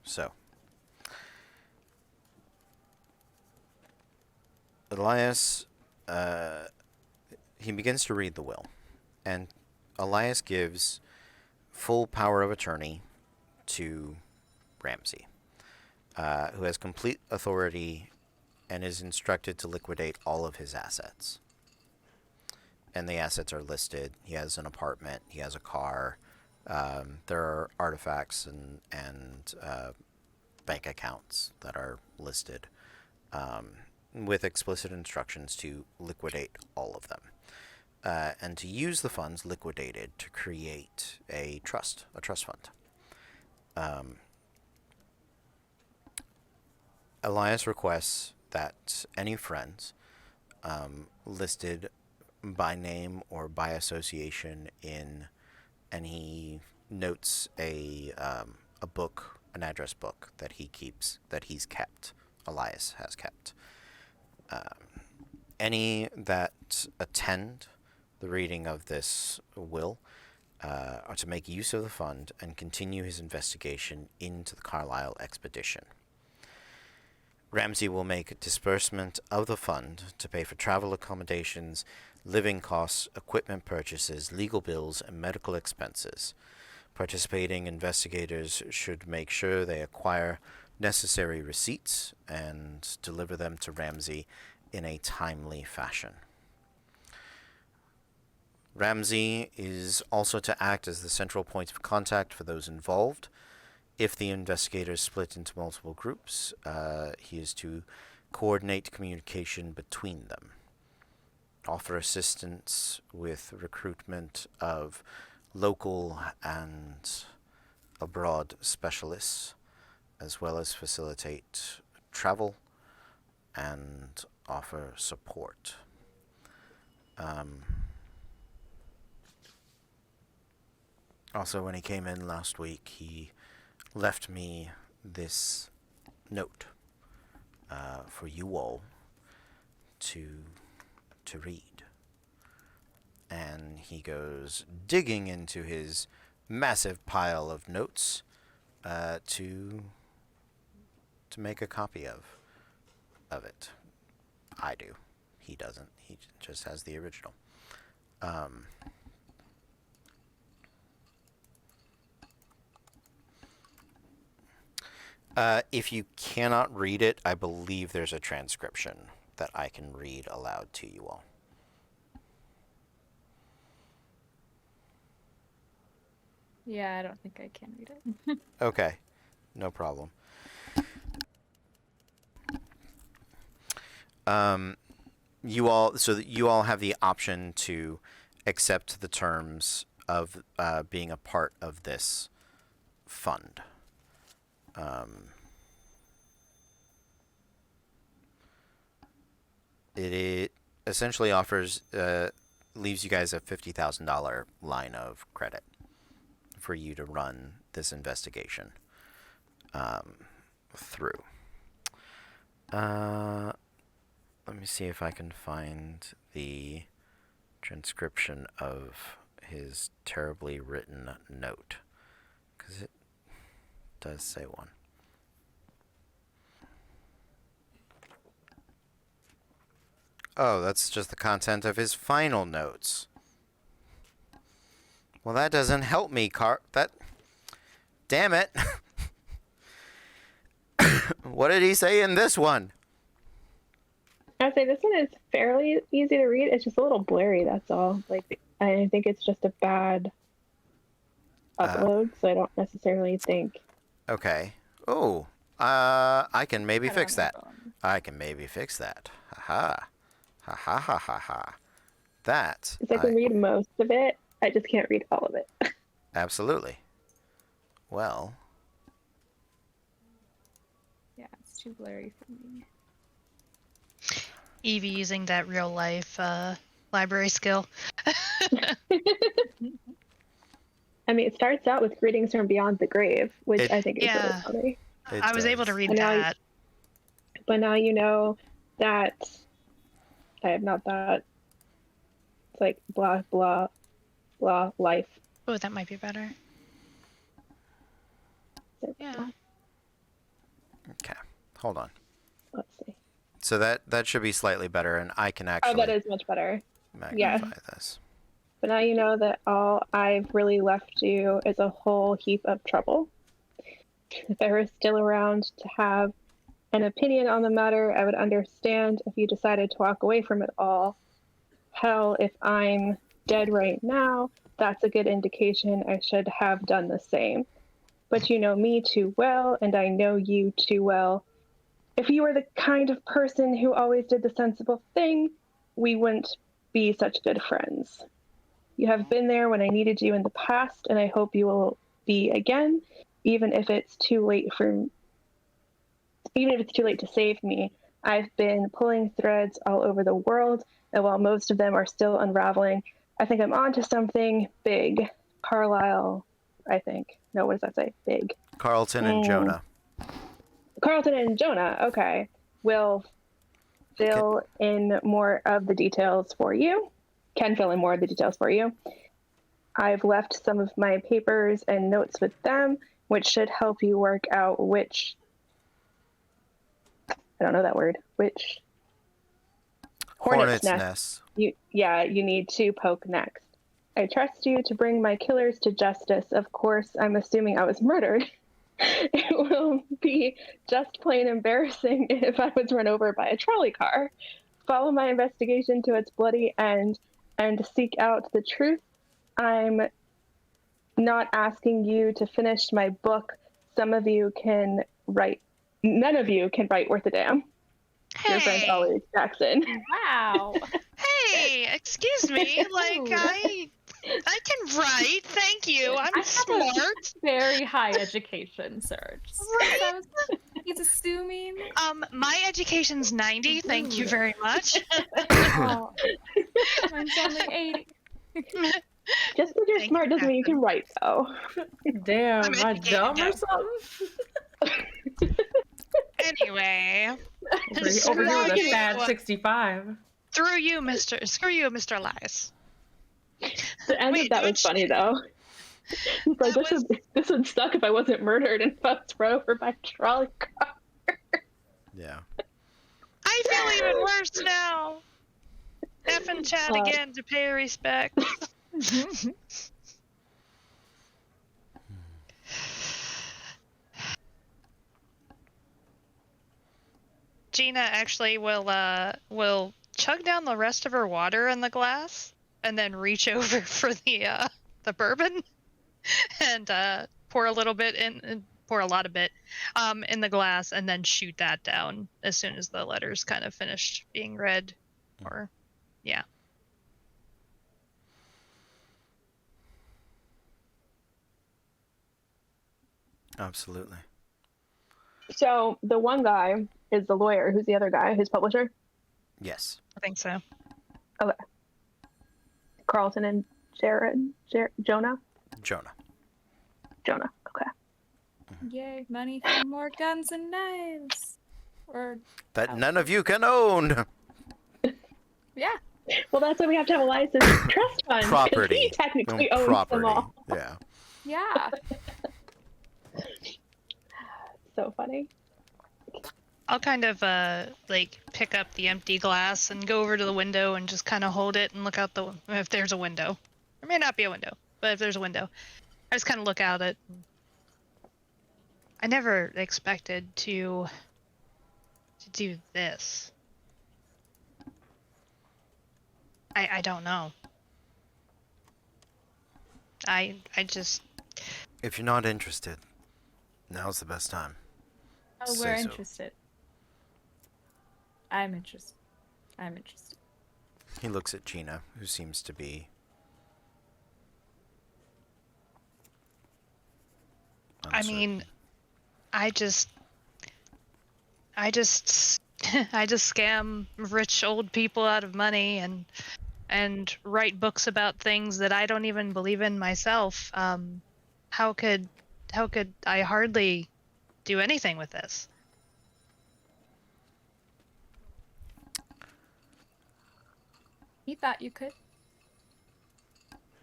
So. Elias, he begins to read the will, and Elias gives full power of attorney to Ramsey, who has complete authority and is instructed to liquidate all of his assets. And the assets are listed. He has an apartment, he has a car, There are artifacts and bank accounts that are listed with explicit instructions to liquidate all of them. And to use the funds liquidated to create a trust fund. Elias requests that any friends listed by name or by association and he notes a book, an address book that he's kept. Elias has kept. Any that attend the reading of this will are to make use of the fund and continue his investigation into the Carlisle expedition. Ramsey will make a disbursement of the fund to pay for travel accommodations, living costs, equipment purchases, legal bills, and medical expenses. Participating investigators should make sure they acquire necessary receipts and deliver them to Ramsey in a timely fashion. Ramsey is also to act as the central point of contact for those involved. If the investigators split into multiple groups, he is to coordinate communication between them, offer assistance with recruitment of local and abroad specialists, as well as facilitate travel and offer support. Also, when he came in last week, he left me this note for you all to read. And he goes digging into his massive pile of notes to make a copy of it. I do. He doesn't. He just has the original. If you cannot read it, I believe there's a transcription that I can read aloud to you all. Yeah, I don't think I can read it. Okay, no problem. You all have the option to accept the terms of being a part of this fund. It essentially leaves you guys a $50,000 line of credit for you to run this investigation through. Let me see if I can find the transcription of his terribly written note, because it does say one. Oh, that's just the content of his final notes. Well, that doesn't help me, damn it. What did he say in this one? I'd say this one is fairly easy to read. It's just a little blurry, that's all. Like, I think it's just a bad upload, so I don't necessarily think. Okay. Oh, I can maybe fix that. Ha Ha ha ha ha ha. That. I can read most of it. I just can't read all of it. Absolutely. Well. Yeah, it's too blurry for me. Evie using that real life library skill. I mean, it starts out with greetings from beyond the grave, which I think is really funny. I was able to read that. But now you know that I have not that. It's like blah, blah, blah, life. Oh, that might be better. Yeah. Okay. Hold on. Let's see. So that should be slightly better, and I can actually. Oh, that is much better. Magnify this. But now you know that all I've really left you is a whole heap of trouble. If I were still around to have an opinion on the matter, I would understand if you decided to walk away from it all. Hell, if I'm dead right now, that's a good indication I should have done the same. But you know me too well, and I know you too well. If you were the kind of person who always did the sensible thing, we wouldn't be such good friends. You have been there when I needed you in the past, and I hope you will be again, even if it's too late to save me. I've been pulling threads all over the world, and while most of them are still unraveling, I think I'm onto something big. Carlisle, I think. No, what does that say? Big. Carlton and Jonah. Carlton and Jonah, okay. Will fill in more of the details for you. Can fill in more of the details for you. I've left some of my papers and notes with them, which should help you work out which... I don't know that word. Which... Hornet's nest. You need to poke next. I trust you to bring my killers to justice. Of course, I'm assuming I was murdered. It will be just plain embarrassing if I was run over by a trolley car. Follow my investigation to its bloody end and seek out the truth. I'm not asking you to finish my book. Some of you can write. None of you can write worth a damn. Your friend Ollie Jackson. Wow. Hey, excuse me. Like, I can write. Thank you. I'm smart. Very high education, Serge. Right? He's assuming. My education's 90. Thank you very much. Oh, mine's only 80. Just because you're smart doesn't mean you can write, though. Damn, I'm am I educated dumb or now. something? Anyway. Over here with a Screw fat you. 65. Screw you, Mr. Elias. The end Wait, of that was funny, though. He's like, this would suck if I wasn't murdered and if I was run over by a trolley car. Yeah. I feel even worse now. F and chat again to pay respect. Gina actually will chug down the rest of her water in the glass and then reach over for the bourbon and pour a lot of it in the glass and then shoot that down as soon as the letter's kind of finished being read. Or yeah. Absolutely. So the one guy is the lawyer. Who's the other guy? His publisher? Yes. I think so. Okay. Carlton and Jonah? Jonah. Jonah, okay. Yay, money for more guns and knives. Or That none of you can own. yeah. Well, that's why we have to have Elias's trust fund. 'Cause Property. He technically owns Property. them all. Yeah. Yeah. So funny. I'll kind of like pick up the empty glass and go over to the window and just kind of hold it and look out if there's a window. There may not be a window, but if there's a window, I just kind of look out it. I never expected to do this. I don't know. I just... If you're not interested, now's the best time. Oh, Say we're so. interested. I'm interested. He looks at Gina, who seems to be I mean, I just scam rich old people out of money and write books about things that I don't even believe in myself. How could I hardly do anything with this? He thought you could.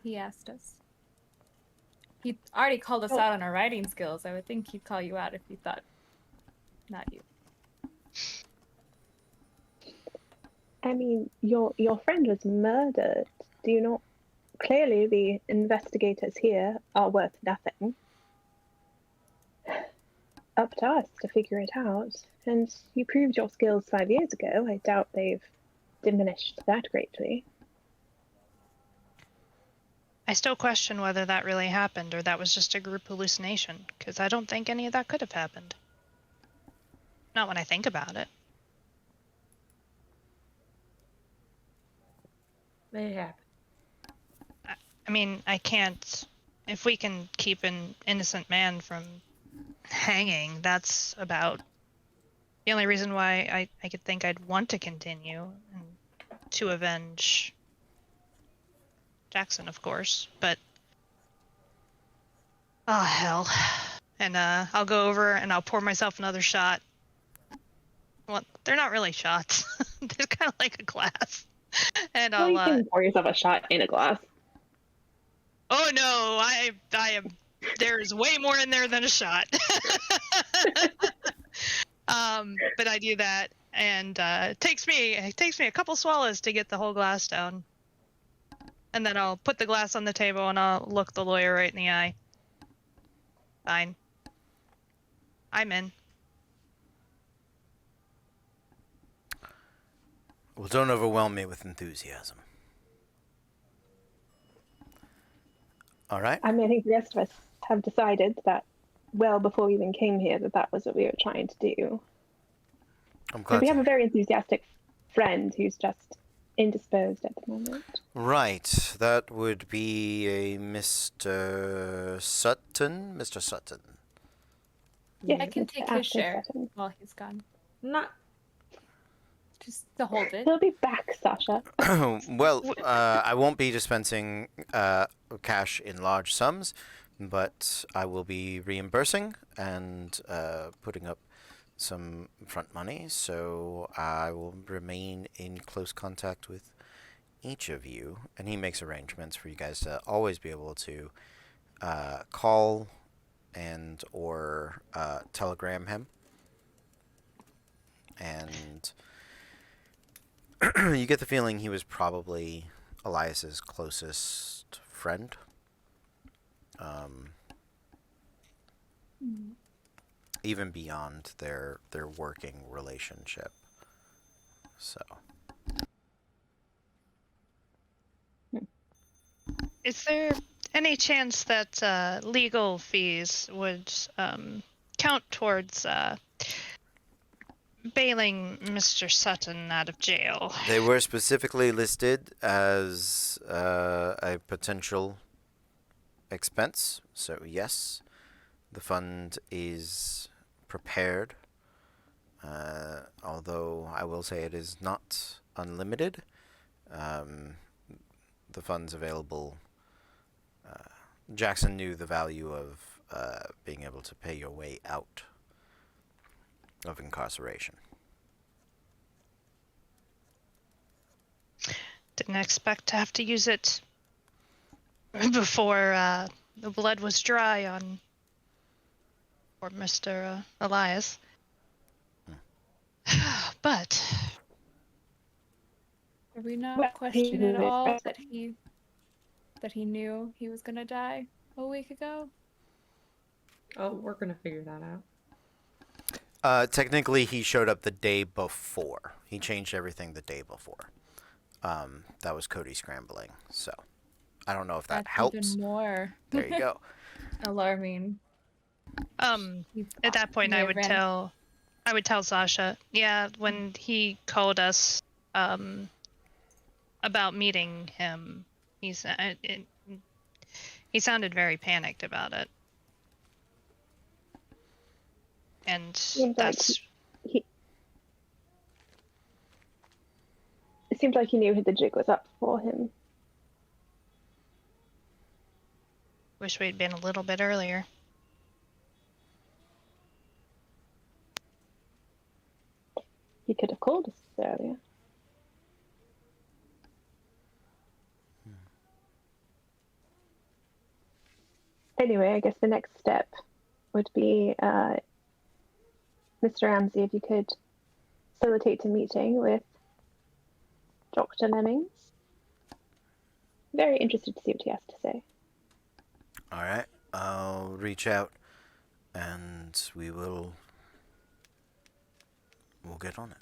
He asked us. He already called us out on our writing skills. I would think he'd call you out if he thought not you. I mean, your friend was murdered. Do you not? Clearly, the investigators here are worth nothing. Up to us to figure it out. And you proved your skills 5 years ago. I doubt they've diminished that greatly. I still question whether that really happened or that was just a group hallucination, because I don't think any of that could have happened. Not when I think about it. They happen. I mean, I can't. If we can keep an innocent man from hanging, that's about the only reason why I could think I'd want to continue and to avenge Jackson, of course. But oh hell! And I'll go over and I'll pour myself another shot. Well, they're not really shots. They're kind of like a glass. And Well, you I'll. can pour yourself a shot in a glass. Oh no! I am. There's way more in there than a shot. But I do that, and it takes me a couple swallows to get the whole glass down. And then I'll put the glass on the table and I'll look the lawyer right in the eye. Fine. I'm in. Well, don't overwhelm me with enthusiasm. All right. I mean, I think the rest of us have decided that, well, before we even came here, that was what we were trying to do. I'm But glad we to have a very enthusiastic friend who's just indisposed at the moment. Right. That would be a Mr. Sutton. Mr. Sutton. Yes, I can it's take Arthur his share Sutton. while he's gone. Not. Just to hold it. He'll be back, Sasha. Well, I won't be dispensing cash in large sums, but I will be reimbursing and putting up some front money, so I will remain in close contact with each of you, and he makes arrangements for you guys to always be able to call and or telegram him, and you get the feeling he was probably Elias's closest friend. Even beyond their working relationship. So. Is there any chance that legal fees would count towards bailing Mr. Sutton out of jail? They were specifically listed as a potential expense, so yes, the fund is prepared, although I will say it is not unlimited. The funds available, Jackson knew the value of being able to pay your way out of incarceration. Didn't expect to have to use it before the blood was dry on poor Mr. Elias. But Are we not Well, questioning he at was all special. that he knew he was gonna die a week ago? Oh, we're gonna figure that out. Technically, he showed up the day before. He changed everything the day before. That was Cody scrambling, so I don't know if that That's helps. even more There you go. alarming. He at that point may I have would ran- tell Sasha, yeah, when he called us about meeting him, he sounded very panicked about it. And Seems like that's it seemed like he knew the jig was up for him. wish we'd been a little bit earlier. He could have called us earlier. Anyway, I guess the next step would be, Mr. Ramsey, if you could facilitate a meeting with Dr. Lemmings. Very interested to see what he has to say. All right, I'll reach out, and we'll get on it.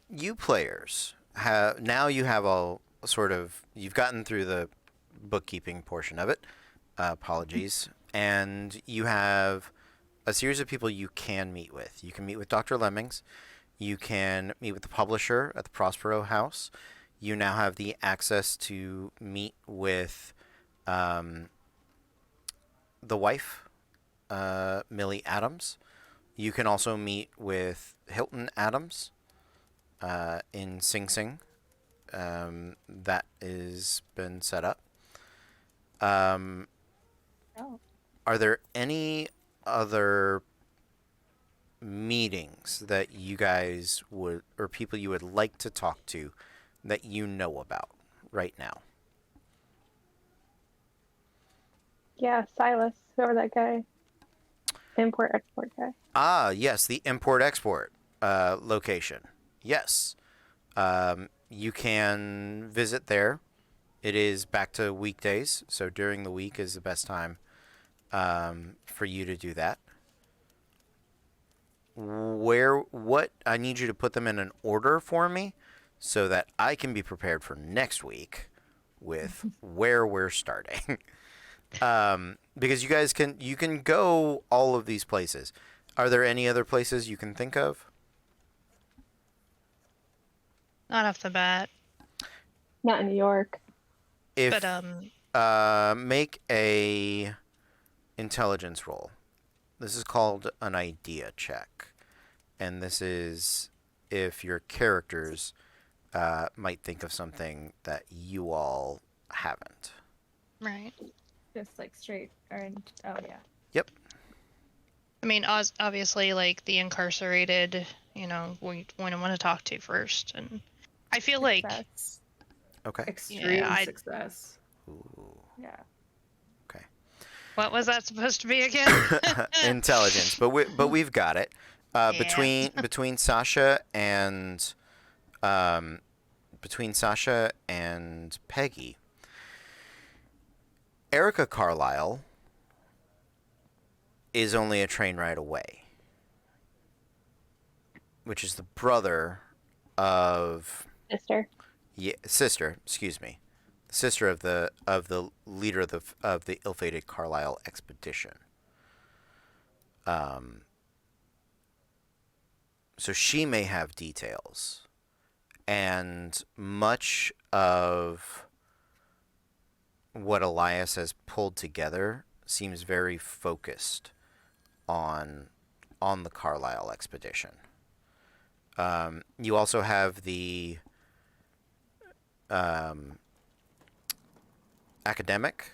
You players now you have all sort of, you've gotten through the bookkeeping portion of it. Apologies. And you have a series of people you can meet with. You can meet with Dr. Lemmings. You can meet with the publisher at the Prospero House. You now have the access to meet with the wife, Millie Adams. You can also meet with Hilton Adams in Sing Sing. That has been set up. Oh. Are there any other meetings that you guys would, or people you would like to talk to that you know about right now? Yeah, Silas, or that guy. Import-export guy. Ah, yes, the import-export location. Yes. You can visit there. It is back to weekdays, so during the week is the best time for you to do that. What I need you to put them in an order for me so that I can be prepared for next week with where we're starting. Because you guys can go all of these places. Are there any other places you can think of? Not off the bat. Not in New York. If But make a intelligence roll. This is called an idea check, and this is if your characters might think of something that you all haven't. right. Just like straight or oh yeah. Yep. I mean, obviously, like the incarcerated, we want to talk to first, and I feel like Success. Okay. Extreme I- success. Ooh. Yeah. Okay. what was that supposed to be again? Intelligence, but we've got it. Yeah. Between Sasha and Peggy, Erica Carlisle is only a train ride away, which is the brother of sister, excuse me, sister of the leader of the ill-fated Carlisle expedition. So she may have details, and much of what Elias has pulled together seems very focused on the Carlisle expedition. You also have the academic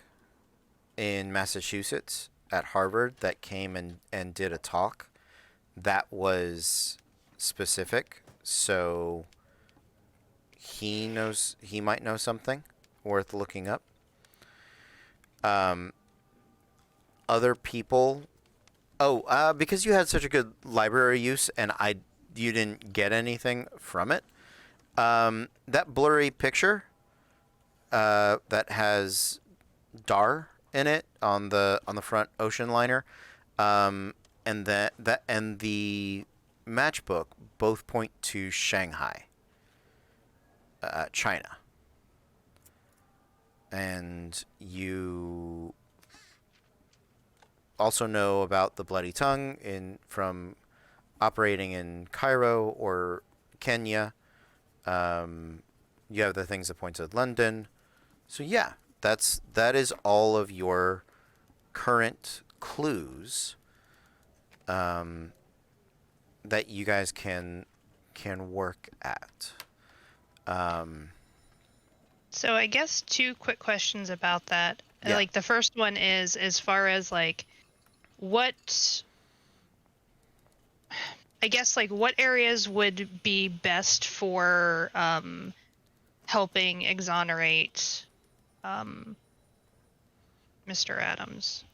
in Massachusetts at Harvard that came and did a talk that was specific, so he might know something worth looking up. Other people. Because you had such a good library use and you didn't get anything from it. That blurry picture that has Dar in it on the front ocean liner, and the matchbook both point to Shanghai, China. And you also know about the Bloody Tongue from operating in Cairo or Kenya. You have the things that point to London. So yeah, that is all of your current clues that you guys can work at. So I guess two quick questions about that. Yeah. Like the first one is as far as like what areas would be best for helping exonerate Mr. Adams?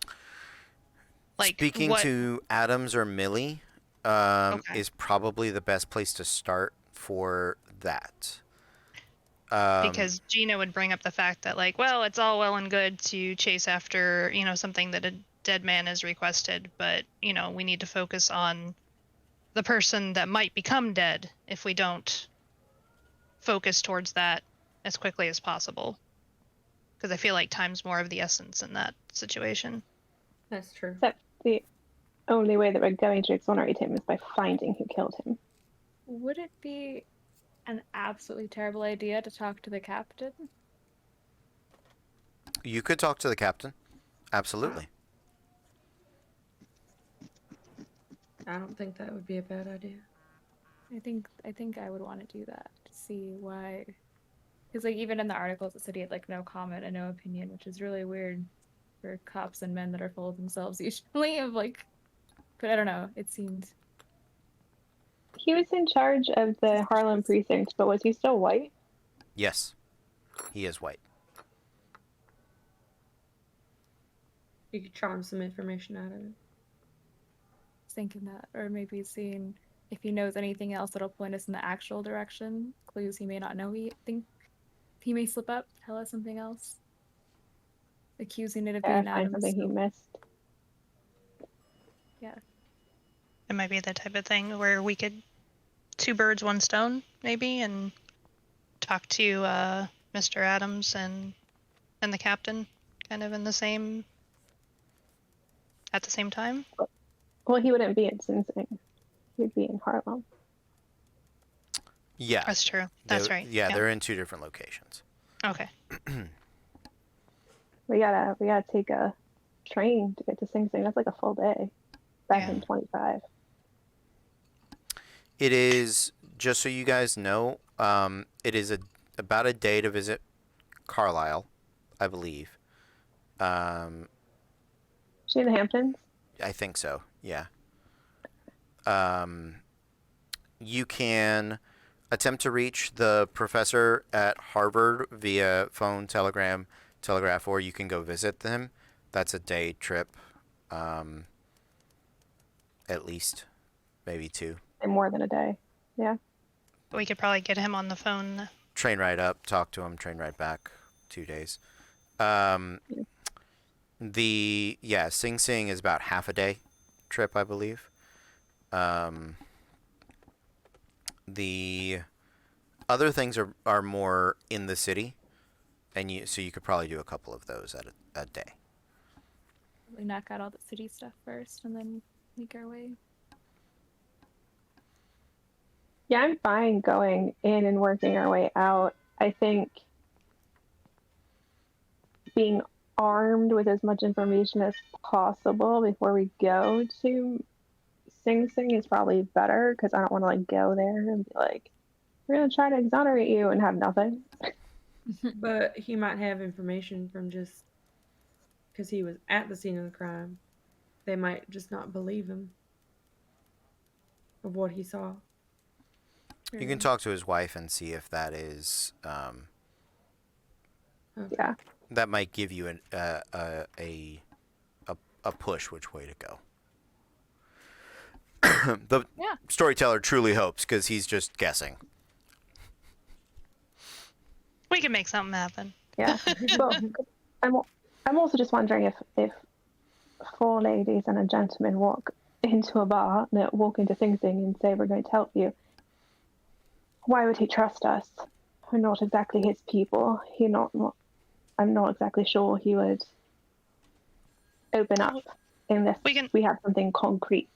Like Speaking to Adams or Millie Okay. is probably the best place to start for that. Because Gina would bring up the fact that, like, well, it's all well and good to chase after, something that a dead man has requested, but, we need to focus on the person that might become dead if we don't focus towards that as quickly as possible. Because I feel like time's more of the essence in that situation. That's true. Except the only way that we're going to exonerate him is by finding who killed him. Would it be an absolutely terrible idea to talk to the captain? You could talk to the captain. Absolutely. I don't think that would be a bad idea. I think I would want to do that to see why. Because like even in the articles, it said he had like no comment and no opinion, which is really weird for cops and men that are full of themselves usually. Of like, but I don't know. It seemed He was in charge of the Harlem precinct, but was he still white? Yes. He is white. You could charm some information out of it. thinking that, or maybe seeing if he knows anything else that'll point us in the actual direction. Clues he may not know. He may slip up, tell us something else, accusing it of being Find Adam's. something he missed. Yeah. It might be the type of thing where we could two birds, one stone, maybe, and talk to Mr. Adams and the captain kind of in the same at the same time. Well, he wouldn't be in Sing Sing. He'd be in Harlem. Yeah. That's true. That's right. Yeah, they're in two different locations. Okay. We gotta take a train to get to Sing Sing. That's like a full day. Back in 25. It is, just so you guys know, it is about a day to visit Carlisle, I believe. She in the Hamptons? I think so, yeah. You can attempt to reach the professor at Harvard via phone, telegraph, or you can go visit them. That's a day trip, at least, maybe two. And more than a day. Yeah. We could probably get him on the phone. Train ride up, talk to him, train ride back, 2 days. Sing Sing is about half a day trip, I believe. The other things are more in the city, and so you could probably do a couple of those at a day. We knock out all the city stuff first and then make our way. Yeah, I'm fine going in and working our way out. I think being armed with as much information as possible before we go to Sing Sing is probably better, because I don't want to like go there and be like, we're gonna try to exonerate you and have nothing. But he might have information from just because he was at the scene of the crime. They might just not believe him of what he saw. You can talk to his wife and see if that is Okay. Yeah. that might give you a push which way to go. The storyteller truly hopes, because he's just guessing. We can make something happen. Yeah. But I'm also just wondering if 4 ladies and a gentleman walk into a bar, walk into Sing Sing and say, we're going to help you, why would he trust us? We're not exactly his people. I'm not exactly sure he would open up unless we have something concrete.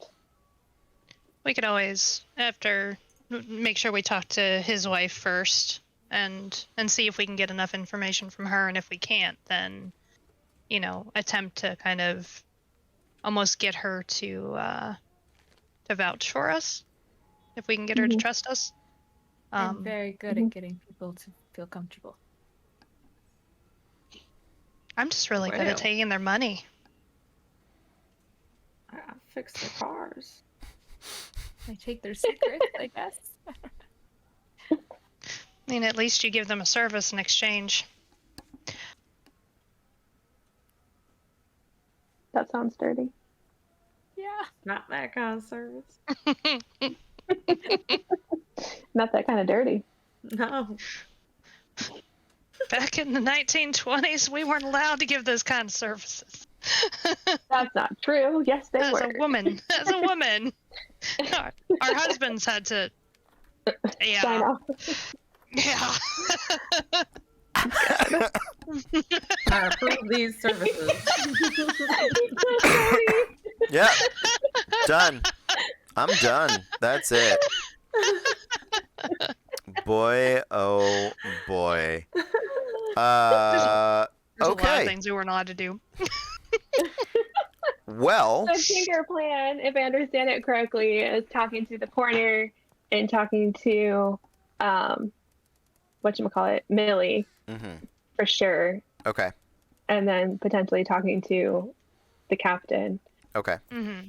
We could always, after, make sure we talk to his wife first and see if we can get enough information from her, and if we can't, then, attempt to kind of almost get her to vouch for us, if we can get her to trust us. I'm very good at getting people to feel comfortable. I'm just really good at taking their money. I fix their cars. I take their secrets, I guess. I mean, at least you give them a service in exchange. That sounds dirty. Yeah. Not that kind of service. Not that kind of dirty. No. Back in the 1920s, we weren't allowed to give those kind of services. That's not true. Yes, they were. As a woman, our husbands had to, Sign off. Yeah. I approve these services. Yeah. Done. I'm done. That's it. Boy, oh boy. There's a lot of Okay. things we weren't allowed to do. Well, I think our plan, if I understand it correctly, is talking to the coroner and talking to whatchamacallit, Millie, for sure. okay. And then potentially talking to the captain. Okay. Mm-hmm.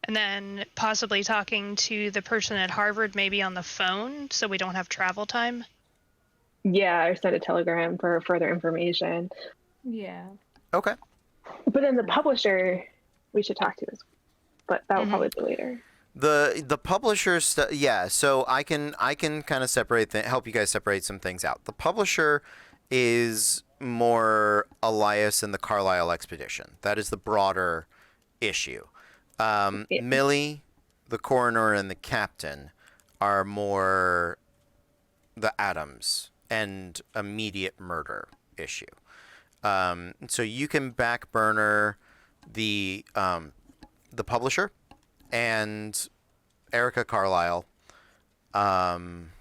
And then possibly talking to the person at Harvard, maybe on the phone, so we don't have travel time. Yeah, or send a telegram for further information. Yeah. Okay. But then the publisher we should talk to as well. But that will probably be later. The publisher yeah, so I can kind of separate help you guys separate some things out. The publisher is more Elias and the Carlisle expedition. That is the broader issue. Millie, the coroner, and the captain are more the Adams and immediate murder issue. So you can back burner the publisher and Erica Carlisle, and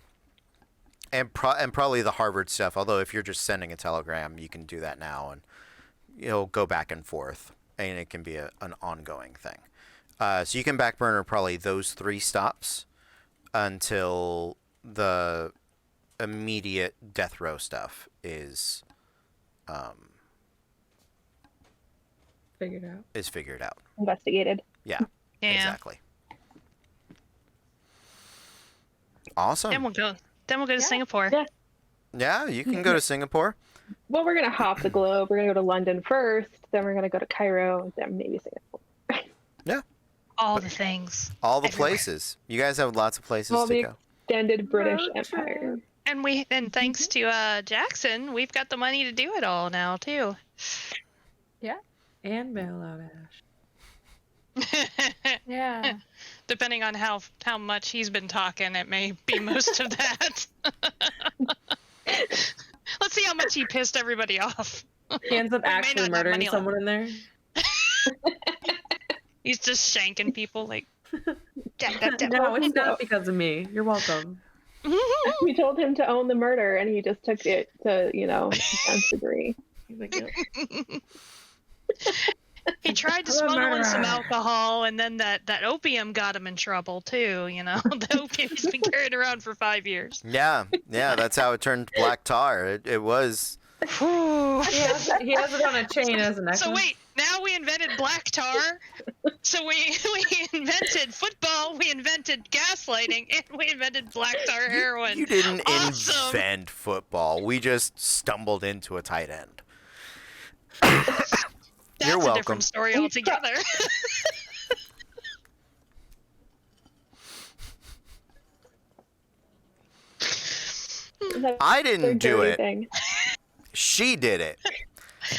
probably the Harvard stuff. Although if you're just sending a telegram, you can do that now, and it'll go back and forth, and it can be an ongoing thing. So you can back burner probably those 3 stops until the immediate death row stuff is figured out. Investigated. Yeah. Yeah. Exactly. Awesome. Then we'll go to Singapore. Yeah. Yeah, you can go to Singapore. Well, we're going to hop the globe. We're going to go to London first. Then we're going to go to Cairo. Then maybe Singapore. Yeah. All the things. All the Everywhere. places. You guys have lots of places Well, to the go. extended British Road Empire. And thanks to Jackson, we've got the money to do it all now too. And bail out Ash. Yeah. Depending on how much he's been talking, it may be most of that. Let's see how much he pissed everybody off. He ends up We may not actually have murdering money left. someone in there. He's just shanking people like. No, it's not because of me. You're welcome. We told him to own the murder, and he just took it to, nth degree. He's like, "Yeah." He tried to I'm a smuggle in some murderer. alcohol, and then that opium got him in trouble too. The opium he's been carrying around for 5 years. Yeah, that's how it turned black tar. It was. He has it on a chain as a necklace. So wait, now we invented black tar. So we invented football, we invented gaslighting, and we invented black tar heroin. You didn't Awesome. invent football. We just stumbled into a tight end. That's You're a welcome. different story altogether. I didn't do dirty it. thing. She did it.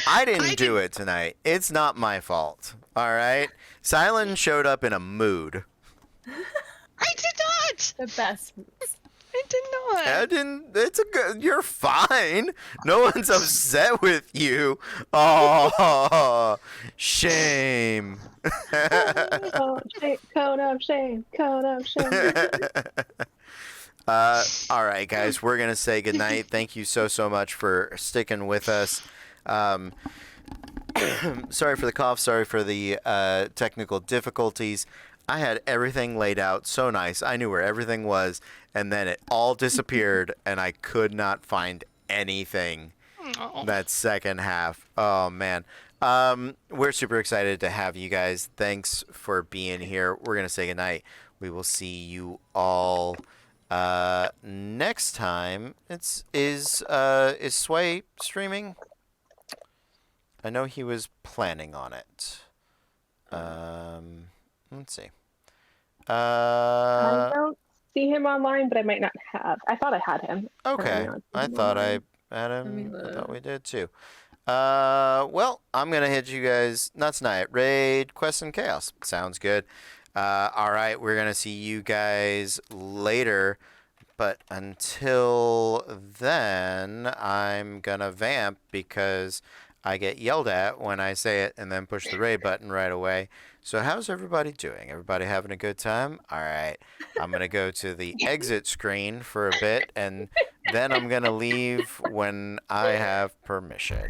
I didn't do it tonight. It's not my fault. All right? Silent showed up in a mood. I did not. The best moves. I did not. I didn't. It's a good. You're fine. No one's upset with you. Oh, shame. Oh, shame, cone of shame, cone of shame. All right, guys, we're gonna say goodnight. Thank you so much for sticking with us. Sorry for the cough. Sorry for the technical difficulties. I had everything laid out so nice. I knew where everything was, and then it all disappeared, and I could not find anything. Oh. That second half. Oh man. We're super excited to have you guys. Thanks for being here. We're gonna say goodnight. We will see you all next time. Is Sway streaming? I know he was planning on it. Let's see. I don't see him online, but I might not have. I thought I had him. Okay. I thought I had him. I thought we did too. Well, I'm gonna hit you guys. Not tonight. Raid, Quest, and Chaos. Sounds good. All right. We're gonna see you guys later. but until then, I'm gonna vamp because I get yelled at when I say it and then push the raid button right away. So how's everybody doing? Everybody having a good time? All right. I'm going to go to the exit screen for a bit, and then I'm going to leave when I have permission.